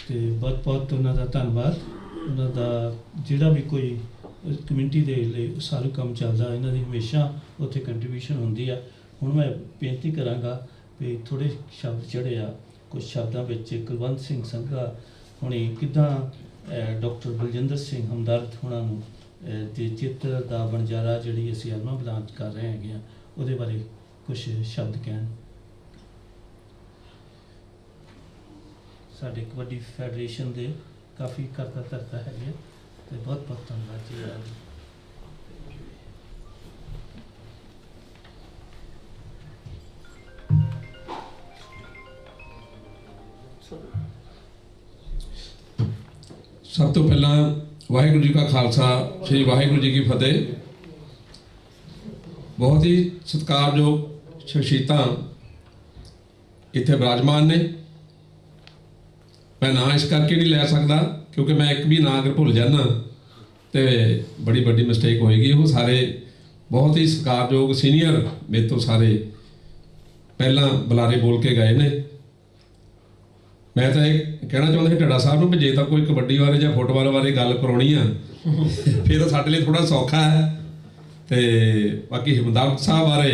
A: ਤੇ ਬਹੁਤ ਬਹੁਤ ਉਹਨਾਂ ਦਾ ਧੰਨਵਾਦ। ਉਹਨਾਂ ਦਾ ਜਿਹੜਾ ਵੀ ਕੋਈ ਕਮਿਊਨਿਟੀ ਦੇ ਲਈ ਸਾਰਾ ਕੰਮ ਚੱਲਦਾ, ਇਹਨਾਂ ਦੀ ਹਮੇਸ਼ਾ ਉੱਥੇ ਕੰਟਰੀਬਿਊਸ਼ਨ ਹੁੰਦੀ ਆ। ਹੁਣ ਮੈਂ ਬੇਨਤੀ ਕਰਾਂਗਾ ਵੀ ਥੋੜ੍ਹੇ ਸ਼ਬਦ ਜਿਹੜੇ ਆ, ਕੁਝ ਸ਼ਬਦਾਂ ਵਿੱਚ ਕੁਲਵੰਤ ਸਿੰਘ ਸੰਘਾ ਹੁਣੀ ਕਿੱਦਾਂ ਡਾਕਟਰ ਬਲਜਿੰਦਰ ਸਿੰਘ ਹਮਦਰਦ ਹੋਣਾ ਨੂੰ ਦੇ ਚਿੱਤਰ ਦਾ ਬਣਜਾਰਾ ਜਿਹੜੀ ਅਸੀਂ ਐਲਬਮ ਲਾਂਚ ਕਰ ਰਹੇ ਹੈਗੇ ਆ, ਉਹਦੇ ਬਾਰੇ ਕੁਝ ਸ਼ਬਦ ਕਹਿਣ। ਸਾਡੇ ਕਬੱਡੀ ਫੈਡਰੇਸ਼ਨ ਦੇ ਕਾਫੀ ਕਰਤਾ ਧਰਤਾ ਹੈਗੇ, ਤੇ ਬਹੁਤ ਬਹੁਤ ਧੰਨਵਾਦ ਜੀ।
J: ਸਭ ਤੋਂ ਪਹਿਲਾਂ ਵਾਹਿਗੁਰੂ ਜੀ ਕਾ ਖਾਲਸਾ, ਸ੍ਰੀ ਵਾਹਿਗੁਰੂ ਜੀ ਕੀ ਫਤਿਹ। ਬਹੁਤ ਹੀ ਸਤਿਕਾਰਯੋਗ ਸ਼ਖਸੀਅਤਾਂ ਇੱਥੇ ਵਿਰਾਜਮਾਨ ਨੇ। ਮੈਂ ਨਾਂ ਇਸ ਕਰਕੇ ਨਹੀਂ ਲੈ ਸਕਦਾ ਕਿਉਂਕਿ ਮੈਂ ਇੱਕ ਵੀ ਨਾਂ ਅਗਰ ਭੁੱਲ ਜਾਂਦਾ ਤੇ ਬੜੀ ਵੱਡੀ ਮਿਸਟੇਕ ਹੋਏਗੀ। ਉਹ ਸਾਰੇ ਬਹੁਤ ਹੀ ਸਤਿਕਾਰਯੋਗ ਸੀਨੀਅਰ ਮੇਰੇ ਤੋਂ ਸਾਰੇ ਪਹਿਲਾਂ ਬੁਲਾਰੇ ਬੋਲ ਕੇ ਗਏ ਨੇ। ਮੈਂ ਤਾਂ ਇਹ ਕਹਿਣਾ ਚਾਹੁੰਦਾ ਸੀ ਢੱਡਾ ਸਾਹਿਬ ਨੂੰ ਵੀ ਜੇ ਤਾਂ ਕੋਈ ਕਬੱਡੀ ਬਾਰੇ ਜਾਂ ਫੁੱਟਬਾਲ ਬਾਰੇ ਗੱਲ ਕਰਾਉਣੀ ਆ ਫਿਰ ਤਾਂ ਸਾਡੇ ਲਈ ਥੋੜ੍ਹਾ ਸੌਖਾ ਹੈ। ਤੇ ਬਾਕੀ ਹਮਦਰਦ ਸਾਹਿਬ ਬਾਰੇ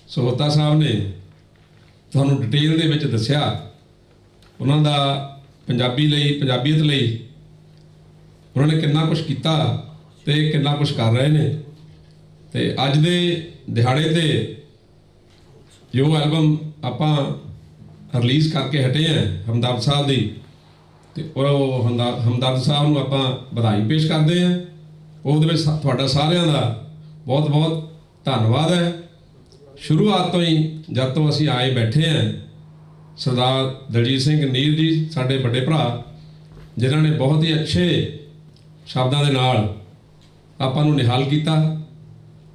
J: ਸੋਹਤਾ ਸਾਹਿਬ ਨੇ ਤੁਹਾਨੂੰ ਡਿਟੇਲ ਦੇ ਵਿੱਚ ਦੱਸਿਆ, ਉਹਨਾਂ ਦਾ ਪੰਜਾਬੀ ਲਈ, ਪੰਜਾਬੀਅਤ ਲਈ ਉਹਨਾਂ ਨੇ ਕਿੰਨਾ ਕੁਛ ਕੀਤਾ ਤੇ ਕਿੰਨਾ ਕੁਛ ਕਰ ਰਹੇ ਨੇ। ਤੇ ਅੱਜ ਦੇ ਦਿਹਾੜੇ ਤੇ ਜੋ ਐਲਬਮ ਆਪਾਂ ਰਿਲੀਜ਼ ਕਰਕੇ ਹਟੇ ਆ ਹਮਦਰਦ ਸਾਹਿਬ ਦੀ, ਤੇ ਉਹ ਹਮਦਰਦ ਸਾਹਿਬ ਨੂੰ ਆਪਾਂ ਵਧਾਈ ਪੇਸ਼ ਕਰਦੇ ਹਾਂ। ਉਹਦੇ ਵਿੱਚ ਤੁਹਾਡਾ ਸਾਰਿਆਂ ਦਾ ਬਹੁਤ ਬਹੁਤ ਧੰਨਵਾਦ ਹੈ। ਸ਼ੁਰੂਆਤ ਤੋਂ ਹੀ ਜਦ ਤੋਂ ਅਸੀਂ ਆਏ ਬੈਠੇ ਹਾਂ, ਸਰਦਾਰ ਦਲਜੀਤ ਸਿੰਘ ਨੀਰ ਜੀ ਸਾਡੇ ਵੱਡੇ ਭਰਾ, ਜਿਨ੍ਹਾਂ ਨੇ ਬਹੁਤ ਹੀ ਅੱਛੇ ਸ਼ਬਦਾਂ ਦੇ ਨਾਲ ਆਪਾਂ ਨੂੰ ਨਿਹਾਲ ਕੀਤਾ।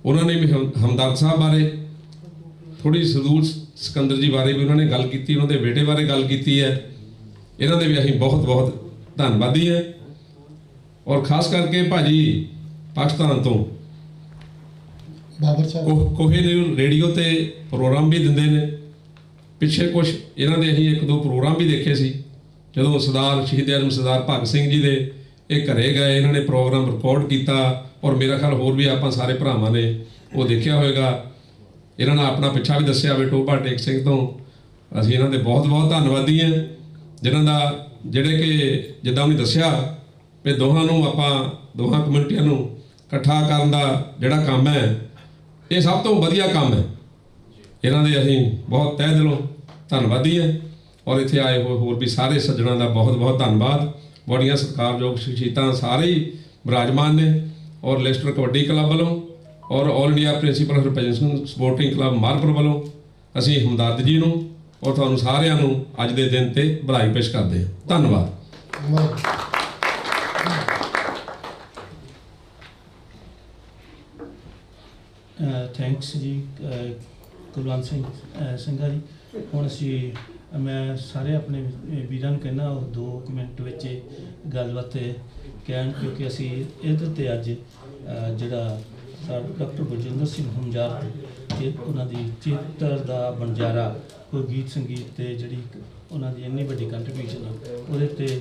J: ਉਹਨਾਂ ਨੇ ਵੀ ਹਮਦਰਦ ਸਾਹਿਬ ਬਾਰੇ ਥੋੜ੍ਹੀ ਸਦੂਰ ਸਿਕੰਦਰ ਜੀ ਬਾਰੇ ਵੀ ਉਹਨਾਂ ਨੇ ਗੱਲ ਕੀਤੀ, ਉਹਨਾਂ ਦੇ ਬੇਟੇ ਬਾਰੇ ਗੱਲ ਕੀਤੀ ਹੈ। ਇਹਨਾਂ ਦੇ ਵੀ ਅਸੀਂ ਬਹੁਤ ਬਹੁਤ ਧੰਨਵਾਦੀ ਹਾਂ। ਔਰ ਖਾਸ ਕਰਕੇ ਭਾਜੀ ਪਾਕਿਸਤਾਨ ਤੋਂ
B: ਬਾਬਰ ਸਾਹਿਬ
J: ਕੋਹੇਨੂਰ ਰੇਡੀਓ ਤੇ ਪ੍ਰੋਗਰਾਮ ਵੀ ਦਿੰਦੇ ਨੇ। ਪਿੱਛੇ ਕੁਛ ਇਹਨਾਂ ਦੇ ਅਸੀਂ 1-2 ਪ੍ਰੋਗਰਾਮ ਵੀ ਦੇਖੇ ਸੀ, ਜਦੋਂ ਸਰਦਾਰ ਸ਼ਹੀਦ ਆਜ਼ਮ ਸਰਦਾਰ ਭਗਤ ਸਿੰਘ ਜੀ ਦੇ ਇਹ ਘਰੇ ਗਏ, ਇਹਨਾਂ ਨੇ ਪ੍ਰੋਗਰਾਮ ਰਿਕਾਰਡ ਕੀਤਾ। ਔਰ ਮੇਰਾ ਖਿਆਲ ਹੋਰ ਵੀ ਆਪਾਂ ਸਾਰੇ ਭਰਾਵਾਂ ਨੇ ਉਹ ਦੇਖਿਆ ਹੋਵੇਗਾ। ਇਹਨਾਂ ਨੇ ਆਪਣਾ ਪਿੱਛਾ ਵੀ ਦੱਸਿਆ ਵੀ ਟੋਭਾ ਟੇਕ ਸਿੰਘ ਤੋਂ। ਅਸੀਂ ਇਹਨਾਂ ਦੇ ਬਹੁਤ ਬਹੁਤ ਧੰਨਵਾਦੀ ਹਾਂ, ਜਿਨ੍ਹਾਂ ਦਾ ਜਿਹੜੇ ਕਿ ਜਿੱਦਾਂ ਉਹਨੇ ਦੱਸਿਆ ਵੀ ਦੋਹਾਂ ਕਮਿਊਨਿਟੀਆਂ ਨੂੰ ਇਕੱਠਾ ਕਰਨ ਦਾ ਜਿਹੜਾ ਕੰਮ ਹੈ, ਇਹ ਸਭ ਤੋਂ ਵਧੀਆ ਕੰਮ ਹੈ। ਇਹਨਾਂ ਦੇ ਅਸੀਂ ਬਹੁਤ ਤਹਿ ਦਿਲੋਂ ਧੰਨਵਾਦੀ ਹਾਂ। ਔਰ ਇੱਥੇ ਆਏ ਹੋਏ ਹੋਰ ਵੀ ਸਾਰੇ ਸੱਜਣਾਂ ਦਾ ਬਹੁਤ ਬਹੁਤ ਧੰਨਵਾਦ। ਬੜੀਆਂ ਸਤਿਕਾਰਯੋਗ ਸ਼ਖਸੀਅਤਾਂ ਸਾਰੇ ਹੀ ਵਿਰਾਜਮਾਨ ਨੇ। ਔਰ ਲੈਸਟਰ ਕਬੱਡੀ ਕਲੱਬ ਵੱਲੋਂ ਔਰ all India principal Harbhajan sporting club Marpur ਵੱਲੋਂ ਅਸੀਂ ਹਮਦਰਦ ਜੀ ਨੂੰ ਔਰ ਤੁਹਾਨੂੰ ਸਾਰਿਆਂ ਨੂੰ ਅੱਜ ਦੇ ਦਿਨ ਤੇ ਵਧਾਈ ਪੇਸ਼ ਕਰਦੇ ਹਾਂ। ਧੰਨਵਾਦ।
A: ਥੈਂਕਸ ਜੀ ਕੁਲਵੰਤ ਸਿੰਘਾ ਜੀ। ਹੁਣ ਅਸੀਂ ਮੈਂ ਸਾਰੇ ਆਪਣੇ ਵੀਰਾਂ ਨੂੰ ਕਹਿੰਦਾ ਉਹ 2 ਮਿੰਟ ਵਿੱਚ ਗੱਲਬਾਤ ਕਹਿਣ, ਕਿਉਂਕਿ ਅਸੀਂ ਇਹਦੇ 'ਤੇ ਅੱਜ ਜਿਹੜਾ ਡਾਕਟਰ ਬਲਜਿੰਦਰ ਸਿੰਘ ਹੁੰਜਾਰ ਤੇ ਉਹਨਾਂ ਦੀ ਚਿੱਤਰ ਦਾ ਬਣਜਾਰਾ ਕੋਈ ਗੀਤ ਸੰਗੀਤ ਤੇ ਜਿਹੜੀ ਉਹਨਾਂ ਦੀ ਇੰਨੀ ਵੱਡੀ ਕੰਟਰੀਬਿਊਸ਼ਨ ਆ, ਉਹਦੇ 'ਤੇ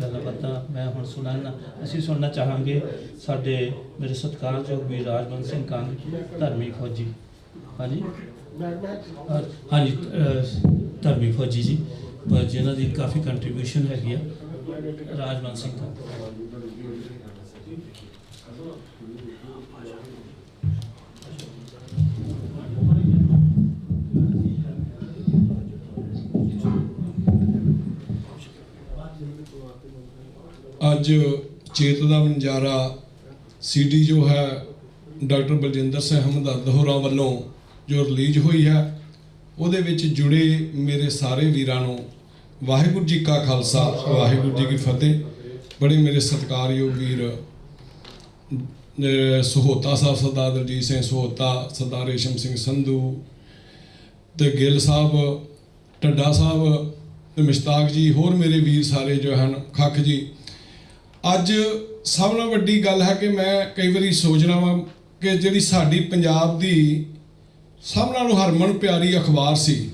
A: ਗੱਲਬਾਤਾਂ ਮੈਂ ਹੁਣ ਅਸੀਂ ਸੁਣਨਾ ਚਾਹਾਂਗੇ ਸਾਡੇ ਮੇਰੇ ਸਤਿਕਾਰਯੋਗ ਵੀਰ ਰਾਜਵੰਤ ਸਿੰਘ ਕੰਗ ਧਰਮੀ ਫੌਜੀ। ਹਾਂਜੀ ਹਾਂਜੀ ਧਰਮੀ ਫੌਜੀ ਜੀ, ਜਿਨ੍ਹਾਂ ਦੀ ਕਾਫੀ ਕੰਟਰੀਬਿਊਸ਼ਨ ਹੈਗੀ ਆ। ਰਾਜਵੰਤ ਸਿੰਘ ਕੰਗ।
K: ਅੱਜ ਚੇਤ ਦਾ ਵਣਜਾਰਾ CD ਜੋ ਹੈ ਡਾਕਟਰ ਬਲਜਿੰਦਰ ਸਿੰਘ ਹਮਦਰਦ ਹੋਰਾਂ ਵੱਲੋਂ ਜੋ ਰਿਲੀਜ਼ ਹੋਈ ਹੈ, ਉਹਦੇ ਵਿੱਚ ਜੁੜੇ ਮੇਰੇ ਸਾਰੇ ਵੀਰਾਂ ਨੂੰ ਵਾਹਿਗੁਰੂ ਜੀ ਕਾ ਖਾਲਸਾ ਵਾਹਿਗੁਰੂ ਜੀ ਕੀ ਫਤਿਹ। ਬੜੇ ਮੇਰੇ ਸਤਿਕਾਰਯੋਗ ਵੀਰ ਸਹੋਤਾ ਸਾਹਿਬ ਸਰਦਾਰ ਦਲਜੀਤ ਸਿੰਘ ਸਹੋਤਾ, ਸਰਦਾਰ ਰੇਸ਼ਮ ਸਿੰਘ ਸੰਧੂ ਤੇ ਗਿੱਲ ਸਾਹਿਬ, ਢੱਡਾ ਸਾਹਿਬ ਤੇ ਮੁਸ਼ਤਾਕ ਜੀ, ਹੋਰ ਮੇਰੇ ਵੀਰ ਸਾਰੇ ਜੋ ਹਨ, ਖੱਖ ਜੀ। ਅੱਜ ਸਭ ਨਾਲੋਂ ਵੱਡੀ ਗੱਲ ਹੈ ਕਿ ਮੈਂ ਕਈ ਵਾਰੀ ਸੋਚਦਾ ਵਾਂ ਕਿ ਜਿਹੜੀ ਸਾਡੀ ਪੰਜਾਬ ਦੀ ਸਭ ਨਾਲੋਂ ਹਰਮਨ ਪਿਆਰੀ ਅਖਬਾਰ ਸੀ,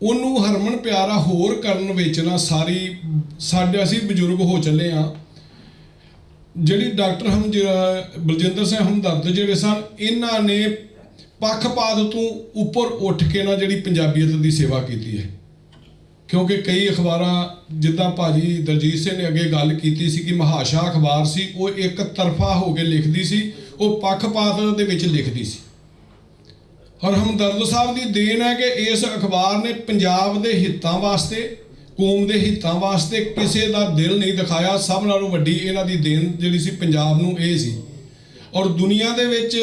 K: ਉਹਨੂੰ ਹਰਮਨ ਪਿਆਰਾ ਹੋਰ ਕਰਨ ਵਿੱਚ ਨਾ ਸਾਡੇ ਅਸੀਂ ਬਜ਼ੁਰਗ ਹੋ ਚੱਲੇ ਹਾਂ। ਜਿਹੜੀ ਡਾਕਟਰ ਬਲਜਿੰਦਰ ਸਿੰਘ ਹਮਦਰਦ ਜਿਹੜੇ ਸਨ, ਇਹਨਾਂ ਨੇ ਪੱਖਪਾਤ ਤੋਂ ਉੱਪਰ ਉੱਠ ਕੇ ਨਾ ਜਿਹੜੀ ਪੰਜਾਬੀਅਤ ਦੀ ਸੇਵਾ ਕੀਤੀ ਹੈ। ਕਿਉਂਕਿ ਕਈ ਅਖਬਾਰਾਂ ਜਿੱਦਾਂ ਭਾਜੀ ਦਲਜੀਤ ਸਿੰਘ ਨੇ ਅੱਗੇ ਗੱਲ ਕੀਤੀ ਸੀ ਕਿ ਮਹਾਸ਼ਾ ਅਖਬਾਰ ਸੀ, ਉਹ ਇੱਕ ਤਰਫਾ ਹੋ ਕੇ ਲਿਖਦੀ ਸੀ, ਉਹ ਪੱਖਪਾਤ ਦੇ ਵਿੱਚ ਲਿਖਦੀ ਸੀ। ਔਰ ਹਮਦਰਦ ਸਾਹਿਬ ਦੀ ਦੇਣ ਹੈ ਕਿ ਇਸ ਅਖਬਾਰ ਨੇ ਪੰਜਾਬ ਦੇ ਹਿੱਤਾਂ ਵਾਸਤੇ, ਕੌਮ ਦੇ ਹਿੱਤਾਂ ਵਾਸਤੇ ਕਿਸੇ ਦਾ ਦਿਲ ਨਹੀਂ ਦਿਖਾਇਆ। ਸਭ ਨਾਲੋਂ ਵੱਡੀ ਇਹਨਾਂ ਦੀ ਦੇਣ ਜਿਹੜੀ ਸੀ ਪੰਜਾਬ ਨੂੰ ਇਹ ਸੀ। ਔਰ ਦੁਨੀਆ ਦੇ ਵਿੱਚ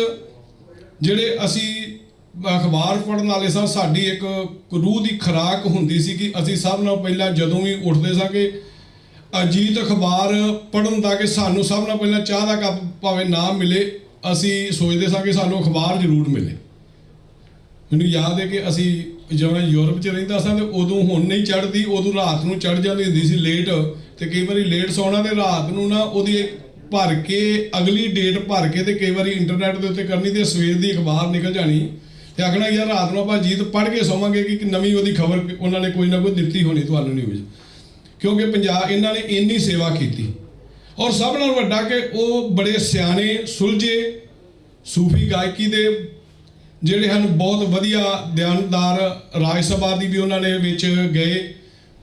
K: ਜਿਹੜੇ ਅਸੀਂ ਅਖਬਾਰ ਪੜ੍ਹਨ ਵਾਲੇ ਸਾਂ, ਸਾਡੀ ਇੱਕ ਰੂਹ ਦੀ ਖੁਰਾਕ ਹੁੰਦੀ ਸੀ ਕਿ ਅਸੀਂ ਸਭ ਨਾਲੋਂ ਪਹਿਲਾਂ ਜਦੋਂ ਵੀ ਉੱਠਦੇ ਸਾਂ ਕਿ ਅਜੀਤ ਅਖਬਾਰ ਪੜ੍ਹਨ ਦਾ, ਕਿ ਸਾਨੂੰ ਸਭ ਨਾਲੋਂ ਪਹਿਲਾਂ ਚਾਹ ਦਾ ਕੱਪ ਭਾਵੇਂ ਨਾ ਮਿਲੇ, ਅਸੀਂ ਸੋਚਦੇ ਸਾਂ ਕਿ ਸਾਨੂੰ ਅਖਬਾਰ ਜ਼ਰੂਰ ਮਿਲੇ। ਮੈਨੂੰ ਯਾਦ ਹੈ ਕਿ ਅਸੀਂ ਜਦੋਂ ਯੂਰਪ 'ਚ ਰਹਿੰਦਾ ਸਾਂ ਤੇ ਉਦੋਂ ਹੁਣ ਨਹੀਂ ਚੜ੍ਹਦੀ, ਉਦੋਂ ਰਾਤ ਨੂੰ ਚੜ੍ਹ ਜਾਂਦੀ ਹੁੰਦੀ ਸੀ ਲੇਟ, ਤੇ ਕਈ ਵਾਰੀ ਲੇਟ ਸੌਣਾ ਤੇ ਰਾਤ ਨੂੰ ਨਾ ਉਹਦੀ ਭਰ ਕੇ ਅਗਲੀ ਡੇਟ ਭਰ ਕੇ ਤੇ ਕਈ ਵਾਰੀ ਇੰਟਰਨੈਟ ਦੇ ਉੱਤੇ ਕਰਨੀ ਤੇ ਸਵੇਰ ਦੀ ਅਖਬਾਰ ਨਿਕਲ ਜਾਣੀ ਤੇ ਆਖਣਾ ਯਾਰ ਰਾਤ ਨੂੰ ਆਪਾਂ ਜੀਤ ਪੜ੍ਹ ਕੇ ਸੋਵਾਂਗੇ ਕਿ ਨਵੀਂ ਉਹਦੀ ਖਬਰ ਉਹਨਾਂ ਨੇ ਕੋਈ ਨਾ ਕੋਈ ਦਿੱਤੀ ਹੋਣੀ ਤੁਹਾਨੂੰ ਨਿਊਜ਼। ਕਿਉਂਕਿ ਪੰਜਾਬ ਇਹਨਾਂ ਨੇ ਇੰਨੀ ਸੇਵਾ ਕੀਤੀ। ਔਰ ਸਭ ਨਾਲੋਂ ਵੱਡਾ ਕਿ ਉਹ ਬੜੇ ਸਿਆਣੇ ਸੁਲਝੇ ਸੂਫੀ ਗਾਇਕੀ ਦੇ ਜਿਹੜੇ ਹਨ, ਬਹੁਤ ਵਧੀਆ ਦਿਆਨਦਾਰ, ਰਾਜ ਸਭਾ ਦੀ ਵੀ ਉਹਨਾਂ ਨੇ ਵਿੱਚ ਗਏ।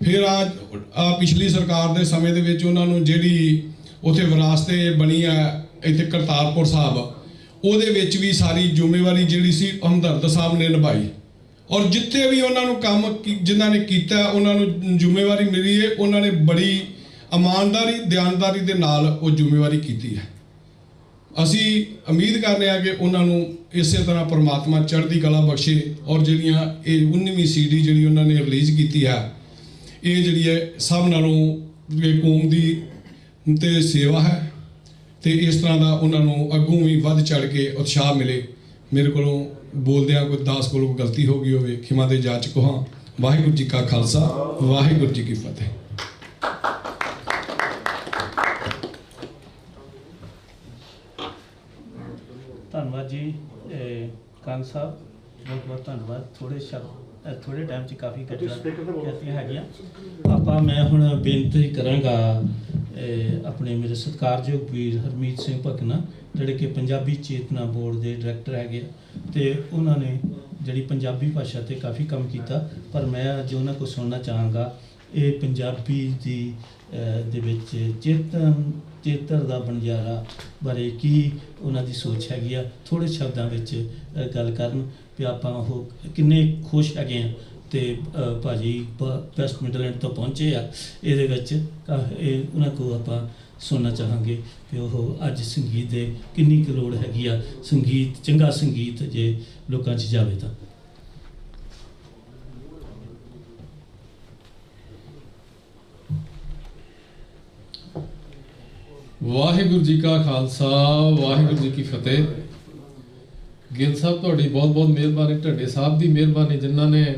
K: ਫਿਰ ਆ ਪਿਛਲੀ ਸਰਕਾਰ ਦੇ ਸਮੇਂ ਦੇ ਵਿੱਚ ਉਹਨਾਂ ਨੂੰ ਜਿਹੜੀ ਉੱਥੇ ਵਿਰਾਸਤੇ ਬਣੀ ਹੈ ਇੱਥੇ ਕਰਤਾਰਪੁਰ ਸਾਹਿਬ, ਉਹਦੇ ਵਿੱਚ ਵੀ ਸਾਰੀ ਜ਼ਿੰਮੇਵਾਰੀ ਜਿਹੜੀ ਸੀ ਹਮਦਰਦ ਸਾਹਿਬ ਨੇ ਨਿਭਾਈ। ਔਰ ਜਿੱਥੇ ਵੀ ਉਹਨਾਂ ਨੂੰ ਕੰਮ ਜਿਨ੍ਹਾਂ ਨੇ ਕੀਤਾ, ਉਹਨਾਂ ਨੂੰ ਜ਼ਿੰਮੇਵਾਰੀ ਮਿਲੀ ਹੈ, ਉਹਨਾਂ ਨੇ ਬੜੀ ਇਮਾਨਦਾਰੀ ਦਿਆਨਦਾਰੀ ਦੇ ਨਾਲ ਉਹ ਜ਼ਿੰਮੇਵਾਰੀ ਕੀਤੀ ਹੈ। ਅਸੀਂ ਉਮੀਦ ਕਰਦੇ ਹਾਂ ਕਿ ਉਹਨਾਂ ਨੂੰ ਇਸੇ ਤਰ੍ਹਾਂ ਪਰਮਾਤਮਾ ਚੜ੍ਹਦੀ ਕਲਾ ਬਖਸ਼ੇ। ਔਰ ਜਿਹੜੀਆਂ ਇਹ 19ਵੀਂ CD ਜਿਹੜੀ ਉਹਨਾਂ ਨੇ ਰਿਲੀਜ਼ ਕੀਤੀ ਹੈ, ਇਹ ਜਿਹੜੀ ਹੈ ਸਭ ਨਾਲੋਂ ਕੌਮ ਦੀ ਤੇ ਸੇਵਾ ਹੈ ਤੇ ਇਸ ਤਰ੍ਹਾਂ ਦਾ ਉਹਨਾਂ ਨੂੰ ਅੱਗੋਂ ਵੀ ਵੱਧ ਚੜ ਕੇ ਉਤਸ਼ਾਹ ਮਿਲੇ। ਮੇਰੇ ਕੋਲੋਂ ਬੋਲਦਿਆਂ ਕੋਈ ਦਾਸ ਕੋਲੋਂ ਕੋਈ ਗਲਤੀ ਹੋ ਗਈ ਹੋਵੇ, ਖਿਮਾ ਦੇ ਜਾਚਕ ਹਾਂ। ਵਾਹਿਗੁਰੂ ਜੀ ਕਾ ਖਾਲਸਾ, ਵਾਹਿਗੁਰੂ ਜੀ ਕੀ ਫਤਿਹ।
A: ਧੰਨਵਾਦ ਜੀ ਕੰਗ ਸਾਹਿਬ, ਬਹੁਤ ਬਹੁਤ ਧੰਨਵਾਦ। ਥੋੜੇ ਟਾਈਮ 'ਚ ਕਾਫੀ ਗੱਲਾਂ ਕਹਿਤੀਆਂ ਹੈਗੀਆਂ। ਮੈਂ ਹੁਣ ਬੇਨਤੀ ਕਰਾਂਗਾ ਆਪਣੇ ਮੇਰੇ ਸਤਿਕਾਰਯੋਗ ਵੀਰ ਹਰਮੀਤ ਸਿੰਘ ਭਕਨਾ, ਜਿਹੜੇ ਕਿ ਪੰਜਾਬੀ ਚੇਤਨਾ ਬੋਰਡ ਦੇ ਡਾਇਰੈਕਟਰ ਹੈਗੇ ਤੇ ਉਹਨਾਂ ਨੇ ਜਿਹੜੀ ਪੰਜਾਬੀ ਭਾਸ਼ਾ 'ਤੇ ਕਾਫੀ ਕੰਮ ਕੀਤਾ। ਪਰ ਮੈਂ ਜੋ ਉਹਨਾਂ ਕੋਲ ਸੁਣਨਾ ਚਾਹਾਂਗਾ ਇਹ ਪੰਜਾਬੀ ਦੇ ਵਿੱਚ ਚੇਤਰ ਦਾ ਬਣਜਾਰਾ ਬਾਰੇ ਕੀ ਉਹਨਾਂ ਦੀ ਸੋਚ ਹੈਗੀ ਆ, ਥੋੜ੍ਹੇ ਸ਼ਬਦਾਂ ਵਿੱਚ ਗੱਲ ਕਰਨ ਵੀ ਆਪਾਂ ਉਹ ਕਿੰਨੇ ਖੁਸ਼ ਹੈਗੇ ਆ। ਤੇ ਭਾਜੀ ਵੈਸਟ ਮਿਡਲੈਂਡ ਤੋਂ ਪਹੁੰਚੇ ਆ, ਇਹਦੇ ਵਿੱਚ ਉਹਨਾਂ ਕੋਲ ਆਪਾਂ ਸੁਣਨਾ ਚਾਹਾਂਗੇ ਕਿ ਉਹ ਅੱਜ ਸੰਗੀਤ ਦੇ ਕਿੰਨੀ ਕੁ ਲੋੜ ਹੈਗੀ ਆ। ਸੰਗੀਤ, ਚੰਗਾ ਸੰਗੀਤ ਜੇ ਲੋਕਾਂ 'ਚ ਜਾਵੇ ਤਾਂ।
L: ਵਾਹਿਗੁਰੂ ਜੀ ਕਾ ਖਾਲਸਾ, ਵਾਹਿਗੁਰੂ ਜੀ ਕੀ ਫਤਿਹ। ਗਿੱਲ ਸਾਹਿਬ ਤੁਹਾਡੀ ਬਹੁਤ ਬਹੁਤ ਮਿਹਰਬਾਨੀ, ਢੱਡੇ ਸਾਹਿਬ ਦੀ ਮਿਹਰਬਾਨੀ ਜਿਨ੍ਹਾਂ ਨੇ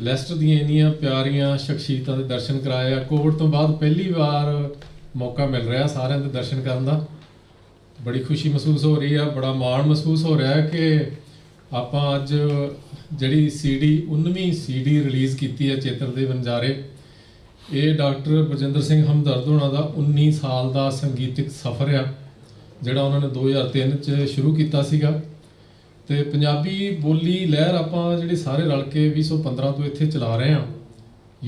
L: ਲੈਸਟਰ ਦੀਆਂ ਇੰਨੀਆਂ ਪਿਆਰੀਆਂ ਸ਼ਖਸੀਅਤਾਂ ਦੇ ਦਰਸ਼ਨ ਕਰਾਏ ਆ। ਕੋਵਿਡ ਤੋਂ ਬਾਅਦ ਪਹਿਲੀ ਵਾਰ ਮੌਕਾ ਮਿਲ ਰਿਹਾ ਸਾਰਿਆਂ ਦੇ ਦਰਸ਼ਨ ਕਰਨ ਦਾ। ਬੜੀ ਖੁਸ਼ੀ ਮਹਿਸੂਸ ਹੋ ਰਹੀ ਆ, ਬੜਾ ਮਾਣ ਮਹਿਸੂਸ ਹੋ ਰਿਹਾ ਕਿ ਆਪਾਂ ਅੱਜ ਜਿਹੜੀ 19ਵੀਂ CD ਰਿਲੀਜ਼ ਕੀਤੀ ਹੈ ਚੇਤਰ ਦੇ ਵਣਜਾਰੇ, ਇਹ ਡਾਕਟਰ ਬਲਜਿੰਦਰ ਸਿੰਘ ਹਮਦਰਦ ਹੋਣਾ ਦਾ 19 ਸਾਲ ਦਾ ਸੰਗੀਤਿਕ ਸਫ਼ਰ ਆ, ਜਿਹੜਾ ਉਹਨਾਂ ਨੇ 2003 'ਚ ਸ਼ੁਰੂ ਕੀਤਾ ਸੀਗਾ। ਤੇ ਪੰਜਾਬੀ ਬੋਲੀ ਲਹਿਰ ਆਪਾਂ ਜਿਹੜੀ ਸਾਰੇ ਰਲ ਕੇ 2015 ਤੋਂ ਇੱਥੇ ਚਲਾ ਰਹੇ ਹਾਂ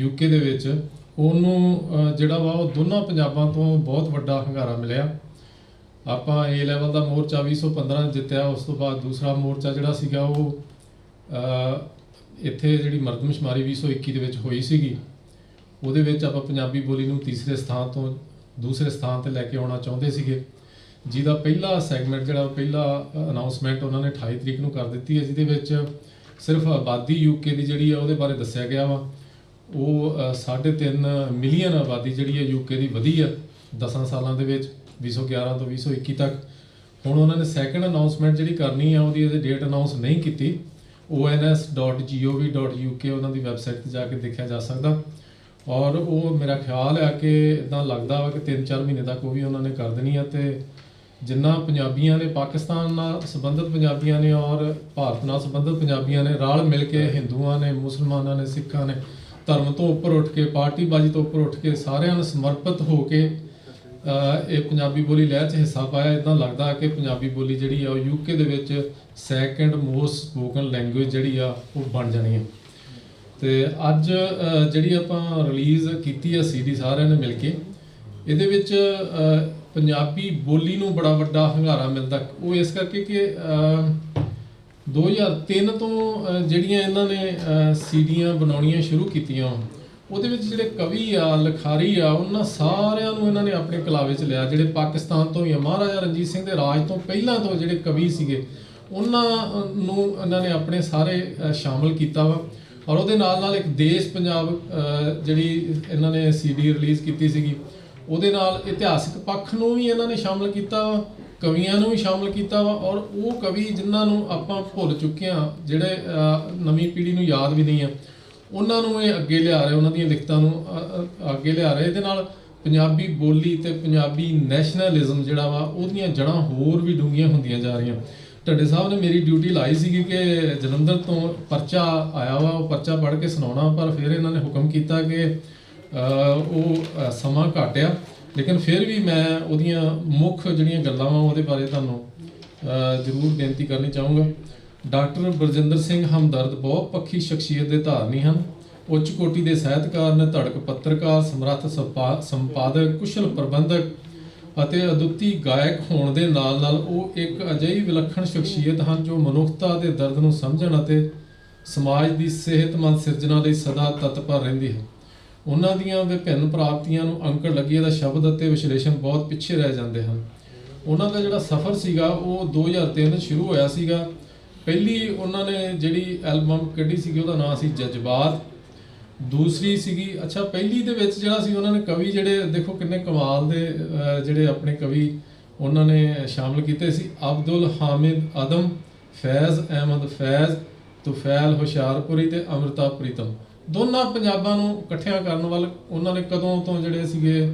L: UK ਦੇ ਵਿੱਚ, ਉਹਨੂੰ ਜਿਹੜਾ ਵਾ ਉਹ ਦੋਨਾਂ ਪੰਜਾਬਾਂ ਤੋਂ ਬਹੁਤ ਵੱਡਾ ਹੁੰਗਾਰਾ ਮਿਲਿਆ। ਆਪਾਂ A ਲੈਵਲ ਦਾ ਮੋਰਚਾ 2015 ਜਿੱਤਿਆ, ਉਸ ਤੋਂ ਬਾਅਦ ਦੂਸਰਾ ਮੋਰਚਾ ਜਿਹੜਾ ਸੀਗਾ ਉਹ ਇੱਥੇ ਜਿਹੜੀ ਮਰਦਮਸ਼ੁਮਾਰੀ 2021 ਦੇ ਵਿੱਚ ਹੋਈ ਸੀਗੀ, ਉਹਦੇ ਵਿੱਚ ਆਪਾਂ ਪੰਜਾਬੀ ਬੋਲੀ ਨੂੰ ਤੀਸਰੇ ਸਥਾਨ ਤੋਂ ਦੂਸਰੇ ਸਥਾਨ 'ਤੇ ਲੈ ਕੇ ਆਉਣਾ ਚਾਹੁੰਦੇ ਸੀਗੇ, ਜਿਹਦਾ ਪਹਿਲਾ ਸੈਗਮੈਂਟ ਜਿਹੜਾ ਪਹਿਲਾ ਅਨਾਉਂਸਮੈਂਟ ਉਹਨਾਂ ਨੇ 28 ਤਰੀਕ ਨੂੰ ਕਰ ਦਿੱਤੀ ਹੈ, ਜਿਹਦੇ ਵਿੱਚ ਸਿਰਫ ਆਬਾਦੀ UK ਦੀ ਜਿਹੜੀ ਆ ਉਹਦੇ ਬਾਰੇ ਦੱਸਿਆ ਗਿਆ ਵਾ। ਉਹ 3.5 ਮਿਲੀਅਨ ਆਬਾਦੀ ਜਿਹੜੀ ਹੈ UK ਦੀ ਵਧੀ ਆ 10 ਸਾਲਾਂ ਦੇ ਵਿੱਚ, 2011 ਤੋਂ 2021 ਤੱਕ। ਹੁਣ ਉਹਨਾਂ ਨੇ ਸੈਕੰਡ ਅਨਾਉਂਸਮੈਂਟ ਜਿਹੜੀ ਕਰਨੀ ਆ ਉਹਦੀ ਅਜੇ ਡੇਟ ਅਨਾਉਂਸ ਨਹੀਂ ਕੀਤੀ। ons.gov.uk ਉਹਨਾਂ ਦੀ ਵੈਬਸਾਈਟ 'ਤੇ ਜਾ ਕੇ ਦੇਖਿਆ ਜਾ ਸਕਦਾ। ਔਰ ਉਹ ਮੇਰਾ ਖਿਆਲ ਆ ਕਿ ਇੱਦਾਂ ਲੱਗਦਾ ਵਾ ਕਿ 3-4 ਮਹੀਨੇ ਤੱਕ ਉਹ ਵੀ ਉਹਨਾਂ ਨੇ ਕਰ ਦੇਣੀ ਆ। ਅਤੇ ਜਿੰਨਾ ਪੰਜਾਬੀਆਂ ਨੇ, ਪਾਕਿਸਤਾਨ ਨਾਲ ਸੰਬੰਧਿਤ ਪੰਜਾਬੀਆਂ ਨੇ ਔਰ ਭਾਰਤ ਨਾਲ ਸੰਬੰਧਿਤ ਪੰਜਾਬੀਆਂ ਨੇ ਰਲ ਮਿਲ ਕੇ, ਹਿੰਦੂਆਂ ਨੇ, ਮੁਸਲਮਾਨਾਂ ਨੇ, ਸਿੱਖਾਂ ਨੇ, ਧਰਮ ਤੋਂ ਉੱਪਰ ਉੱਠ ਕੇ, ਪਾਰਟੀਬਾਜ਼ੀ ਤੋਂ ਉੱਪਰ ਉੱਠ ਕੇ ਸਾਰਿਆਂ ਨੇ ਸਮਰਪਿਤ ਹੋ ਕੇ ਇਹ ਪੰਜਾਬੀ ਬੋਲੀ ਲਹਿਰ 'ਚ ਹਿੱਸਾ ਪਾਇਆ। ਇੱਦਾਂ ਲੱਗਦਾ ਕਿ ਪੰਜਾਬੀ ਬੋਲੀ ਜਿਹੜੀ ਆ ਉਹ UK ਦੇ ਵਿੱਚ ਸੈਕਿੰਡ ਮੋਸਟ ਸਪੋਕਨ ਲੈਂਗੁਏਜ ਜਿਹੜੀ ਆ ਉਹ ਬਣ ਜਾਣੀ ਆ। ਅਤੇ ਅੱਜ ਜਿਹੜੀ ਆਪਾਂ ਰਿਲੀਜ਼ ਕੀਤੀ ਆ CD ਸਾਰਿਆਂ ਨੇ ਮਿਲ ਕੇ, ਇਹਦੇ ਵਿੱਚ ਪੰਜਾਬੀ ਬੋਲੀ ਨੂੰ ਬੜਾ ਵੱਡਾ ਹੁੰਗਾਰਾ ਮਿਲਦਾ। ਉਹ ਇਸ ਕਰਕੇ ਕਿ 2003 ਤੋਂ ਜਿਹੜੀਆਂ ਇਹਨਾਂ ਨੇ CDਆਂ ਬਣਾਉਣੀਆਂ ਸ਼ੁਰੂ ਕੀਤੀਆਂ, ਉਹਦੇ ਵਿੱਚ ਜਿਹੜੇ ਕਵੀ ਆ, ਲਿਖਾਰੀ ਆ, ਉਹਨਾਂ ਸਾਰਿਆਂ ਨੂੰ ਇਹਨਾਂ ਨੇ ਆਪਣੇ ਕਲਾਵੇ 'ਚ ਲਿਆ। ਜਿਹੜੇ ਪਾਕਿਸਤਾਨ ਤੋਂ ਜਾਂ ਮਹਾਰਾਜਾ ਰਣਜੀਤ ਸਿੰਘ ਦੇ ਰਾਜ ਤੋਂ ਪਹਿਲਾਂ ਤੋਂ ਜਿਹੜੇ ਕਵੀ ਸੀਗੇ, ਉਹਨਾਂ ਨੂੰ ਇਹਨਾਂ ਨੇ ਆਪਣੇ ਸਾਰੇ ਸ਼ਾਮਲ ਕੀਤਾ ਵਾ। ਔਰ ਉਹਦੇ ਨਾਲ ਨਾਲ ਇੱਕ ਦੇਸ਼ ਪੰਜਾਬ ਜਿਹੜੀ ਇਹਨਾਂ ਨੇ CD ਰਿਲੀਜ਼ ਕੀਤੀ ਸੀਗੀ, ਉਹਦੇ ਨਾਲ ਇਤਿਹਾਸਿਕ ਪੱਖ ਨੂੰ ਵੀ ਇਹਨਾਂ ਨੇ ਸ਼ਾਮਲ ਕੀਤਾ ਵਾ, ਕਵੀਆਂ ਨੂੰ ਵੀ ਸ਼ਾਮਲ ਕੀਤਾ ਵਾ। ਔਰ ਉਹ ਕਵੀ ਜਿਨ੍ਹਾਂ ਨੂੰ ਆਪਾਂ ਭੁੱਲ ਚੁੱਕੇ ਹਾਂ, ਜਿਹੜੇ ਨਵੀਂ ਪੀੜ੍ਹੀ ਨੂੰ ਯਾਦ ਵੀ ਨਹੀਂ ਆ, ਉਹਨਾਂ ਨੂੰ ਇਹ ਅੱਗੇ ਲਿਆ ਰਹੇ, ਉਹਨਾਂ ਦੀਆਂ ਲਿਖਤਾਂ ਨੂੰ ਅੱਗੇ ਲਿਆ ਰਹੇ। ਇਹਦੇ ਨਾਲ ਪੰਜਾਬੀ ਬੋਲੀ ਅਤੇ ਪੰਜਾਬੀ ਨੈਸ਼ਨਲਿਜ਼ਮ ਜਿਹੜਾ ਵਾ ਉਹਦੀਆਂ ਜੜ੍ਹਾਂ ਹੋਰ ਵੀ ਡੂੰਘੀਆਂ ਹੁੰਦੀਆਂ ਜਾ ਰਹੀਆਂ। ਢੱਡੇ ਸਾਹਿਬ ਨੇ ਮੇਰੀ ਡਿਊਟੀ ਲਾਈ ਸੀਗੀ ਕਿ ਜਲੰਧਰ ਤੋਂ ਪਰਚਾ ਆਇਆ ਵਾ, ਉਹ ਪਰਚਾ ਪੜ੍ਹ ਕੇ ਸੁਣਾਉਣਾ, ਪਰ ਫਿਰ ਇਹਨਾਂ ਨੇ ਹੁਕਮ ਕੀਤਾ ਕਿ ਉਹ ਸਮਾਂ ਘੱਟ ਆ। ਲੇਕਿਨ ਫਿਰ ਵੀ ਮੈਂ ਉਹਦੀਆਂ ਮੁੱਖ ਜਿਹੜੀਆਂ ਗੱਲਾਂ ਵਾ ਉਹਦੇ ਬਾਰੇ ਤੁਹਾਨੂੰ ਜ਼ਰੂਰ ਬੇਨਤੀ ਕਰਨੀ ਚਾਹੂੰਗਾ। ਡਾਕਟਰ ਬਲਜਿੰਦਰ ਸਿੰਘ ਹਮਦਰਦ ਬਹੁਤ ਪੱਖੀ ਸ਼ਖਸੀਅਤ ਦੇ ਧਾਰਨੀ ਹਨ। ਉੱਚ ਕੋਟੀ ਦੇ ਸਾਹਿਤਕਾਰ ਨੇ, ਧੜਕ ਪੱਤਰਕਾਰ, ਸਮਰੱਥ ਸੰਪਾਦਕ, ਕੁਸ਼ਲ ਪ੍ਰਬੰਧਕ ਅਤੇ ਅਦੁੱਤੀ ਗਾਇਕ ਹੋਣ ਦੇ ਨਾਲ ਨਾਲ ਉਹ ਇੱਕ ਅਜਿਹੀ ਵਿਲੱਖਣ ਸ਼ਖਸੀਅਤ ਹਨ ਜੋ ਮਨੁੱਖਤਾ ਦੇ ਦਰਦ ਨੂੰ ਸਮਝਣ ਅਤੇ ਸਮਾਜ ਦੀ ਸਿਹਤਮੰਦ ਸਿਰਜਣਾ ਲਈ ਸਦਾ ਤਤਪਰ ਰਹਿੰਦੀ ਹੈ। ਉਹਨਾਂ ਦੀਆਂ ਵਿਭਿੰਨ ਪ੍ਰਾਪਤੀਆਂ ਨੂੰ ਅੰਕੜ ਲੱਗੀਏ ਦਾ ਸ਼ਬਦ ਅਤੇ ਵਿਸ਼ਲੇਸ਼ਣ ਬਹੁਤ ਪਿੱਛੇ ਰਹਿ ਜਾਂਦੇ ਹਨ। ਉਹਨਾਂ ਦਾ ਜਿਹੜਾ ਸਫ਼ਰ ਸੀਗਾ ਉਹ 2003 ਸ਼ੁਰੂ ਹੋਇਆ ਸੀਗਾ। ਪਹਿਲੀ ਉਹਨਾਂ ਨੇ ਜਿਹੜੀ ਐਲਬਮ ਕੱਢੀ ਸੀਗੀ ਉਹਦਾ ਨਾਂ ਸੀ ਜਜ਼ਬਾਤ। ਦੂਸਰੀ ਸੀਗੀ ਅੱਛਾ ਪਹਿਲੀ ਦੇ ਵਿੱਚ ਜਿਹੜਾ ਸੀ ਉਹਨਾਂ ਨੇ ਕਵੀ ਜਿਹੜੇ ਦੇਖੋ ਕਿੰਨੇ ਕਮਾਲ ਦੇ ਜਿਹੜੇ ਆਪਣੇ ਕਵੀ ਉਹਨਾਂ ਨੇ ਸ਼ਾਮਲ ਕੀਤੇ ਸੀ। ਅਬਦੁਲ ਹਾਮਿਦ ਆਦਮ, ਫੈਜ਼ ਅਹਿਮਦ ਫੈਜ਼, ਤੁਫੈਲ ਹੁਸ਼ਿਆਰਪੁਰੀ ਤੇ ਅੰਮ੍ਰਿਤਾ ਪ੍ਰੀਤਮ, ਦੋਨਾਂ ਪੰਜਾਬਾਂ ਨੂੰ ਇਕੱਠਿਆਂ ਕਰਨ ਵੱਲ ਉਹਨਾਂ ਨੇ ਕਦੋਂ ਤੋਂ ਜਿਹੜੇ ਸੀਗੇ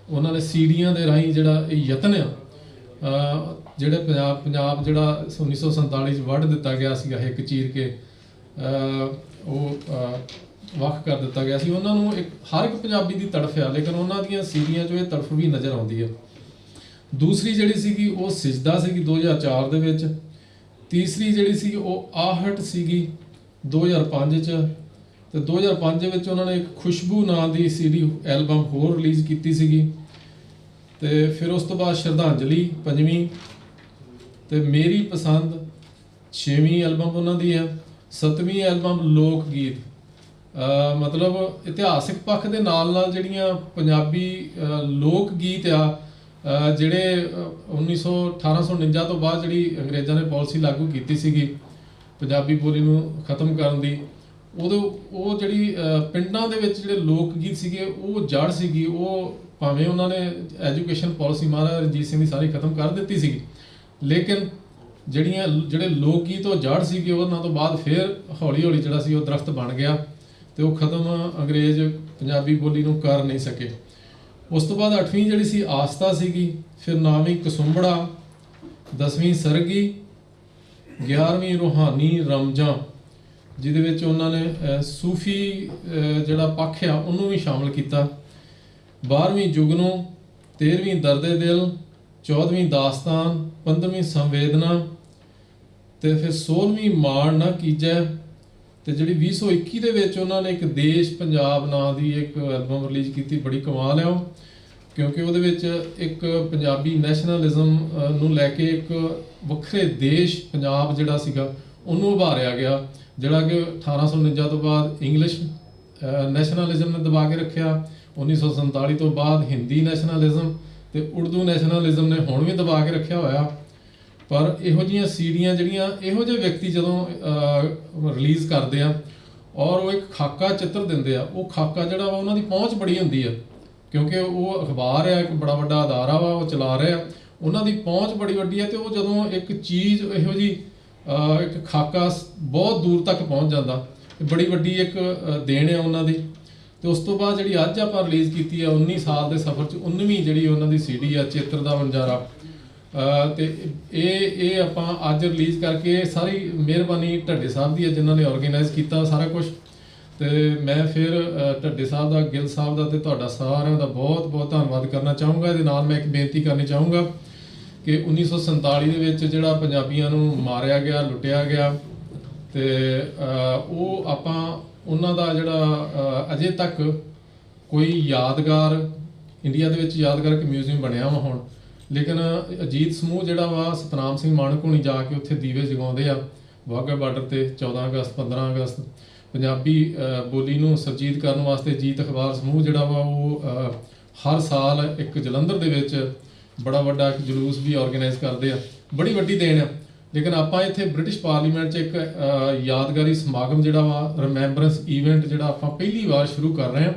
L: ਉਹਨਾਂ ਨੇ ਸੀਡੀਆਂ ਦੇ ਰਾਹੀਂ ਜਿਹੜਾ ਇਹ ਯਤਨ ਆ ਜਿਹੜੇ ਪੰਜਾਬ ਜਿਹੜਾ 1947 'ਚ ਵੱਢ ਦਿੱਤਾ ਗਿਆ ਸੀਗਾ ਹਿੱਕ ਚੀਰ ਕੇ ਉਹ ਵੱਖ ਕਰ ਦਿੱਤਾ ਗਿਆ ਸੀ, ਉਹਨਾਂ ਨੂੰ ਇੱਕ ਹਰ ਇੱਕ ਪੰਜਾਬੀ ਦੀ ਤੜਫ ਆ, ਲੇਕਿਨ ਉਹਨਾਂ ਦੀਆਂ ਸੀਡੀਆਂ 'ਚੋਂ ਇਹ ਤੜਫ ਵੀ ਨਜ਼ਰ ਆਉਂਦੀ ਹੈ। ਦੂਸਰੀ ਜਿਹੜੀ ਸੀਗੀ ਉਹ ਸਿਜਦਾ ਸੀਗੀ 2004 ਦੇ ਵਿੱਚ। ਤੀਸਰੀ ਜਿਹੜੀ ਸੀ ਉਹ ਆਹਟ ਸੀਗੀ 2005 'ਚ, ਤੇ 2005 ਦੇ ਵਿੱਚ ਉਹਨਾਂ ਨੇ ਇੱਕ ਖੁਸ਼ਬੂ ਨਾਂ ਦੀ ਸੀਡੀ ਐਲਬਮ ਹੋਰ ਰਿਲੀਜ਼ ਕੀਤੀ ਸੀਗੀ। ਤੇ ਫਿਰ ਉਸ ਤੋਂ ਬਾਅਦ ਸ਼ਰਧਾਂਜਲੀ 5ਵੀਂ, ਤੇ ਮੇਰੀ ਪਸੰਦ 6ਵੀਂ ਐਲਬਮ ਉਹਨਾਂ ਦੀ ਹੈ। 7ਵੀਂ ਐਲਬਮ ਲੋਕ ਗੀਤ, ਮਤਲਬ ਇਤਿਹਾਸਿਕ ਪੱਖ ਦੇ ਨਾਲ ਨਾਲ ਜਿਹੜੀਆਂ ਪੰਜਾਬੀ ਲੋਕ ਗੀਤ ਆ ਜਿਹੜੇ 1849 ਤੋਂ ਬਾਅਦ ਜਿਹੜੀ ਅੰਗਰੇਜ਼ਾਂ ਨੇ ਪਾਲਿਸੀ ਲਾਗੂ ਕੀਤੀ ਸੀਗੀ ਪੰਜਾਬੀ ਬੋਲੀ ਨੂੰ ਖਤਮ ਕਰਨ ਦੀ, ਉਦੋਂ ਉਹ ਜਿਹੜੀ ਪਿੰਡਾਂ ਦੇ ਵਿੱਚ ਜਿਹੜੇ ਲੋਕ ਗੀਤ ਸੀਗੇ ਉਹ ਜੜ ਸੀਗੀ, ਉਹ ਭਾਵੇਂ ਉਹਨਾਂ ਨੇ ਐਜੂਕੇਸ਼ਨ ਪਾਲਿਸੀ ਮਹਾਰਾਜਾ ਰਣਜੀਤ ਸਿੰਘ ਦੀ ਸਾਰੀ ਖਤਮ ਕਰ ਦਿੱਤੀ ਸੀਗੀ, ਲੇਕਿਨ ਜਿਹੜੇ ਲੋਕ ਗੀਤ ਉਹ ਜੜ ਸੀਗੇ ਉਹਨਾਂ ਤੋਂ ਬਾਅਦ ਫਿਰ ਹੌਲੀ ਹੌਲੀ ਜਿਹੜਾ ਸੀ ਉਹ ਦਰਖਤ ਬਣ ਗਿਆ ਤੇ ਉਹ ਖਤਮ ਅੰਗਰੇਜ਼ ਪੰਜਾਬੀ ਬੋਲੀ ਨੂੰ ਕਰ ਨਹੀਂ ਸਕੇ। ਉਸ ਤੋਂ ਬਾਅਦ 8ਵੀਂ ਜਿਹੜੀ ਸੀ ਆਸਤਾ ਸੀਗੀ, ਫਿਰ 9ਵੀਂ ਕਸੁੰਬੜਾ, 10ਵੀਂ ਸਰਗੀ, 11ਵੀਂ ਰੂਹਾਨੀ ਰਮਜਾਂ ਜਿਹਦੇ ਵਿੱਚ ਉਹਨਾਂ ਨੇ ਸੂਫੀ ਜਿਹੜਾ ਪੱਖ ਆ ਉਹਨੂੰ ਵੀ ਸ਼ਾਮਲ ਕੀਤਾ, 12ਵੀਂ ਜੁਗਨੂ, 13ਵੀਂ ਦਰਦੇ ਦਿਲ, 14ਵੀਂ ਦਾਸਤਾਨ, 15ਵੀਂ ਸੰਵੇਦਨਾ, ਤੇ ਫਿਰ 16ਵੀਂ ਮਾਣ ਨਾ ਕੀਜੈ, ਤੇ ਜਿਹੜੀ 2021 ਦੇ ਵਿੱਚ ਉਹਨਾਂ ਨੇ ਇੱਕ ਦੇਸ਼ ਪੰਜਾਬ ਨਾਂ ਦੀ ਇੱਕ ਐਲਬਮ ਰਿਲੀਜ਼ ਕੀਤੀ, ਬੜੀ ਕਮਾਲ ਹੈ ਉਹ, ਕਿਉਂਕਿ ਉਹਦੇ ਵਿੱਚ ਇੱਕ ਪੰਜਾਬੀ ਨੈਸ਼ਨਲਿਜ਼ਮ ਨੂੰ ਲੈ ਕੇ ਇੱਕ ਵੱਖਰੇ ਦੇਸ਼ ਪੰਜਾਬ ਜਿਹੜਾ ਸੀਗਾ ਉਹਨੂੰ ਉਭਾਰਿਆ ਗਿਆ, ਜਿਹੜਾ ਕਿ 1849 ਤੋਂ ਬਾਅਦ ਇੰਗਲਿਸ਼ ਨੈਸ਼ਨਲਿਜ਼ਮ ਨੇ ਦਬਾ ਕੇ ਰੱਖਿਆ, 1947 ਤੋਂ ਬਾਅਦ ਹਿੰਦੀ ਨੈਸ਼ਨਲਿਜ਼ਮ ਤੇ ਉਰਦੂ ਨੈਸ਼ਨਲਿਜ਼ਮ ਨੇ ਹੁਣ ਵੀ ਦਬਾ ਕੇ ਰੱਖਿਆ ਹੋਇਆ। ਪਰ ਇਹੋ ਜਿਹੀਆਂ ਸੀਡੀਆਂ ਜਿਹੜੀਆਂ ਇਹੋ ਜਿਹੇ ਵਿਅਕਤੀ ਜਦੋਂ ਰਿਲੀਜ਼ ਕਰਦੇ ਆ ਔਰ ਉਹ ਇੱਕ ਖਾਕਾ ਚਿੱਤਰ ਦਿੰਦੇ ਆ, ਉਹ ਖਾਕਾ ਜਿਹੜਾ ਵਾ ਉਹਨਾਂ ਦੀ ਪਹੁੰਚ ਬੜੀ ਹੁੰਦੀ ਆ, ਕਿਉਂਕਿ ਉਹ ਅਖਬਾਰ ਆ, ਇੱਕ ਬੜਾ ਵੱਡਾ ਅਦਾਰਾ ਵਾ, ਉਹ ਚਲਾ ਰਹੇ ਆ, ਉਹਨਾਂ ਦੀ ਪਹੁੰਚ ਬੜੀ ਵੱਡੀ ਆ, ਤੇ ਉਹ ਜਦੋਂ ਇੱਕ ਚੀਜ਼ ਇਹੋ ਜਿਹੀ ਇੱਕ ਖਾਕਾ ਬਹੁਤ ਦੂਰ ਤੱਕ ਪਹੁੰਚ ਜਾਂਦਾ, ਬੜੀ ਵੱਡੀ ਇੱਕ ਦੇਣ ਆ ਉਹਨਾਂ ਦੀ। ਤੇ ਉਸ ਤੋਂ ਬਾਅਦ ਜਿਹੜੀ ਅੱਜ ਆਪਾਂ ਰਿਲੀਜ਼ ਕੀਤੀ ਆ 19 ਸਾਲ ਦੇ ਸਫ਼ਰ 'ਚ 19ਵੀਂ ਜਿਹੜੀ ਉਹਨਾਂ ਦੀ ਸੀਡੀ ਆ ਚੇਤਰ ਦਾ ਵਣਜਾਰਾ, ਤੇ ਇਹ ਆਪਾਂ ਅੱਜ ਰਿਲੀਜ਼ ਕਰਕੇ ਸਾਰੀ ਮਿਹਰਬਾਨੀ ਢੱਡੇ ਸਾਹਿਬ ਦੀ ਹੈ ਜਿਨ੍ਹਾਂ ਨੇ ਆਰਗੇਨਾਈਜ਼ ਕੀਤਾ ਸਾਰਾ ਕੁਝ। ਤੇ ਮੈਂ ਫਿਰ ਢੱਡੇ ਸਾਹਿਬ ਦਾ, ਗਿੱਲ ਸਾਹਿਬ ਦਾ ਤੇ ਤੁਹਾਡਾ ਸਾਰਿਆਂ ਦਾ ਬਹੁਤ ਬਹੁਤ ਧੰਨਵਾਦ ਕਰਨਾ ਚਾਹੂੰਗਾ। ਇਹਦੇ ਨਾਲ ਮੈਂ ਇੱਕ ਬੇਨਤੀ ਕਰਨੀ ਚਾਹੂੰਗਾ ਕਿ 1947 ਦੇ ਵਿੱਚ ਜਿਹੜਾ ਪੰਜਾਬੀਆਂ ਨੂੰ ਮਾਰਿਆ ਗਿਆ, ਲੁੱਟਿਆ ਗਿਆ, ਤੇ ਉਹ ਆਪਾਂ ਉਹਨਾਂ ਦਾ ਜਿਹੜਾ ਅਜੇ ਤੱਕ ਕੋਈ ਯਾਦਗਾਰ ਇੰਡੀਆ ਦੇ ਵਿੱਚ ਯਾਦਗਾਰ ਇੱਕ ਮਿਊਜ਼ੀਅਮ ਬਣਿਆ ਵਾ ਹੁਣ, ਲੇਕਿਨ ਅਜੀਤ ਸਮੂਹ ਜਿਹੜਾ ਵਾ ਸਤਨਾਮ ਸਿੰਘ ਮਾਣਕ ਹੋਣੀ ਜਾ ਕੇ ਉੱਥੇ ਦੀਵੇ ਜਗਾਉਂਦੇ ਆ ਵਾਹਗਾ ਬਾਰਡਰ ਤੇ 14 ਅਗਸਤ 15 ਅਗਸਤ। ਪੰਜਾਬੀ ਬੋਲੀ ਨੂੰ ਸਰਜੀਤ ਕਰਨ ਵਾਸਤੇ ਜੀਤ ਅਖਬਾਰ ਸਮੂਹ ਜਿਹੜਾ ਵਾ ਉਹ ਹਰ ਸਾਲ ਇੱਕ ਜਲੰਧਰ ਦੇ ਵਿੱਚ ਬੜਾ ਵੱਡਾ ਇੱਕ ਜਲੂਸ ਵੀ ਆਰਗੇਨਾਈਜ਼ ਕਰਦੇ ਆ, ਬੜੀ ਵੱਡੀ ਦੇਣ ਆ। ਲੇਕਿਨ ਆਪਾਂ ਇੱਥੇ ਬ੍ਰਿਟਿਸ਼ ਪਾਰਲੀਮੈਂਟ 'ਚ ਇੱਕ ਯਾਦਗਾਰੀ ਸਮਾਗਮ ਜਿਹੜਾ ਵਾ ਰਿਮੈਂਬਰੈਂਸ ਈਵੈਂਟ ਜਿਹੜਾ ਆਪਾਂ ਪਹਿਲੀ ਵਾਰ ਸ਼ੁਰੂ ਕਰ ਰਹੇ ਹਾਂ,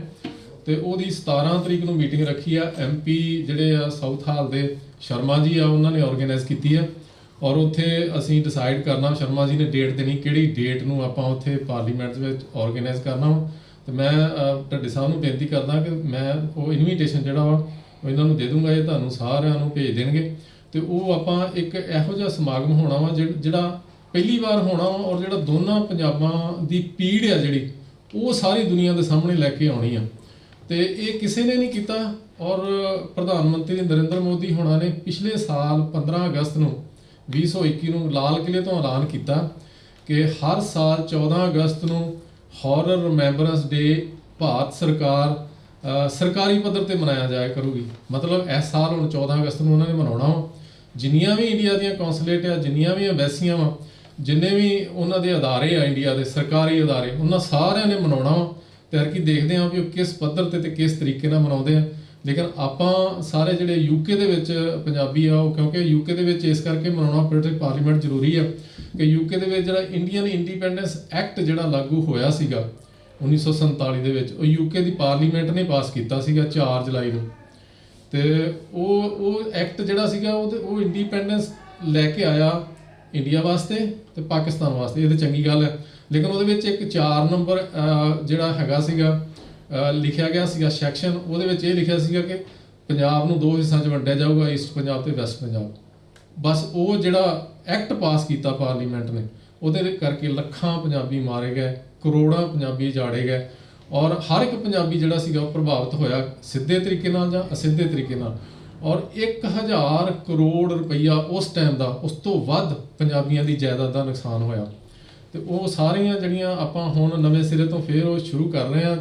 L: ਤੇ ਉਹਦੀ 17 ਤਰੀਕ ਨੂੰ ਮੀਟਿੰਗ ਰੱਖੀ ਆ। MP ਜਿਹੜੇ ਆ ਸਾਊਥ ਹਾਲ ਦੇ ਸ਼ਰਮਾ ਜੀ ਆ, ਉਹਨਾਂ ਨੇ ਆਰਗੇਨਾਈਜ਼ ਕੀਤੀ ਆ, ਔਰ ਉੱਥੇ ਅਸੀਂ ਡਿਸਾਈਡ ਕਰਨਾ, ਸ਼ਰਮਾ ਜੀ ਨੇ ਡੇਟ ਦੇਣੀ ਕਿਹੜੀ ਡੇਟ ਨੂੰ ਆਪਾਂ ਉੱਥੇ ਪਾਰਲੀਮੈਂਟ ਵਿੱਚ ਆਰਗੇਨਾਈਜ਼ ਕਰਨਾ। ਤੇ ਮੈਂ ਢੱਡੇ ਸਾਹਿਬ ਨੂੰ ਬੇਨਤੀ ਕਰਦਾ ਕਿ ਮੈਂ ਉਹ ਇਨਵੀਟੇਸ਼ਨ ਜਿਹੜਾ ਵਾ ਉਹ ਇਹਨਾਂ ਨੂੰ ਦੇ ਦੂੰਗਾ, ਇਹ ਤੁਹਾਨੂੰ ਸਾਰਿਆਂ ਨੂੰ ਭੇਜ ਦੇਣਗੇ, ਤੇ ਉਹ ਆਪਾਂ ਇੱਕ ਇਹੋ ਜਿਹਾ ਸਮਾਗਮ ਹੋਣਾ ਵਾ ਜਿਹੜਾ ਪਹਿਲੀ ਵਾਰ ਹੋਣਾ ਵਾ, ਔਰ ਜਿਹੜਾ ਦੋਨਾਂ ਪੰਜਾਬਾਂ ਦੀ ਪੀੜ੍ਹ ਆ ਜਿਹੜੀ ਉਹ ਸਾਰੀ ਦੁਨੀਆ ਦੇ ਸਾਹਮਣੇ ਲੈ ਕੇ ਆਉਣੀ ਆ। ਤੇ ਇਹ ਕਿਸੇ ਨੇ ਨਹੀਂ ਕੀਤਾ, ਔਰ ਪ੍ਰਧਾਨ ਮੰਤਰੀ ਨਰਿੰਦਰ ਮੋਦੀ ਹੋਣਾ ਨੇ ਪਿਛਲੇ ਸਾਲ 15 ਅਗਸਤ ਨੂੰ 2021 ਨੂੰ ਲਾਲ ਕਿਲੇ ਤੋਂ ਐਲਾਨ ਕੀਤਾ ਕਿ ਹਰ ਸਾਲ 14 ਅਗਸਤ ਨੂੰ ਹੌਰਰ ਰਿਮੈਂਬਰੈਂਸ ਡੇ ਭਾਰਤ ਸਰਕਾਰ ਸਰਕਾਰੀ ਪੱਧਰ ਤੇ ਮਨਾਇਆ ਜਾਇਆ ਕਰੂਗੀ। ਮਤਲਬ ਇਸ ਸਾਲ ਹੁਣ 14 ਅਗਸਤ ਨੂੰ ਉਹਨਾਂ ਨੇ ਮਨਾਉਣਾ ਵਾ। ਜਿੰਨੀਆਂ ਵੀ ਇੰਡੀਆ ਦੀਆਂ ਕੌਂਸੂਲੇਟ ਆ, ਜਿੰਨੀਆਂ ਵੀ ਐਮਬੈਸੀਆਂ ਵਾ, ਜਿੰਨੇ ਵੀ ਉਹਨਾਂ ਦੇ ਅਦਾਰੇ ਆ ਇੰਡੀਆ ਦੇ ਸਰਕਾਰੀ ਅਦਾਰੇ, ਉਹਨਾਂ ਸਾਰਿਆਂ ਨੇ ਮਨਾਉਣਾ ਵਾ। ਤੇ ਹਰ ਕੀ ਦੇਖਦੇ ਆ ਵੀ ਉਹ ਕਿਸ ਪੱਧਰ ਤੇ ਕਿਸ ਤਰੀਕੇ ਨਾਲ ਮਨਾਉਂਦੇ ਆ। ਲੇਕਿਨ ਆਪਾਂ ਸਾਰੇ ਜਿਹੜੇ UK ਦੇ ਵਿੱਚ ਪੰਜਾਬੀ ਆ, ਉਹ ਕਿਉਂਕਿ UK ਦੇ ਵਿੱਚ ਇਸ ਕਰਕੇ ਮਨਾਉਣਾ ਬ੍ਰਿਟਿਸ਼ ਪਾਰਲੀਮੈਂਟ ਜ਼ਰੂਰੀ ਆ ਕਿ UK ਦੇ ਵਿੱਚ ਜਿਹੜਾ ਇੰਡੀਅਨ ਇੰਡੀਪੈਂਡੈਂਸ ਐਕਟ ਜਿਹੜਾ ਲਾਗੂ ਹੋਇਆ ਸੀਗਾ 1947 ਦੇ ਵਿੱਚ। ਉਹ ਯੂਕੇ ਦੀ ਪਾਰਲੀਮੈਂਟ ਨੇ ਪਾਸ ਕੀਤਾ ਸੀਗਾ 4 ਜੁਲਾਈ ਨੂੰ। ਤੇ ਉਹ ਐਕਟ ਜਿਹੜਾ ਸੀਗਾ ਉਹ ਇੰਡੀਪੈਂਡੈਂਸ ਲੈ ਕੇ ਆਇਆ ਇੰਡੀਆ ਵਾਸਤੇ ਤੇ ਪਾਕਿਸਤਾਨ ਵਾਸਤੇ। ਇਹ ਤਾਂ ਚੰਗੀ ਗੱਲ ਹੈ, ਲੇਕਿਨ ਉਹਦੇ ਵਿੱਚ ਇੱਕ 4 ਨੰਬਰ ਜਿਹੜਾ ਹੈਗਾ ਸੀਗਾ ਲਿਖਿਆ ਗਿਆ ਸੀਗਾ ਸੈਕਸ਼ਨ, ਉਹਦੇ ਵਿੱਚ ਇਹ ਲਿਖਿਆ ਸੀਗਾ ਕਿ ਪੰਜਾਬ ਨੂੰ 2 ਹਿੱਸਿਆਂ 'ਚ ਵੰਡਿਆ ਜਾਊਗਾ, ਈਸਟ ਪੰਜਾਬ ਤੇ ਵੈਸਟ ਪੰਜਾਬ। ਬਸ ਉਹ ਜਿਹੜਾ ਐਕਟ ਪਾਸ ਕੀਤਾ ਪਾਰਲੀਮੈਂਟ ਨੇ, ਉਹਦੇ ਕਰਕੇ ਲੱਖਾਂ ਪੰਜਾਬੀ ਮਾਰੇ ਗਏ, ਕਰੋੜਾਂ ਪੰਜਾਬੀ ਜਾੜੇ ਗਏ, ਔਰ ਹਰ ਇੱਕ ਪੰਜਾਬੀ ਜਿਹੜਾ ਸੀਗਾ ਉਹ ਪ੍ਰਭਾਵਿਤ ਹੋਇਆ ਸਿੱਧੇ ਤਰੀਕੇ ਨਾਲ ਜਾਂ ਅਸਿੱਧੇ ਤਰੀਕੇ ਨਾਲ। ਔਰ 1000 ਕਰੋੜ ਰੁਪਈਆ ਉਸ ਟਾਈਮ ਦਾ, ਉਸ ਤੋਂ ਵੱਧ ਪੰਜਾਬੀਆਂ ਦੀ ਜਾਇਦਾਦ ਦਾ ਨੁਕਸਾਨ ਹੋਇਆ। ਤੇ ਉਹ ਸਾਰੀਆਂ ਜਿਹੜੀਆਂ ਆਪਾਂ ਹੁਣ ਨਵੇਂ ਸਿਰੇ ਤੋਂ ਫੇਰ ਉਹ ਸ਼ੁਰੂ ਕਰ ਰਹੇ ਹਾਂ।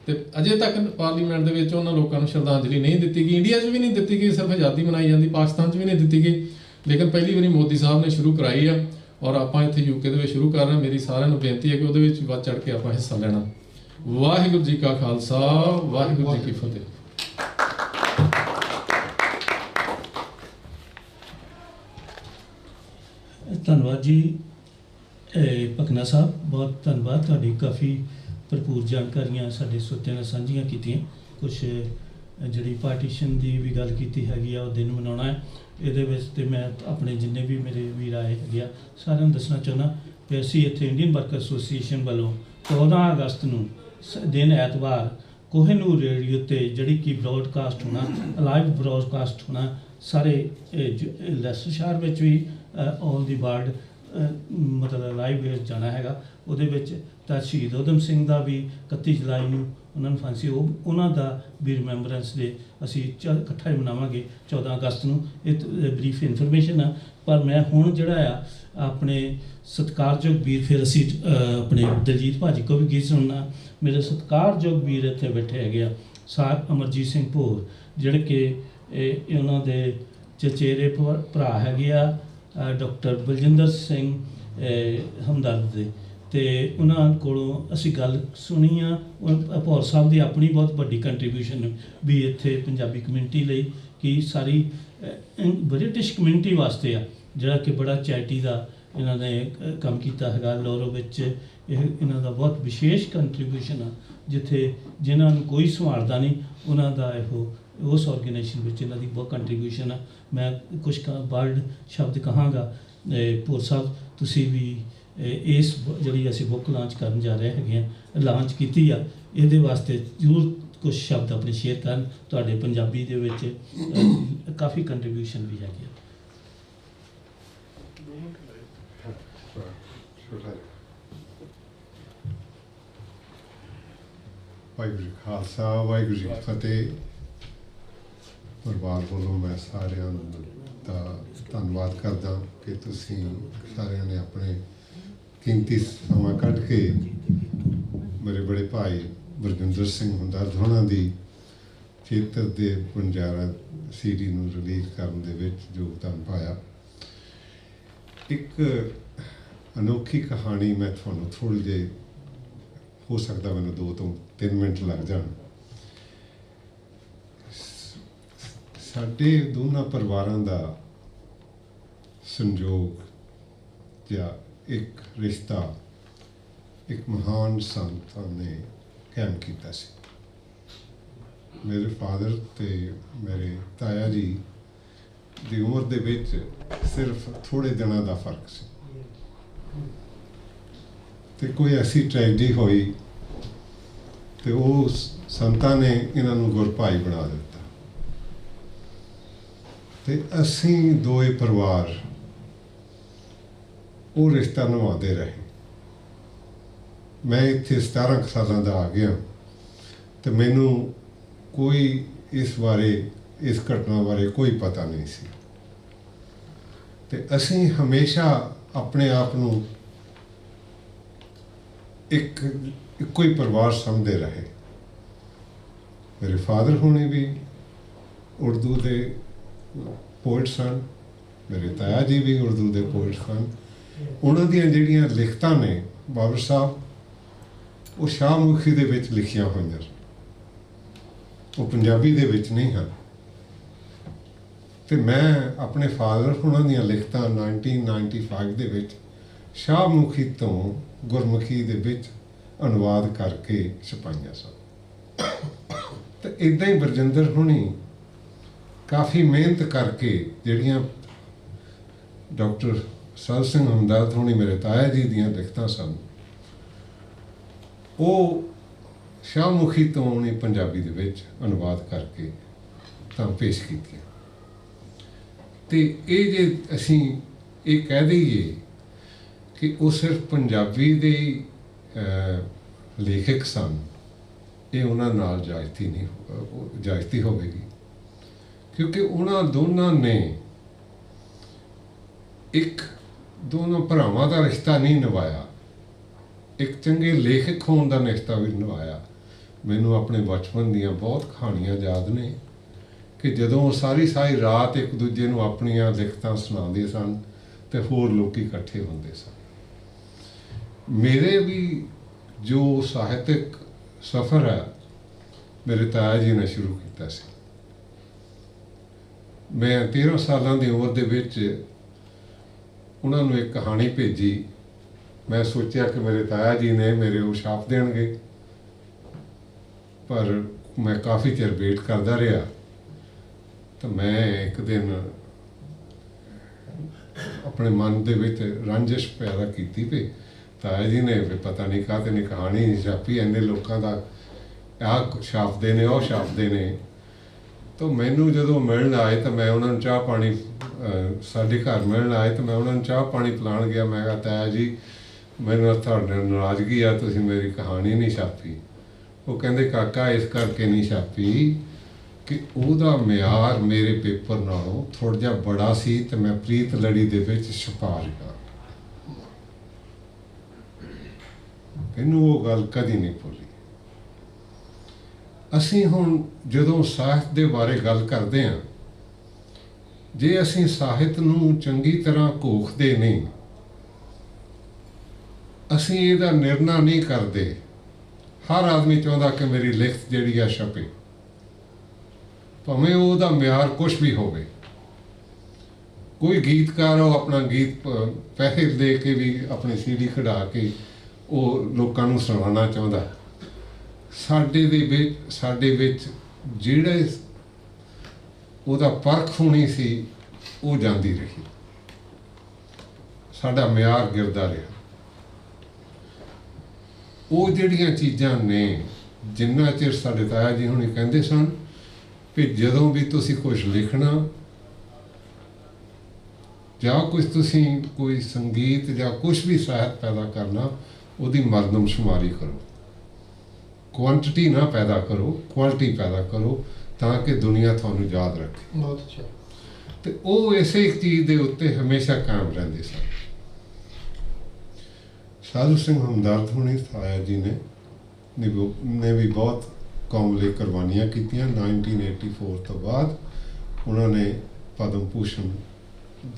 L: ਤੇ ਅਜੇ ਤੱਕ ਪਾਰਲੀਮੈਂਟ ਦੇ ਵਿੱਚ ਉਹਨਾਂ ਲੋਕਾਂ ਨੂੰ ਸ਼ਰਧਾਂਜਲੀ ਨਹੀਂ ਦਿੱਤੀ ਗਈ। ਇੰਡੀਆ 'ਚ ਵੀ ਨਹੀਂ ਦਿੱਤੀ ਗਈ, ਸਿਰਫ ਆਜ਼ਾਦੀ ਮਨਾਈ ਜਾਂਦੀ, ਪਾਕਿਸਤਾਨ 'ਚ ਵੀ ਨਹੀਂ ਦਿੱਤੀ ਗਈ। ਲੇਕਿਨ ਪਹਿਲੀ ਵਾਰੀ ਮੋਦੀ ਸਾਹਿਬ ਨੇ ਸ਼ੁਰੂ ਕਰਾਈ ਆ, ਔਰ ਆਪਾਂ ਇੱਥੇ ਯੂਕੇ ਦੇ ਵਿੱਚ ਸ਼ੁਰੂ ਕਰ ਰਹੇ ਹਾਂ। ਮੇਰੀ ਸਾਰਿਆਂ ਨੂੰ ਬੇਨਤੀ ਹੈ ਕਿ ਉਹਦੇ ਵਿੱਚ ਵੱਧ ਚੜ੍ਹ ਕੇ ਆਪਾਂ ਹਿੱਸਾ ਲੈਣਾ। ਵਾਹਿਗੁਰੂ ਜੀ ਕਾ ਖਾਲਸਾ, ਵਾਹਿਗੁਰੂ ਜੀ ਕੀ ਫਤਿਹ।
A: ਧੰਨਵਾਦ ਜੀ ਭਕਨਾ ਸਾਹਿਬ, ਬਹੁਤ ਧੰਨਵਾਦ। ਤੁਹਾਡੀ ਕਾਫੀ ਭਰਪੂਰ ਜਾਣਕਾਰੀਆਂ ਸਾਡੇ ਸਰੋਤਿਆਂ ਨਾਲ ਸਾਂਝੀਆਂ ਕੀਤੀਆਂ। ਕੁਛ ਜਿਹੜੀ ਪਾਰਟੀਸ਼ਨ ਦੀ ਵੀ ਗੱਲ ਕੀਤੀ ਹੈਗੀ ਆ, ਉਹ ਦਿਨ ਮਨਾਉਣਾ ਹੈ, ਇਹਦੇ ਵਿੱਚ ਤੇ ਮੈਂ ਆਪਣੇ ਜਿੰਨੇ ਵੀ ਮੇਰੇ ਵੀਰ ਆਏ ਹੈਗੇ ਆ ਸਾਰਿਆਂ ਨੂੰ ਦੱਸਣਾ ਚਾਹੁੰਦਾ ਕਿ ਅਸੀਂ ਇੱਥੇ ਇੰਡੀਅਨ ਵਰਕਰ ਐਸੋਸੀਏਸ਼ਨ ਵੱਲੋਂ 14 ਅਗਸਤ ਨੂੰ ਦਿਨ ਐਤਵਾਰ ਕੋਹਿਨੂਰ ਰੇਡੀਓ ਤੇ ਜਿਹੜੀ ਕਿ ਬ੍ਰੌਡਕਾਸਟ ਹੋਣਾ, ਲਾਈਵ ਬ੍ਰੌਡਕਾਸਟ ਹੋਣਾ ਸਾਰੇ ਲੈਸਰ ਸ਼ਹਿਰ ਵਿੱਚ ਵੀ ਆਲ ਦੀ ਵਰਲਡ ਮਤਲਬ ਲਾਈਵ ਜਾਣਾ ਹੈਗਾ। ਉਹਦੇ ਵਿੱਚ ਤਾਂ ਸ਼ਹੀਦ ਊਧਮ ਸਿੰਘ ਦਾ ਵੀ 31 ਜੁਲਾਈ ਨੂੰ ਉਹਨਾਂ ਨੂੰ ਫਾਂਸੀ, ਉਹਨਾਂ ਦਾ ਵੀ ਰਿਮੈਂਬਰੈਂਸ ਡੇ ਅਸੀਂ ਇਕੱਠਾ ਹੀ ਮਨਾਵਾਂਗੇ 14 ਅਗਸਤ ਨੂੰ। ਇਹ ਬਰੀਫ ਇਨਫੋਰਮੇਸ਼ਨ ਆ, ਪਰ ਮੈਂ ਹੁਣ ਜਿਹੜਾ ਆ ਆਪਣੇ ਸਤਿਕਾਰਯੋਗ ਵੀਰ, ਫਿਰ ਅਸੀਂ ਆਪਣੇ ਦਲਜੀਤ ਭਾਜੀ ਕੋ ਵੀ ਗੀਤ ਸੁਣਨਾ। ਮੇਰੇ ਸਤਿਕਾਰਯੋਗ ਵੀਰ ਇੱਥੇ ਬੈਠੇ ਹੈਗੇ ਆ ਸਾਰ ਅਮਰਜੀਤ ਸਿੰਘ ਭੋਰ, ਜਿਹੜੇ ਕਿ ਉਹਨਾਂ ਦੇ ਚਚੇਰੇ ਭਰਾ ਹੈਗੇ ਆ ਡਾਕਟਰ ਬਲਜਿੰਦਰ ਸਿੰਘ ਹਮਦਰਦ ਦੇ, ਤੇ ਉਹਨਾਂ ਕੋਲੋਂ ਅਸੀਂ ਗੱਲ ਸੁਣੀ ਆ। ਭੌਰ ਸਾਹਿਬ ਦੀ ਆਪਣੀ ਬਹੁਤ ਵੱਡੀ ਕੰਟਰੀਬਿਊਸ਼ਨ ਵੀ ਇੱਥੇ ਪੰਜਾਬੀ ਕਮਿਊਨਿਟੀ ਲਈ, ਕਿ ਸਾਰੀ ਬ੍ਰਿਟਿਸ਼ ਕਮਿਊਨਿਟੀ ਵਾਸਤੇ ਆ, ਜਿਹੜਾ ਕਿ ਬੜਾ ਚੈਰਿਟੀ ਦਾ ਇਹਨਾਂ ਨੇ ਕੰਮ ਕੀਤਾ ਹੈਗਾ। ਲੋਰੋ ਵਿੱਚ ਇਹਨਾਂ ਦਾ ਬਹੁਤ ਵਿਸ਼ੇਸ਼ ਕੰਟਰੀਬਿਊਸ਼ਨ ਆ, ਜਿੱਥੇ ਜਿਨ੍ਹਾਂ ਨੂੰ ਕੋਈ ਸੰਭਾਲਦਾ ਨਹੀਂ, ਉਹਨਾਂ ਦਾ ਉਸ ਆਰਗੇਨਾਈਜੇਸ਼ਨ ਵਿੱਚ ਇਹਨਾਂ ਦੀ ਬਹੁਤ ਕੰਟਰੀਬਿਊਸ਼ਨ ਆ। ਮੈਂ ਕੁਛ ਵਰਡ ਸ਼ਬਦ ਕਹਾਂਗਾ। ਭੌਰ ਸਾਹਿਬ, ਤੁਸੀਂ ਵੀ ਇਸ ਜਿਹੜੀ ਅਸੀਂ ਬੁੱਕ ਲਾਂਚ ਕਰਨ ਜਾ ਰਹੇ ਹੈਗੇ ਆ, ਲਾਂਚ ਕੀਤੀ ਆ, ਇਹਦੇ ਵਾਸਤੇ ਜ਼ਰੂਰ ਕੁਝ ਸ਼ਬਦ ਆਪਣੇ ਸ਼ੇਅਰ ਕਰਨ। ਤੁਹਾਡੇ ਪੰਜਾਬੀ ਦੇ ਵਿੱਚ ਕਾਫੀ ਕੰਟਰੀਬਿਊਸ਼ਨ ਵੀ ਹੈਗੀ ਆ।
M: ਵਾਹਿਗੁਰੂ ਜੀ ਖਾਲਸਾ, ਵਾਹਿਗੁਰੂ ਜੀ ਕੀ ਫਤਿਹ। ਪਰਿਵਾਰ ਵੱਲੋਂ ਮੈਂ ਸਾਰਿਆਂ ਦਾ ਧੰਨਵਾਦ ਕਰਦਾ ਕਿ ਤੁਸੀਂ ਸਾਰਿਆਂ ਨੇ ਆਪਣੇ ਕੀਮਤੀ ਸਮਾਂ ਕੱਢ ਕੇ ਮੇਰੇ ਬੜੇ ਭਾਈ ਬਲਜਿੰਦਰ ਸਿੰਘ ਹਮਦਰਦ ਹੋਣਾ ਦੀ ਚੇਤਰ ਦੇ ਬੰਜਾਰਾ ਸੀਡੀ ਨੂੰ ਰਿਲੀਜ਼ ਕਰਨ ਦੇ ਵਿੱਚ ਯੋਗਦਾਨ ਪਾਇਆ। ਇੱਕ ਅਨੋਖੀ ਕਹਾਣੀ ਮੈਂ ਤੁਹਾਨੂੰ ਥੋੜ੍ਹੀ ਜਿਹੀ, ਹੋ ਸਕਦਾ ਮੈਨੂੰ 2 ਤੋਂ 3 ਮਿੰਟ ਲੱਗ ਜਾਣ। ਸਾਡੇ ਦੋਨਾਂ ਪਰਿਵਾਰਾਂ ਦਾ ਸੰਜੋਗ ਜਾਂ ਇੱਕ ਰਿਸ਼ਤਾ ਇੱਕ ਮਹਾਨ ਸੰਤਾਂ ਨੇ ਕਾਇਮ ਕੀਤਾ ਸੀ। ਮੇਰੇ ਫਾਦਰ ਤੇ ਮੇਰੇ ਤਾਇਆ ਜੀ ਦੀ ਉਮਰ ਦੇ ਵਿੱਚ ਸਿਰਫ ਥੋੜ੍ਹੇ ਦਿਨਾਂ ਦਾ ਫਰਕ ਸੀ, ਤੇ ਕੋਈ ਐਸੀ ਟ੍ਰੈਜਡੀ ਹੋਈ ਤੇ ਉਹ ਸੰਤਾਂ ਨੇ ਇਹਨਾਂ ਨੂੰ ਗੁਰਭਾਈ ਬਣਾ ਦਿੱਤਾ, ਤੇ ਅਸੀਂ ਦੋਏ ਪਰਿਵਾਰ ਉਹ ਰਿਸ਼ਤਾ ਨਿਭਾਉਂਦੇ ਰਹੇ। ਮੈਂ ਇੱਥੇ 17 ਸਾਲਾਂ ਦਾ ਆ ਗਿਆ, ਤੇ ਮੈਨੂੰ ਕੋਈ ਇਸ ਬਾਰੇ, ਇਸ ਘਟਨਾ ਬਾਰੇ ਕੋਈ ਪਤਾ ਨਹੀਂ ਸੀ, ਤੇ ਅਸੀਂ ਹਮੇਸ਼ਾ ਆਪਣੇ ਆਪ ਨੂੰ ਇੱਕੋ ਹੀ ਪਰਿਵਾਰ ਸਮਝਦੇ ਰਹੇ। ਮੇਰੇ ਫਾਦਰ ਹੋਣੀ ਵੀ ਉਰਦੂ ਦੇ ਪੋਇਟ ਸਨ, ਮੇਰੇ ਤਾਇਆ ਜੀ ਵੀ ਉਰਦੂ ਦੇ ਪੋਇਟ ਸਨ। ਉਹਨਾਂ ਦੀਆਂ ਜਿਹੜੀਆਂ ਲਿਖਤਾਂ ਨੇ ਬਾਬਰ ਸਾਹਿਬ, ਉਹ ਸ਼ਾਹਮੁਖੀ ਦੇ ਵਿੱਚ ਲਿਖੀਆਂ ਹੋਈਆਂ, ਉਹ ਪੰਜਾਬੀ ਦੇ ਵਿੱਚ ਨਹੀਂ ਹਨ। ਤੇ ਮੈਂ ਆਪਣੇ ਫਾਦਰ ਉਹਨਾਂ ਦੀਆਂ ਲਿਖਤਾਂ 1995 ਦੇ ਵਿੱਚ ਸ਼ਾਹਮੁਖੀ ਤੋਂ ਗੁਰਮੁਖੀ ਦੇ ਵਿੱਚ ਅਨੁਵਾਦ ਕਰਕੇ ਛਪਾਈਆਂ ਸਨ। ਤੇ ਇਦਾਂ ਹੀ ਬਰਜਿੰਦਰ ਹੁਣੀ ਕਾਫੀ ਮਿਹਨਤ ਕਰਕੇ ਜਿਹੜੀਆਂ ਡਾਕਟਰ ਸਾਧ ਸਿੰਘ ਹਮਦਰਦ ਹੁਣੀ ਮੇਰੇ ਤਾਇਆ ਜੀ ਦੀਆਂ ਲਿਖਤਾਂ ਸਨ, ਉਹ ਸ਼ਾਹਮੁਖੀ ਤੋਂ ਉਹਨੇ ਪੰਜਾਬੀ ਦੇ ਵਿੱਚ ਅਨੁਵਾਦ ਕਰਕੇ ਤਾਂ ਪੇਸ਼ ਕੀਤੀਆਂ। ਤੇ ਇਹ ਜੇ ਅਸੀਂ ਇਹ ਕਹਿ ਦਈਏ ਕਿ ਉਹ ਸਿਰਫ ਪੰਜਾਬੀ ਦੇ ਲੇਖਕ ਸਨ, ਇਹ ਉਹਨਾਂ ਨਾਲ ਜਾਇਜ਼ਤੀ ਨਹੀਂ ਜਾਇਜ਼ਤੀ ਹੋਵੇਗੀ, ਕਿਉਂਕਿ ਉਹਨਾਂ ਦੋਨਾਂ ਨੇ ਇੱਕ ਦੋਨੋਂ ਭਰਾਵਾਂ ਦਾ ਰਿਸ਼ਤਾ ਨਹੀਂ ਨਿਭਾਇਆ, ਇੱਕ ਚੰਗੇ ਲੇਖਕ ਹੋਣ ਦਾ ਰਿਸ਼ਤਾ ਵੀ ਨਿਭਾਇਆ। ਮੈਨੂੰ ਆਪਣੇ ਬਚਪਨ ਦੀਆਂ ਬਹੁਤ ਕਹਾਣੀਆਂ ਯਾਦ ਨੇ ਕਿ ਜਦੋਂ ਸਾਰੀ ਰਾਤ ਇੱਕ ਦੂਜੇ ਨੂੰ ਆਪਣੀਆਂ ਲਿਖਤਾਂ ਸੁਣਾਉਂਦੇ ਸਨ ਤੇ ਹੋਰ ਲੋਕ ਇਕੱਠੇ ਹੁੰਦੇ ਸਨ। ਮੇਰੇ ਵੀ ਜੋ ਸਾਹਿਤਕ ਸਫ਼ਰ ਹੈ ਮੇਰੇ ਤਾਇਆ ਜੀ ਨੇ ਸ਼ੁਰੂ ਕੀਤਾ ਸੀ। ਮੈਂ 13 ਸਾਲਾਂ ਦੀ ਉਮਰ ਦੇ ਵਿੱਚ ਉਹਨਾਂ ਨੂੰ ਇੱਕ ਕਹਾਣੀ ਭੇਜੀ। ਮੈਂ ਸੋਚਿਆ ਕਿ ਮੇਰੇ ਤਾਇਆ ਜੀ ਨੇ ਮੇਰੇ ਉਹ ਛਾਪ ਦੇਣਗੇ, ਪਰ ਮੈਂ ਕਾਫੀ ਚਿਰ ਵੇਟ ਕਰਦਾ ਰਿਹਾ। ਤਾਂ ਮੈਂ ਇੱਕ ਦਿਨ ਆਪਣੇ ਮਨ ਦੇ ਵਿੱਚ ਰੰਜਿਸ਼ ਪੈਦਾ ਕੀਤੀ ਵੀ ਤਾਇਆ ਜੀ ਨੇ ਵੀ ਪਤਾ ਨਹੀਂ ਕਾਹਤੇ ਨੇ ਕਹਾਣੀ ਨਹੀਂ ਛਾਪੀ, ਇੰਨੇ ਲੋਕਾਂ ਦਾ ਆਹ ਛਾਪਦੇ ਨੇ ਉਹ ਛਾਪਦੇ ਨੇ। ਤਾਂ ਮੈਨੂੰ ਜਦੋਂ ਮਿਲਣ ਆਏ ਤਾਂ ਮੈਂ ਉਹਨਾਂ ਨੂੰ ਚਾਹ ਪਾਣੀ ਸਾਡੇ ਘਰ ਮਿਲਣ ਆਏ ਤਾਂ ਮੈਂ ਉਹਨਾਂ ਨੂੰ ਚਾਹ ਪਾਣੀ ਪਿਲਾਉਣ ਗਿਆ। ਮੈਂ ਕਿਹਾ ਤਾਇਆ ਜੀ ਮੈਨੂੰ ਤੁਹਾਡੇ ਨਾਲ ਨਾਰਾਜ਼ਗੀ ਆ, ਤੁਸੀਂ ਮੇਰੀ ਕਹਾਣੀ ਨਹੀਂ ਛਾਪੀ। ਉਹ ਕਹਿੰਦੇ ਕਾਕਾ ਇਸ ਕਰਕੇ ਨਹੀਂ ਛਾਪੀ ਕਿ ਉਹਦਾ ਮਿਆਰ ਮੇਰੇ ਪੇਪਰ ਨਾਲੋਂ ਥੋੜ੍ਹਾ ਜਿਹਾ ਬੜਾ ਸੀ ਤੇ ਮੈਂ ਪ੍ਰੀਤ ਲੜੀ ਦੇ ਵਿੱਚ ਛਪਾ ਲਿਆ। ਮੈਨੂੰ ਉਹ ਗੱਲ ਕਦੀ ਨਹੀਂ ਭੁੱਲੀ। ਅਸੀਂ ਹੁਣ ਜਦੋਂ ਸਾਹਿਤ ਦੇ ਬਾਰੇ ਗੱਲ ਕਰਦੇ ਹਾਂ, ਜੇ ਅਸੀਂ ਸਾਹਿਤ ਨੂੰ ਚੰਗੀ ਤਰ੍ਹਾਂ ਘੋਖਦੇ ਨਹੀਂ, ਅਸੀਂ ਇਹਦਾ ਨਿਰਣਾ ਨਹੀਂ ਕਰਦੇ। ਹਰ ਆਦਮੀ ਚਾਹੁੰਦਾ ਕਿ ਮੇਰੀ ਲਿਖਤ ਜਿਹੜੀ ਆ ਛਪੇ, ਭਾਵੇਂ ਉਹਦਾ ਮਿਆਰ ਕੁਛ ਵੀ ਹੋਵੇ। ਕੋਈ ਗੀਤਕਾਰ ਉਹ ਆਪਣਾ ਗੀਤ ਪੈਸੇ ਦੇ ਕੇ ਵੀ ਆਪਣੀ CD ਕਢਾ ਕੇ ਉਹ ਲੋਕਾਂ ਨੂੰ ਸੁਣਾਉਣਾ ਚਾਹੁੰਦਾ। ਸਾਡੇ ਵਿੱਚ ਜਿਹੜੇ ਉਹਦਾ ਪਰਖ ਹੋਣੀ ਸੀ ਉਹ ਜਾਂਦੀ ਰਹੀ, ਸਾਡਾ ਮਿਆਰ ਗਿਰਦਾ ਰਿਹਾ। ਉਹ ਜਿਹੜੀਆਂ ਚੀਜ਼ਾਂ ਨੇ, ਜਿੰਨਾ ਚਿਰ ਸਾਡੇ ਤਾਇਆ ਜੀ ਹੁਣੀ ਕਹਿੰਦੇ ਸਨ ਕਿ ਜਦੋਂ ਵੀ ਤੁਸੀਂ ਕੁਛ ਲਿਖਣਾ ਜਾਂ ਕੁਛ ਤੁਸੀਂ ਕੋਈ ਸੰਗੀਤ ਜਾਂ ਕੁਛ ਵੀ ਸਾਹਿਤ ਪੈਦਾ ਕਰਨਾ, ਉਹਦੀ ਮਰਦਮਸ਼ੁਮਾਰੀ ਕਰੋ, ਕੁਆਂਟਿਟੀ ਨਾ ਪੈਦਾ ਕਰੋ, ਕੁਆਲਿਟੀ ਪੈਦਾ ਕਰੋ, ਤਾਂ ਕਿ ਦੁਨੀਆ ਤੁਹਾਨੂੰ ਯਾਦ ਰੱਖੇ।
L: ਬਹੁਤ ਅੱਛਾ।
M: ਤੇ ਉਹ ਇਸੇ ਇੱਕ ਚੀਜ਼ ਦੇ ਉੱਤੇ ਹਮੇਸ਼ਾ ਕਾਇਮ ਰਹਿੰਦੇ ਸਨ। ਸਾਧੂ ਸਿੰਘ ਹਮਦਰਦ ਹੁਣੀ ਤਾਇਆ ਜੀ ਨੇ ਵੀ ਬਹੁਤ ਕੌਮ ਲਈ ਕੁਰਬਾਨੀਆਂ ਕੀਤੀਆਂ। 1984 ਤੋਂ ਬਾਅਦ ਉਹਨਾਂ ਨੇ ਪਦਮ ਭੂਸ਼ਣ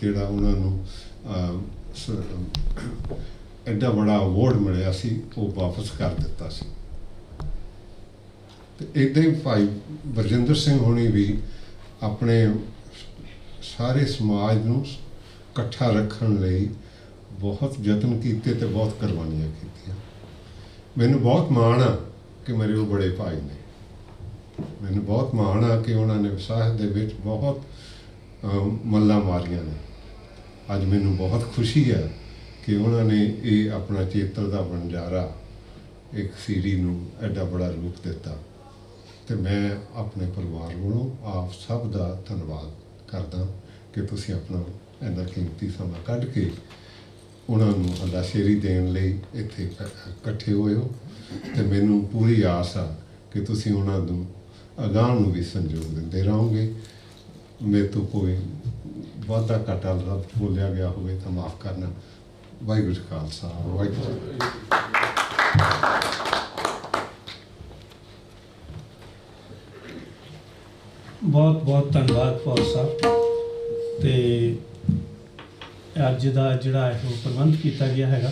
M: ਜਿਹੜਾ ਉਹਨਾਂ ਨੂੰ ਐਡਾ ਬੜਾ ਅਵਾਰਡ ਮਿਲਿਆ ਸੀ, ਉਹ ਵਾਪਸ ਕਰ ਦਿੱਤਾ ਸੀ। ਤੇ ਇੱਦਾਂ ਹੀ ਭਾਈ ਬਰਜਿੰਦਰ ਸਿੰਘ ਹੁਣੀ ਵੀ ਆਪਣੇ ਸਾਰੇ ਸਮਾਜ ਨੂੰ ਇਕੱਠਾ ਰੱਖਣ ਲਈ ਬਹੁਤ ਯਤਨ ਕੀਤੇ ਤੇ ਬਹੁਤ ਕੁਰਬਾਨੀਆਂ ਕੀਤੀਆਂ। ਮੈਨੂੰ ਬਹੁਤ ਮਾਣ ਆ ਕਿ ਮੇਰੇ ਉਹ ਬੜੇ ਭਾਈ ਨੇ। ਮੈਨੂੰ ਬਹੁਤ ਮਾਣ ਆ ਕਿ ਉਹਨਾਂ ਨੇ ਸਾਹਿਤ ਦੇ ਵਿੱਚ ਬਹੁਤ ਮੱਲਾਂ ਮਾਰੀਆਂ ਨੇ। ਅੱਜ ਮੈਨੂੰ ਬਹੁਤ ਖੁਸ਼ੀ ਹੈ ਕਿ ਉਹਨਾਂ ਨੇ ਇਹ ਆਪਣਾ ਚੇਤਰ ਦਾ ਵਣਜਾਰਾ ਇੱਕ CD ਨੂੰ ਐਡਾ ਬੜਾ ਰੂਪ ਦਿੱਤਾ। ਤੇ ਮੈਂ ਆਪਣੇ ਪਰਿਵਾਰ ਵੱਲੋਂ ਆਪ ਸਭ ਦਾ ਧੰਨਵਾਦ ਕਰਦਾ ਕਿ ਤੁਸੀਂ ਆਪਣਾ ਇੰਨਾ ਕੀਮਤੀ ਸਮਾਂ ਕੱਢ ਕੇ ਉਹਨਾਂ ਨੂੰ ਅੱਲਾਸ਼ੇਰੀ ਦੇਣ ਲਈ ਇੱਥੇ ਇਕੱਠੇ ਹੋਏ ਹੋ। ਤੇ ਮੈਨੂੰ ਪੂਰੀ ਆਸ ਆ ਕਿ ਤੁਸੀਂ ਉਹਨਾਂ ਨੂੰ ਅਗਾਂਹ ਨੂੰ ਵੀ ਸੰਯੋਗ ਦਿੰਦੇ ਰਹੋਗੇ। ਮੇਰੇ ਤੋਂ ਕੋਈ ਵਾਧਾ ਘਾਟਾ ਲਫ਼ਜ਼ ਬੋਲਿਆ ਗਿਆ ਹੋਵੇ ਤਾਂ ਮਾਫ਼ ਕਰਨਾ। ਵਾਹਿਗੁਰੂ ਜੀ ਕਾ ਖਾਲਸਾ, ਵਾਹਿਗੁਰੂ ਜੀ ਕੀ ਫਤਿਹ।
A: ਬਹੁਤ ਬਹੁਤ ਧੰਨਵਾਦ ਪਾਲ ਸਾਹਿਬ। ਤੇ ਅੱਜ ਦਾ ਜਿਹੜਾ ਇਹ ਪ੍ਰਬੰਧ ਕੀਤਾ ਗਿਆ ਹੈਗਾ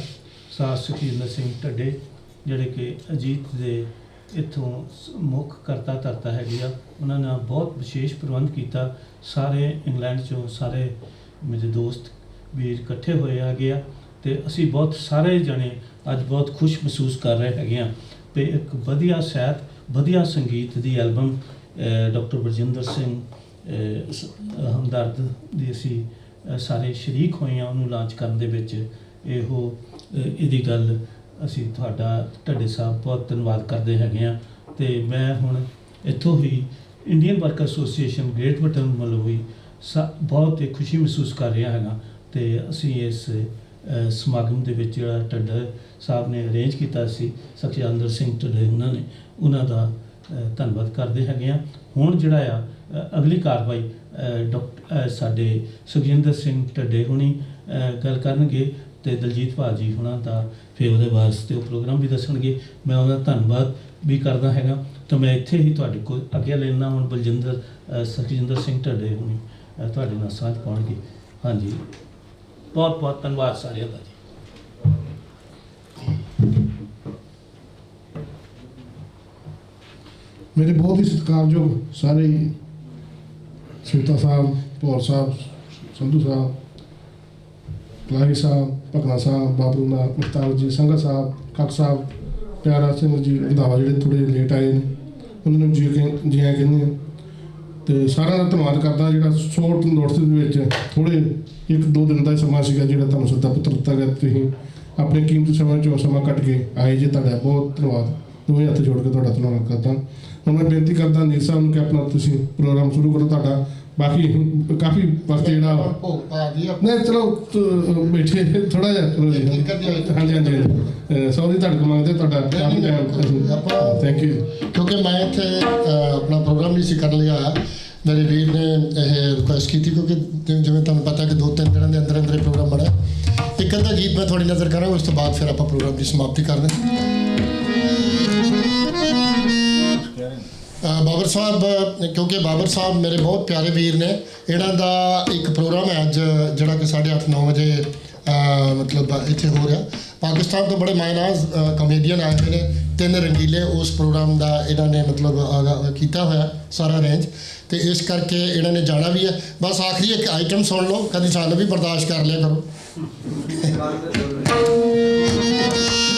A: ਸਾਧ ਸੁਖਜਿੰਦਰ ਸਿੰਘ ਢੱਡੇ, ਜਿਹੜੇ ਕਿ ਅਜੀਤ ਦੇ ਇੱਥੋਂ ਮੁੱਖ ਕਰਤਾ ਧਰਤਾ ਹੈਗੀ ਆ, ਉਹਨਾਂ ਨੇ ਬਹੁਤ ਵਿਸ਼ੇਸ਼ ਪ੍ਰਬੰਧ ਕੀਤਾ। ਸਾਰੇ ਇੰਗਲੈਂਡ 'ਚੋਂ ਸਾਰੇ ਮੇਰੇ ਦੋਸਤ ਵੀਰ ਇਕੱਠੇ ਹੋਏ ਹੈਗੇ ਆ, ਅਤੇ ਅਸੀਂ ਬਹੁਤ ਸਾਰੇ ਜਣੇ ਅੱਜ ਬਹੁਤ ਖੁਸ਼ ਮਹਿਸੂਸ ਕਰ ਰਹੇ ਹੈਗੇ ਹਾਂ ਵੀ ਇੱਕ ਵਧੀਆ ਸਾਹਿਤ, ਵਧੀਆ ਸੰਗੀਤ ਦੀ ਐਲਬਮ ਡਾਕਟਰ ਬਲਜਿੰਦਰ ਸਿੰਘ ਹਮਦਰਦ ਦੀ ਅਸੀਂ ਸਾਰੇ ਸ਼ਰੀਕ ਹੋਏ ਹਾਂ ਉਹਨੂੰ ਲਾਂਚ ਕਰਨ ਦੇ ਵਿੱਚ। ਇਹਦੀ ਗੱਲ ਅਸੀਂ ਤੁਹਾਡਾ ਢੱਡੇ ਸਾਹਿਬ ਬਹੁਤ ਧੰਨਵਾਦ ਕਰਦੇ ਹੈਗੇ ਹਾਂ। ਅਤੇ ਮੈਂ ਹੁਣ ਇੱਥੋਂ ਹੀ Indian worker association Great Britain ਵੱਲੋਂ ਵੀ ਬਹੁਤ ਹੀ ਖੁਸ਼ੀ ਮਹਿਸੂਸ ਕਰ ਰਿਹਾ ਹੈਗਾ। ਅਤੇ ਅਸੀਂ ਇਸ ਸਮਾਗਮ ਦੇ ਵਿੱਚ ਜਿਹੜਾ ਢੱਡਾ ਸਾਹਿਬ ਨੇ ਅਰੇਂਜ ਕੀਤਾ ਸੀ, ਸੁਖਜਿੰਦਰ ਸਿੰਘ ਢੱਡੇ ਉਹਨਾਂ ਦਾ ਧੰਨਵਾਦ ਕਰਦੇ ਹੈਗੇ ਹਾਂ। ਹੁਣ ਜਿਹੜਾ ਆ ਅਗਲੀ ਕਾਰਵਾਈ ਸਾਡੇ ਸੁਖਜਿੰਦਰ ਸਿੰਘ ਢੱਡੇ ਹੁਣੀ ਗੱਲ ਕਰਨਗੇ ਅਤੇ ਦਲਜੀਤ ਭਾਜੀ ਹੁਣਾਂ ਦਾ ਫਿਰ ਉਹਦੇ ਵਾਸਤੇ ਉਹ ਪ੍ਰੋਗਰਾਮ ਵੀ ਦੱਸਣਗੇ। ਮੈਂ ਉਹਦਾ ਧੰਨਵਾਦ ਵੀ ਕਰਦਾ ਹੈਗਾ। ਤਾਂ ਮੈਂ ਇੱਥੇ ਹੀ ਤੁਹਾਡੇ ਕੋਲ ਅੱਗੇ ਲੈਣਾ ਹੁਣ ਸੁਖਜਿੰਦਰ ਸਿੰਘ ਢੱਡੇ ਹੁਣੀ ਤੁਹਾਡੇ ਨਾਲ ਸਾਂਝ ਪਾਉਣਗੇ। ਹਾਂਜੀ, ਬਹੁਤ ਬਹੁਤ ਧੰਨਵਾਦ ਸਾਰਿਆਂ ਦਾ ਜੀ।
C: ਮੇਰੇ ਬਹੁਤ ਹੀ ਸਤਿਕਾਰਯੋਗ ਸਾਰੇ ਸੁਤਾ ਸਾਹਿਬ, ਭੌਰ ਸਾਹਿਬ, ਸੰਧੂ ਸਾਹਿਬ, ਕਲਾਹੀ ਸਾਹਿਬ, ਭਗਨਾ ਸਾਹਿਬ, ਬਾਬੂ ਨਾਥ ਮੁਖਤਾਰ ਜੀ, ਸੰਘਾ ਸਾਹਿਬ, ਕੱਕ ਸਾਹਿਬ, ਪਿਆਰਾ ਸਿੰਘ ਜੀ ਰੰਧਾਵਾ ਜਿਹੜੇ ਥੋੜ੍ਹੇ ਲੇਟ ਆਏ ਨੇ, ਉਹਨਾਂ ਨੂੰ ਜੀ ਆਇਆਂ ਕਹਿੰਦੇ ਹਾਂ। ਅਤੇ ਸਾਰਿਆਂ ਦਾ ਧੰਨਵਾਦ ਕਰਦਾ ਜਿਹੜਾ ਸ਼ੋਰਟ ਨੋਟਿਸ ਦੇ ਵਿੱਚ ਥੋੜ੍ਹੇ 1-2 ਦਿਨ ਦਾ ਸਮਾਂ ਸੀਗਾ ਜਿਹੜਾ ਤੁਹਾਨੂੰ ਸੱਦਾ ਪੱਤਰ ਦਿੱਤਾ ਗਿਆ, ਤੁਸੀਂ ਆਪਣੇ ਕੀਮਤੀ ਸਮੇਂ 'ਚੋਂ ਸਮਾਂ ਕੱਢ ਕੇ ਆਏ ਜੇ, ਤੁਹਾਡਾ ਬਹੁਤ ਧੰਨਵਾਦ। ਦੋਵੇਂ ਹੱਥ ਜੋੜ ਕੇ ਤੁਹਾਡਾ ਧੰਨਵਾਦ ਕਰਦਾ। ਹੁਣ ਮੈਂ ਬੇਨਤੀ ਕਰਦਾ ਨੀਰ ਸਾਹਿਬ ਨੂੰ ਕਿ ਆਪਣਾ ਤੁਸੀਂ ਪ੍ਰੋਗਰਾਮ ਸ਼ੁਰੂ ਕਰੋ। ਤੁਹਾਡਾ ਬਾਕੀ ਕਾਫੀ ਵਕਤ ਜਿਹੜਾ ਨਹੀਂ, ਚਲੋ ਬੈਠੇ ਥੋੜ੍ਹਾ ਜਿਹਾ ਚਲੋ ਜੀ। ਹਾਂਜੀ ਹਾਂਜੀ, ਸੌਰੀ ਤੁਹਾਡੇ ਕੋਲ ਮੰਗਦੇ ਤੁਹਾਡਾ ਕਾਫੀ ਟਾਈਮ। Thank you.
B: ਕਿਉਂਕਿ ਮੈਂ ਇੱਥੇ ਆਪਣਾ ਪ੍ਰੋਗਰਾਮ ਨਹੀਂ ਸੀ ਕਰਨ ਲਈ ਆਇਆ, ਮੇਰੇ ਵੀਰ ਨੇ ਇਹ ਰਿਕੁਐਸਟ ਕੀਤੀ, ਕਿਉਂਕਿ ਜਿਵੇਂ ਤੁਹਾਨੂੰ ਪਤਾ ਕਿ 2-3 ਦਿਨਾਂ ਦੇ ਅੰਦਰ ਅੰਦਰ ਇਹ ਪ੍ਰੋਗਰਾਮ ਬਣਾ। ਇੱਕ ਅੱਧਾ ਗੀਤ ਮੈਂ ਤੁਹਾਡੀ ਨਜ਼ਰ ਕਰਾਂਗਾ, ਉਸ ਤੋਂ ਬਾਅਦ ਫਿਰ ਆਪਾਂ ਪ੍ਰੋਗਰਾਮ ਦੀ ਸਮਾਪਤੀ ਕਰਦੇ। ਬਾਬਰ ਸਾਹਿਬ, ਕਿਉਂਕਿ ਬਾਬਰ ਸਾਹਿਬ ਮੇਰੇ ਬਹੁਤ ਪਿਆਰੇ ਵੀਰ ਨੇ, ਇਹਨਾਂ ਦਾ ਇੱਕ ਪ੍ਰੋਗਰਾਮ ਹੈ ਅੱਜ ਜਿਹੜਾ ਕਿ 8:30-9 ਵਜੇ ਮਤਲਬ ਇੱਥੇ ਹੋ ਰਿਹਾ। ਪਾਕਿਸਤਾਨ ਤੋਂ ਬੜੇ ਮਾਇਨਾਜ਼ ਕਮੇਡੀਅਨ ਆਏ ਹੋਏ ਨੇ, 3 ਰੰਗੀਲੇ, ਉਸ ਪ੍ਰੋਗਰਾਮ ਦਾ ਇਹਨਾਂ ਨੇ ਮਤਲਬ ਕੀਤਾ ਹੋਇਆ ਸਾਰਾ ਅਰੇਂਜ, ਅਤੇ ਇਸ ਕਰਕੇ ਇਹਨਾਂ ਨੇ ਜਾਣਾ ਵੀ ਹੈ। ਬਸ ਆਖਰੀ ਇੱਕ ਆਈਟਮ ਸੁਣ ਲਓ, ਕਦੀ ਸਾਨੂੰ ਵੀ ਬਰਦਾਸ਼ਤ ਕਰ ਲਿਆ ਕਰੋ।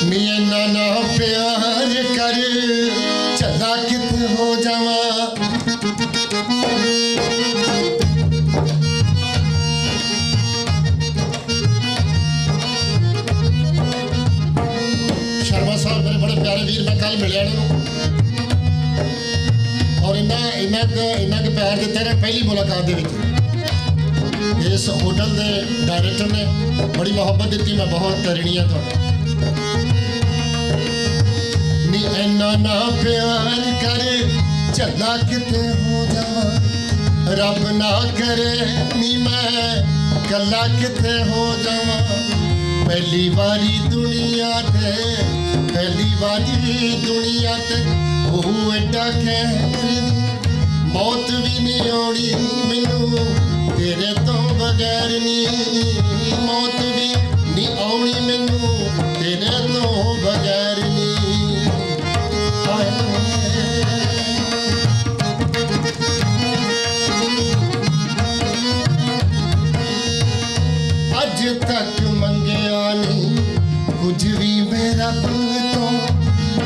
B: ਨੀ ਇੰਨਾ ਨਾ ਪਿਆਰ ਕਰ ਝੱਲਾ ਕਿਤੇ ਹੋ ਜਾਵਾਂ, ਸ਼ਰਮਾ ਸਾਹਿਬ ਮੇਰੇ ਬੜੇ ਪਿਆਰੇ ਵੀਰ, ਮੈਂ ਕੱਲ ਮਿਲਿਆ ਇਹਨਾਂ ਨੂੰ ਔਰ ਇੰਨਾ ਕੁ ਪਿਆਰ ਦਿੱਤਾ ਨੇ ਪਹਿਲੀ ਮੁਲਾਕਾਤ ਦੇ ਵਿੱਚ। ਇਸ ਹੋਟਲ ਦੇ ਡਾਇਰੈਕਟਰ ਨੇ ਬੜੀ ਮੁਹੱਬਤ ਦਿੱਤੀ, ਮੈਂ ਬਹੁਤ ਰਿਣੀ ਹਾਂ ਤੁਹਾਡਾ। ਨੀ ਇੰਨਾ ਨਾ ਪਿਆਰ ਕਰ ਝੱਲਾ ਕਿਤੇ ਹੋ ਜਾਵਾਂ, ਰੱਬ ਨਾ ਕਰੇ ਨੀ ਮੈਂ ਕੱਲਾ ਕਿਤੇ ਹੋ ਜਾਵਾਂ। ਪਹਿਲੀ ਵਾਰੀ ਦੁਨੀਆ ਤੇ ਉਹ ਐਡਾ ਕਹਿਰ, ਮੌਤ ਵੀ ਨਹੀਂ ਆਉਣੀ ਮੈਨੂੰ ਤੇਰੇ ਤੋਂ ਬਗੈਰ ਨੀ, ਮੌਤ ਵੀ ਨਹੀਂ ਆਉਣੀ ਮੈਨੂੰ ਤੇਰੇ ਤੋਂ ਬਗੈਰ ਨੀ। ਅੱਜ ਤੱਕ ਮੰਗਿਆ ਨਹੀਂ ਕੁਝ ਵੀ ਮੈਂ ਰੱਬ ਤੋਂ,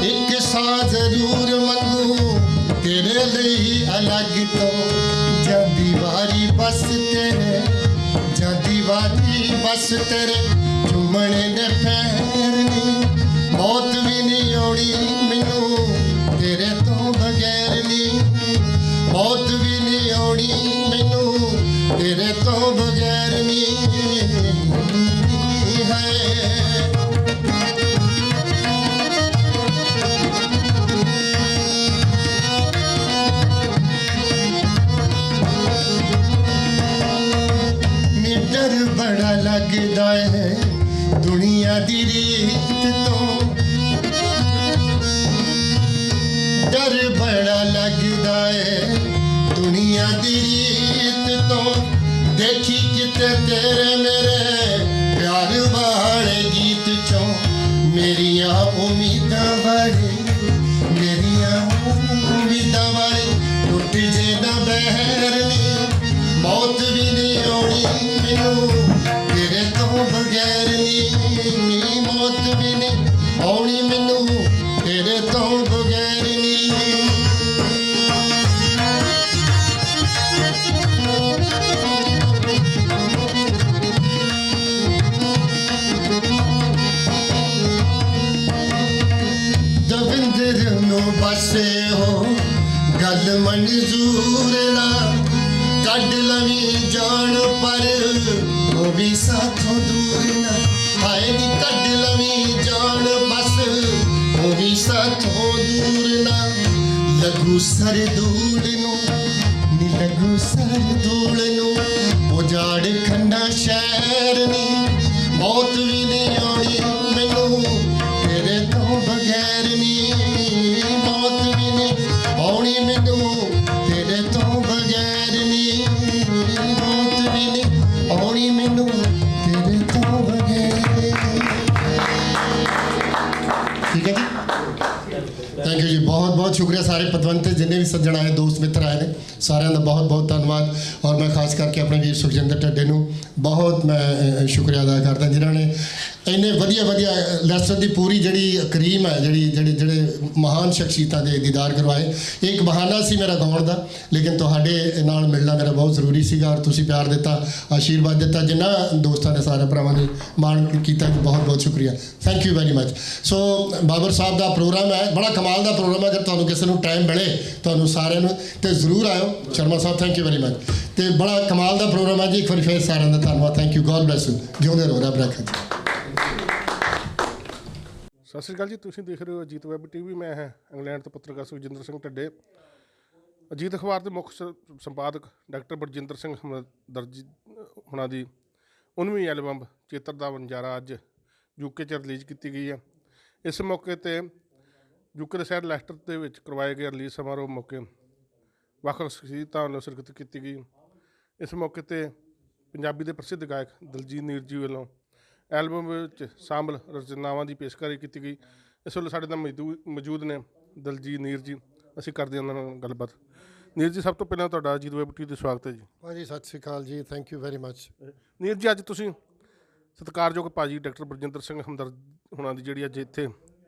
B: ਇੱਕ ਸਾਹ ਜ਼ਰੂਰ ਮੰਗੂ ਤੇਰੇ ਲਈ ਅਲੱਗ ਤੋਂ। ਜਾਂਦੀ ਵਾਰੀ ਬਸ ਤੇਰੇ ਚੁੰਮਣੇ ਦੇ ਪੈਰ ਨੀ, ਮੌਤ ਵੀ ਨਹੀਂ ਆਉਣੀ ਮੈਨੂੰ ਤੇਰੇ ਤੋਂ ਬਗੈਰ ਨੀ, ਮੌਤ ਵੀ ਨਹੀਂ ਆਉਣੀ ਮੈਨੂੰ ਤੇਰੇ ਤੋਂ ਬਗੈਰ ਨੀ ਹੈ। ਡਰ ਬੜਾ ਲੱਗਦਾ ਹੈ ਦੁਨੀਆ ਦੀ ਰੀਤ ਤੋਂ, ਡਰ ਬੜਾ ਲੱਗਦਾ ਹੈ ਦੁਨੀਆ ਦੀ ਰੀਤ ਤੋਂ। ਦੇਖੀ ਕਿਤੇ ਤੇਰੇ ਮੇਰੇ ਪਿਆਰ ਵਾਲੇ ਗੀਤ ਚੋਂ, ਮੇਰੀਆਂ ਉਮੀਦਾਂ ਵਾਲੇ ਟੁੱਟ ਜੇ ਨਾ ਬਹਿਰ ਨੀ, ਮੌਤ ਵੀ ਨਹੀਂ ਆਉਣੀ ਮੈਨੂੰ ਤੇਰੇ ਤੋਂ ਬਗੈਰ ਨੀ, ਮੌਤ ਵੀ ਨਹੀਂ ਪਾਸੇ ਹੋ ਗੱਲ ਮਨਜ਼ੂਰ ਨਾ ਕੱਢ ਲਵੀਂ ਜਾਣ ਪਰ ਉਹ ਵੀ ਸਾਥੋਂ ਦੂਰ ਨਾ ਹਾਏ ਨੀ ਕੱਢ ਲਵੀਂ ਜਾਣ ਬਸ ਉਹ ਵੀ ਸਾਥੋਂ ਦੂਰ ਨਾ ਲੱਗੂ ਸਰ ਦੂੜ ਨੂੰ ਨੀ ਲੱਗੂ ਸਰ ਦੂੜ ਨੂੰ ਉਜਾੜ ਖੰਨਾ ਸ਼ਹਿਰ ਨੀ ਮੌਤ ਵੀ ਨਹੀਂ ਆਉਣੀ ਮੈਨੂੰ ਤੇਰੇ ਤੋਂ ਬਗੈਰ ਨੀ ਮੌਤ ਵੀ ਨਹੀਂ ਆਉਣੀ ਮੈਨੂੰ ਤੇਰੇ ਤੋਂ ਬਗੈਰ ਨੀ ਮੌਤ ਵੀ ਨਹੀਂ ਆਉਣੀ ਮੈਨੂੰ ਤੇਰੇ ਤੋਂ ਬਗੈਰ ਠੀਕ ਹੈ ਜੀ ਥੈਂਕ ਯੂ ਜੀ ਬਹੁਤ ਬਹੁਤ ਸ਼ੁਕਰੀਆ ਸਾਰੇ ਪਤਵੰਤ ਜਿੰਨੇ ਵੀ ਸੱਜਣ ਆਏ ਦੋਸਤ ਮਿੱਤਰ ਆਏ ਨੇ ਸਾਰਿਆਂ ਦਾ ਬਹੁਤ ਬਹੁਤ ਧੰਨਵਾਦ ਔਰ ਮੈਂ ਖਾਸ ਕਰਕੇ ਆਪਣੇ ਵੀਰ ਸੁਖਜਿੰਦਰ ਢੱਡੇ ਨੂੰ ਬਹੁਤ ਮੈਂ ਸ਼ੁਕਰੀਆ ਅਦਾ ਕਰਦਾ ਜਿਨ੍ਹਾਂ ਨੇ ਇੰਨੇ ਵਧੀਆ ਵਧੀਆ ਲੈਸਨ ਦੀ ਪੂਰੀ ਜਿਹੜੀ ਕਰੀਮ ਹੈ ਜਿਹੜੇ ਮਹਾਨ ਸ਼ਖਸੀਅਤਾਂ ਦੇ ਦੀਦਾਰ ਕਰਵਾਏ ਇੱਕ ਬਹਾਨਾ ਸੀ ਮੇਰਾ ਗਾਉਣ ਦਾ ਲੇਕਿਨ ਤੁਹਾਡੇ ਨਾਲ ਮਿਲਣਾ ਮੇਰਾ ਬਹੁਤ ਜ਼ਰੂਰੀ ਸੀਗਾ ਔਰ ਤੁਸੀਂ ਪਿਆਰ ਦਿੱਤਾ ਆਸ਼ੀਰਵਾਦ ਦਿੱਤਾ ਜਿਨ੍ਹਾਂ ਦੋਸਤਾਂ ਨੇ ਸਾਰੇ ਭਰਾਵਾਂ ਨੇ ਮਾਣ ਕੀਤਾ ਬਹੁਤ ਬਹੁਤ ਸ਼ੁਕਰੀਆ thank you very much so Babar Sahib ਦਾ ਪ੍ਰੋਗਰਾਮ ਹੈ ਬੜਾ ਕਮਾਲ ਦਾ ਪ੍ਰੋਗਰਾਮ ਹੈ ਅਗਰ ਤੁਹਾਨੂੰ ਕਿਸੇ ਨੂੰ ਟਾਈਮ ਮਿਲੇ ਤੁਹਾਨੂੰ ਸਾਰਿਆਂ ਨੂੰ ਤੇ ਜ਼ਰੂਰ ਆਇਓ ਸ਼ਰਮਾ ਸਾਹਿਬ ਥੈਂਕ ਯੂ ਵੈਰੀ ਮਚ ਤੇ ਬੜਾ ਕਮਾਲ ਦਾ ਪ੍ਰੋਗਰਾਮ ਹੈ ਜੀ ਇੱਕ ਵਾਰੀ ਫੇਰ ਸਾਰਿਆਂ ਦਾ ਧੰਨਵਾਦ thank you God bless you ਜਿਉਂਦੇ ਰਹੋ ਰੱਬ ਰੱਖੇ
C: ਸਤਿ ਸ਼੍ਰੀ ਅਕਾਲ ਜੀ ਤੁਸੀਂ ਦੇਖ ਰਹੇ ਹੋ ਅਜੀਤ ਵੈਬ ਟੀਵੀ ਮੈਂ ਹਾਂ ਇੰਗਲੈਂਡ ਤੋਂ ਪੱਤਰਕਾਰ ਸੁਖਜਿੰਦਰ ਸਿੰਘ ਢੱਡੇ ਅਜੀਤ ਅਖਬਾਰ ਦੇ ਮੁੱਖ ਸੰਪਾਦਕ ਡਾਕਟਰ ਬਰਜਿੰਦਰ ਸਿੰਘ ਹਮਦਰਦ ਹੁਣਾਂ ਦੀ 19ਵੀਂ ਐਲਬਮ ਚੇਤਰ ਦਾ ਵਣਜਾਰਾ ਅੱਜ ਯੂਕੇ 'ਚ ਰਿਲੀਜ਼ ਕੀਤੀ ਗਈ ਹੈ ਇਸ ਮੌਕੇ 'ਤੇ ਯੂਕੇ ਦੇ ਸ਼ਹਿਰ ਲੈਸਟਰ ਦੇ ਵਿੱਚ ਕਰਵਾਏ ਗਏ ਰਿਲੀਜ਼ ਸਮਾਰੋਹ ਮੌਕੇ ਵੱਖ ਵੱਖ ਸ਼ਖਸੀਅਤਾਂ ਵੱਲੋਂ ਸ਼ਿਰਕਤ ਕੀਤੀ ਗਈ ਇਸ ਮੌਕੇ 'ਤੇ ਪੰਜਾਬੀ ਦੇ ਪ੍ਰਸਿੱਧ ਗਾਇਕ ਦਲਜੀਤ ਨੀਰਜੀ ਵੱਲੋਂ ਐਲਬਮ ਵਿੱਚ ਸ਼ਾਮਲ ਰਚਨਾਵਾਂ ਦੀ ਪੇਸ਼ਕਾਰੀ ਕੀਤੀ ਗਈ ਇਸ ਵੇਲੇ ਸਾਡੇ ਨਾਲ ਮੌਜੂਦ ਨੇ ਦਲਜੀਤ ਨੀਰ ਜੀ ਅਸੀਂ ਕਰਦੇ ਹਾਂ ਉਹਨਾਂ ਨਾਲ ਗੱਲਬਾਤ ਨੀਰ ਜੀ ਸਭ ਤੋਂ ਪਹਿਲਾਂ ਤੁਹਾਡਾ ਅਜੀਤ ਵੈਬ ਟੀਵੀ 'ਤੇ ਸਵਾਗਤ ਹੈ ਜੀ
B: ਭਾਜੀ ਸਤਿ ਸ਼੍ਰੀ ਅਕਾਲ ਜੀ ਥੈਂਕ ਯੂ ਵੈਰੀ ਮਚ
C: ਨੀਰ ਜੀ ਅੱਜ ਤੁਸੀਂ ਸਤਿਕਾਰਯੋਗ ਭਾਜੀ ਡਾਕਟਰ ਬਰਜਿੰਦਰ ਸਿੰਘ ਹਮਦਰਦ ਹੁਣਾਂ ਦੀ ਜਿਹੜੀ ਅੱਜ ਇੱਥੇ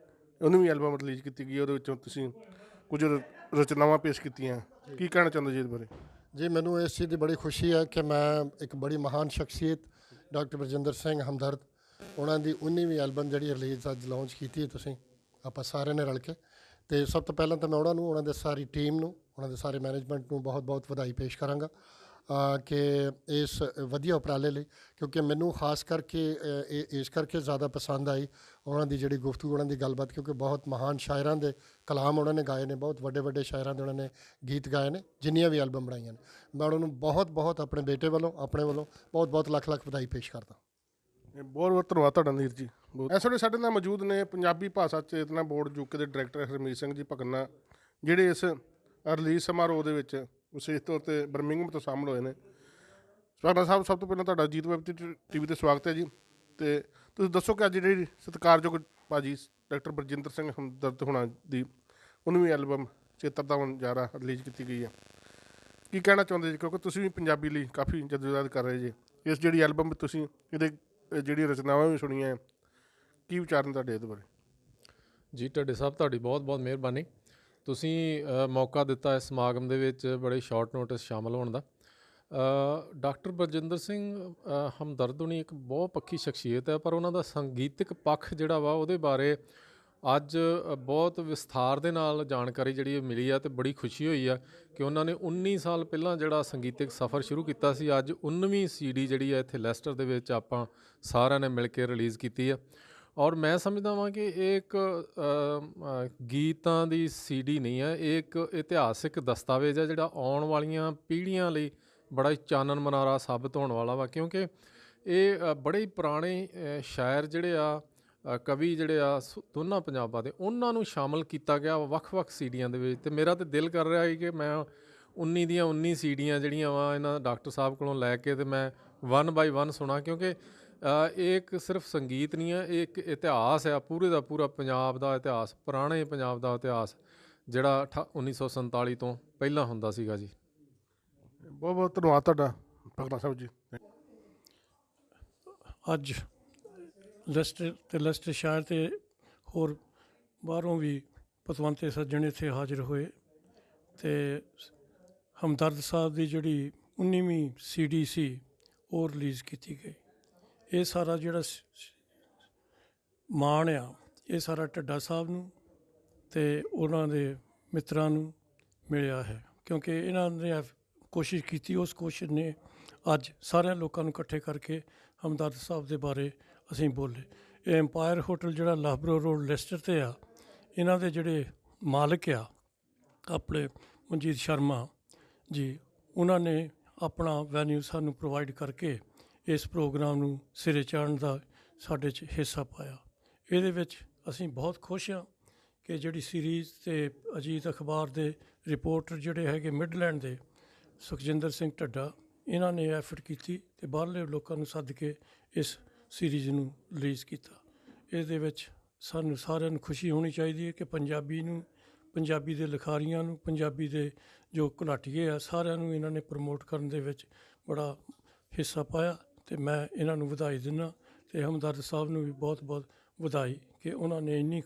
C: 19ਵੀਂ ਐਲਬਮ ਰਿਲੀਜ਼ ਕੀਤੀ ਗਈ ਉਹਦੇ ਵਿੱਚੋਂ ਤੁਸੀਂ ਕੁਝ ਰਚਨਾਵਾਂ ਪੇਸ਼ ਕੀਤੀਆਂ ਕੀ ਕਹਿਣਾ ਚਾਹੁੰਦੇ ਜੀ ਇਸ ਬਾਰੇ
B: ਜੀ ਮੈਨੂੰ ਇਸ ਚੀਜ਼ ਦੀ ਬੜੀ ਖੁਸ਼ੀ ਹੈ ਕਿ ਮੈਂ ਇੱਕ ਬੜੀ ਮਹਾਨ ਸ਼ਖਸੀਅਤ ਡਾਕਟਰ ਬਰਜਿੰਦਰ ਸਿੰਘ ਹਮਦਰਦ ਉਹਨਾਂ ਦੀ 19ਵੀਂ ਐਲਬਮ ਜਿਹੜੀ ਰਿਲੀਜ਼ ਅੱਜ ਲਾਂਚ ਕੀਤੀ ਹੈ ਤੁਸੀਂ ਆਪਾਂ ਸਾਰਿਆਂ ਨੇ ਰਲ ਕੇ ਅਤੇ ਸਭ ਤੋਂ ਪਹਿਲਾਂ ਤਾਂ ਮੈਂ ਉਹਨਾਂ ਦੇ ਸਾਰੀ ਟੀਮ ਨੂੰ ਉਹਨਾਂ ਦੇ ਸਾਰੇ ਮੈਨੇਜਮੈਂਟ ਨੂੰ ਬਹੁਤ ਬਹੁਤ ਵਧਾਈ ਪੇਸ਼ ਕਰਾਂਗਾ ਕਿ ਇਸ ਵਧੀਆ ਉਪਰਾਲੇ ਲਈ ਕਿਉਂਕਿ ਮੈਨੂੰ ਖਾਸ ਕਰਕੇ ਇਸ ਕਰਕੇ ਜ਼ਿਆਦਾ ਪਸੰਦ ਆਈ ਉਹਨਾਂ ਦੀ ਜਿਹੜੀ ਗੁਫ਼ਤਗੂ ਉਹਨਾਂ ਦੀ ਗੱਲਬਾਤ ਕਿਉਂਕਿ ਬਹੁਤ ਮਹਾਨ ਸ਼ਾਇਰਾਂ ਦੇ ਕਲਾਮ ਉਹਨਾਂ ਨੇ ਗਾਏ ਨੇ ਬਹੁਤ ਵੱਡੇ ਵੱਡੇ ਸ਼ਾਇਰਾਂ ਦੇ ਉਹਨਾਂ ਨੇ ਗੀਤ ਗਾਏ ਨੇ ਜਿੰਨੀਆਂ ਵੀ ਐਲਬਮ ਬਣਾਈਆਂ ਨੇ ਮੈਂ ਉਹਨਾਂ ਨੂੰ ਬਹੁਤ ਬਹੁਤ ਆਪਣੇ ਬੇਟੇ ਵੱਲੋਂ ਆਪਣੇ ਵੱਲੋਂ ਬਹੁਤ ਬਹੁਤ ਲੱਖ ਲੱਖ ਵਧਾਈ ਪੇਸ਼ ਕਰਦਾ
C: ਬਹੁਤ ਬਹੁਤ ਧੰਨਵਾਦ ਤੁਹਾਡਾ ਨੀਰ ਜੀ ਇਸ ਵੇਲੇ ਸਾਡੇ ਨਾਲ ਮੌਜੂਦ ਨੇ ਪੰਜਾਬੀ ਭਾਸ਼ਾ ਚੇਤਨਾ ਬੋਰਡ ਯੂਕੇ ਦੇ ਡਾਇਰੈਕਟਰ ਹਰਮੀਤ ਸਿੰਘ ਜੀ ਭਕਨਾ ਜਿਹੜੇ ਇਸ ਰਿਲੀਜ਼ ਸਮਾਰੋਹ ਦੇ ਵਿੱਚ ਵਿਸ਼ੇਸ਼ ਤੌਰ 'ਤੇ ਬਰਮਿੰਘਮ ਤੋਂ ਸ਼ਾਮਲ ਹੋਏ ਨੇ ਭਕਨਾ ਸਾਹਿਬ ਸਭ ਤੋਂ ਪਹਿਲਾਂ ਤੁਹਾਡਾ ਅਜੀਤ ਵੈਬ ਟੀਵੀ 'ਤੇ ਸਵਾਗਤ ਹੈ ਜੀ ਅਤੇ ਤੁਸੀਂ ਦੱਸੋ ਕਿ ਅੱਜ ਜਿਹੜੀ ਸਤਿਕਾਰਯੋਗ ਭਾਜੀ ਡਾਕਟਰ ਬਰਜਿੰਦਰ ਸਿੰਘ ਹਮਦਰਦ ਹੁਣਾਂ ਦੀ 19ਵੀਂ ਐਲਬਮ ਚੇਤਰ ਦਾ ਵਣਜਾਰਾ ਰਿਲੀਜ਼ ਕੀਤੀ ਗਈ ਹੈ ਕੀ ਕਹਿਣਾ ਚਾਹੁੰਦੇ ਜੀ ਕਿਉਂਕਿ ਤੁਸੀਂ ਵੀ ਪੰਜਾਬੀ ਲਈ ਕਾਫੀ ਜਦੋਜਹਿਦ ਕਰ ਰਹੇ ਜੀ ਇਸ ਜਿਹੜੀ ਐਲਬਮ ਵਿੱਚ ਤੁਸੀਂ ਇਹਦੇ ਜਿਹੜੀ ਰਚਨਾਵਾਂ ਵੀ ਸੁਣੀਆਂ ਕੀ ਵਿਚਾਰ ਨੇ ਤੁਹਾਡੇ ਇਹਦੇ ਬਾਰੇ
L: ਜੀ ਢੱਡੇ ਸਾਹਿਬ ਤੁਹਾਡੀ ਬਹੁਤ ਬਹੁਤ ਮਿਹਰਬਾਨੀ ਤੁਸੀਂ ਮੌਕਾ ਦਿੱਤਾ ਇਸ ਸਮਾਗਮ ਦੇ ਵਿੱਚ ਬੜੇ ਸ਼ਾਰਟ ਨੋਟਿਸ ਸ਼ਾਮਲ ਹੋਣ ਦਾ ਡਾਕਟਰ ਬਰਜਿੰਦਰ ਸਿੰਘ ਹਮਦਰਦ ਹੁਣੀ ਇੱਕ ਬਹੁਤ ਪੱਕੀ ਸ਼ਖਸੀਅਤ ਹੈ ਪਰ ਉਹਨਾਂ ਦਾ ਸੰਗੀਤਕ ਪੱਖ ਜਿਹੜਾ ਵਾ ਉਹਦੇ ਬਾਰੇ ਅੱਜ ਬਹੁਤ ਵਿਸਥਾਰ ਦੇ ਨਾਲ ਜਾਣਕਾਰੀ ਜਿਹੜੀ ਮਿਲੀ ਆ ਅਤੇ ਬੜੀ ਖੁਸ਼ੀ ਹੋਈ ਆ ਕਿ ਉਹਨਾਂ ਨੇ 19 ਸਾਲ ਪਹਿਲਾਂ ਜਿਹੜਾ ਸੰਗੀਤਕ ਸਫ਼ਰ ਸ਼ੁਰੂ ਕੀਤਾ ਸੀ ਅੱਜ 19ਵੀਂ CD ਜਿਹੜੀ ਆ ਇੱਥੇ ਲੈਸਟਰ ਦੇ ਵਿੱਚ ਆਪਾਂ ਸਾਰਿਆਂ ਨੇ ਮਿਲ ਕੇ ਰਿਲੀਜ਼ ਕੀਤੀ ਆ ਔਰ ਮੈਂ ਸਮਝਦਾ ਵਾਂ ਕਿ ਇਹ ਇੱਕ ਗੀਤਾਂ ਦੀ CD ਨਹੀਂ ਹੈ ਇਹ ਇੱਕ ਇਤਿਹਾਸਿਕ ਦਸਤਾਵੇਜ਼ ਹੈ ਜਿਹੜਾ ਆਉਣ ਵਾਲੀਆਂ ਪੀੜ੍ਹੀਆਂ ਲਈ ਬੜਾ ਚਾਨਣ ਮਨਾਰਾ ਸਾਬਤ ਹੋਣ ਵਾਲਾ ਵਾ ਕਿਉਂਕਿ ਇਹ ਬੜੇ ਹੀ ਪੁਰਾਣੇ ਸ਼ਾਇਰ ਜਿਹੜੇ ਆ ਕਵੀ ਜਿਹੜੇ ਆ ਦੋਨਾਂ ਪੰਜਾਬਾਂ ਦੇ ਉਹਨਾਂ ਨੂੰ ਸ਼ਾਮਲ ਕੀਤਾ ਗਿਆ ਵੱਖ-ਵੱਖ ਸੀਡੀਆਂ ਦੇ ਵਿੱਚ ਅਤੇ ਮੇਰਾ ਤਾਂ ਦਿਲ ਕਰ ਰਿਹਾ ਸੀ ਕਿ ਮੈਂ 19 ਦੀਆਂ 19 ਸੀਡੀਆਂ ਜਿਹੜੀਆਂ ਵਾ ਇਹਨਾਂ ਡਾਕਟਰ ਸਾਹਿਬ ਕੋਲੋਂ ਲੈ ਕੇ ਅਤੇ ਮੈਂ 1 ਬਾਈ 1 ਸੁਣਾ ਕਿਉਂਕਿ ਇਹ ਇੱਕ ਸਿਰਫ ਸੰਗੀਤ ਨਹੀਂ ਹੈ ਇਹ ਇੱਕ ਇਤਿਹਾਸ ਆ ਪੂਰੇ ਦਾ ਪੂਰਾ ਪੰਜਾਬ ਦਾ ਇਤਿਹਾਸ ਪੁਰਾਣੇ ਪੰਜਾਬ ਦਾ ਇਤਿਹਾਸ ਜਿਹੜਾ 1947 ਤੋਂ ਪਹਿਲਾਂ ਹੁੰਦਾ ਸੀਗਾ ਜੀ
C: ਬਹੁਤ ਬਹੁਤ ਧੰਨਵਾਦ ਤੁਹਾਡਾ ਭਗਨਾ ਸਾਹਿਬ ਜੀ
I: ਅੱਜ ਲੈਸਟਰ ਸ਼ਹਿਰ ਅਤੇ ਹੋਰ ਬਾਹਰੋਂ ਵੀ ਪਤਵੰਤੇ ਸੱਜਣ ਇੱਥੇ ਹਾਜ਼ਰ ਹੋਏ ਅਤੇ ਹਮਦਰਦ ਸਾਹਿਬ ਦੀ ਜਿਹੜੀ 19ਵੀਂ CD ਸੀ ਉਹ ਰਿਲੀਜ਼ ਕੀਤੀ ਗਈ ਇਹ ਸਾਰਾ ਜਿਹੜਾ ਮਾਣ ਆ ਇਹ ਸਾਰਾ ਢੱਡਾ ਸਾਹਿਬ ਨੂੰ ਅਤੇ ਉਹਨਾਂ ਦੇ ਮਿੱਤਰਾਂ ਨੂੰ ਮਿਲਿਆ ਹੈ, ਕਿਉਂਕਿ ਇਹਨਾਂ ਨੇ ਕੋਸ਼ਿਸ਼ ਕੀਤੀ। ਉਸ ਕੋਸ਼ਿਸ਼ ਨੇ ਅੱਜ ਸਾਰਿਆਂ ਲੋਕਾਂ ਨੂੰ ਇਕੱਠੇ ਕਰਕੇ ਹਮਦਰਦ ਸਾਹਿਬ ਦੇ ਬਾਰੇ ਅਸੀਂ ਬੋਲੇ। ਇਹ ਐਮਪਾਇਰ ਹੋਟਲ ਜਿਹੜਾ ਲਾਹਬਰੋ ਰੋਡ ਲੈਸਟਰ 'ਤੇ ਆ, ਇਹਨਾਂ ਦੇ ਜਿਹੜੇ ਮਾਲਕ ਆ ਆਪਣੇ ਮਨਜੀਤ ਸ਼ਰਮਾ ਜੀ, ਉਹਨਾਂ ਨੇ ਆਪਣਾ ਵੈਨਿਊ ਸਾਨੂੰ ਪ੍ਰੋਵਾਈਡ ਕਰਕੇ ਇਸ ਪ੍ਰੋਗਰਾਮ ਨੂੰ ਸਿਰੇ ਚਾੜਨ ਦਾ ਸਾਡੇ 'ਚ ਹਿੱਸਾ ਪਾਇਆ। ਇਹਦੇ ਵਿੱਚ ਅਸੀਂ ਬਹੁਤ ਖੁਸ਼ ਹਾਂ ਕਿ ਜਿਹੜੀ ਸੀਰੀਜ਼ ਤੇ ਅਜੀਤ ਅਖਬਾਰ ਦੇ ਰਿਪੋਰਟਰ ਜਿਹੜੇ ਹੈਗੇ ਮਿਡਲੈਂਡ ਦੇ ਸੁਖਜਿੰਦਰ ਸਿੰਘ ਢੱਡਾ, ਇਹਨਾਂ ਨੇ ਐਫਰਟ ਕੀਤੀ ਅਤੇ ਬਾਹਰਲੇ ਲੋਕਾਂ ਨੂੰ ਸੱਦ ਕੇ ਇਸ ਸੀਰੀਜ਼ ਨੂੰ ਰਿਲੀਜ਼ ਕੀਤਾ। ਇਹਦੇ ਵਿੱਚ ਸਾਨੂੰ ਸਾਰਿਆਂ ਨੂੰ ਖੁਸ਼ੀ ਹੋਣੀ ਚਾਹੀਦੀ ਹੈ ਕਿ ਪੰਜਾਬੀ ਨੂੰ, ਪੰਜਾਬੀ ਦੇ ਲਿਖਾਰੀਆਂ ਨੂੰ, ਪੰਜਾਬੀ ਦੇ ਜੋ ਘੁਲਾਟੀਏ ਆ, ਸਾਰਿਆਂ ਨੂੰ ਇਹਨਾਂ ਨੇ ਪ੍ਰਮੋਟ ਕਰਨ ਦੇ ਵਿੱਚ ਬੜਾ ਹਿੱਸਾ ਪਾਇਆ ਅਤੇ ਮੈਂ ਇਹਨਾਂ ਨੂੰ ਵਧਾਈ ਦਿੰਦਾ। ਅਤੇ ਹਮਦਰਦ ਸਾਹਿਬ ਨੂੰ ਵੀ ਬਹੁਤ ਬਹੁਤ ਵਧਾਈ ਕਿ ਉਹਨਾਂ ਨੇ ਇੰਨੀ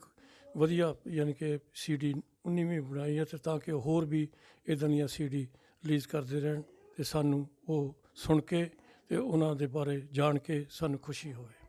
I: ਵਧੀਆ ਯਾਨੀ ਕਿ CD 19ਵੀਂ ਬਣਾਈ ਹੈ, ਅਤੇ ਤਾਂ ਕਿ ਹੋਰ ਵੀ ਇੱਦਾਂ ਦੀਆਂ CD ਰਿਲੀਜ਼ ਕਰਦੇ ਰਹਿਣ ਅਤੇ ਸਾਨੂੰ ਉਹ ਸੁਣ ਕੇ ਅਤੇ ਉਹਨਾਂ ਦੇ ਬਾਰੇ ਜਾਣ ਕੇ ਸਾਨੂੰ ਖੁਸ਼ੀ ਹੋਵੇ।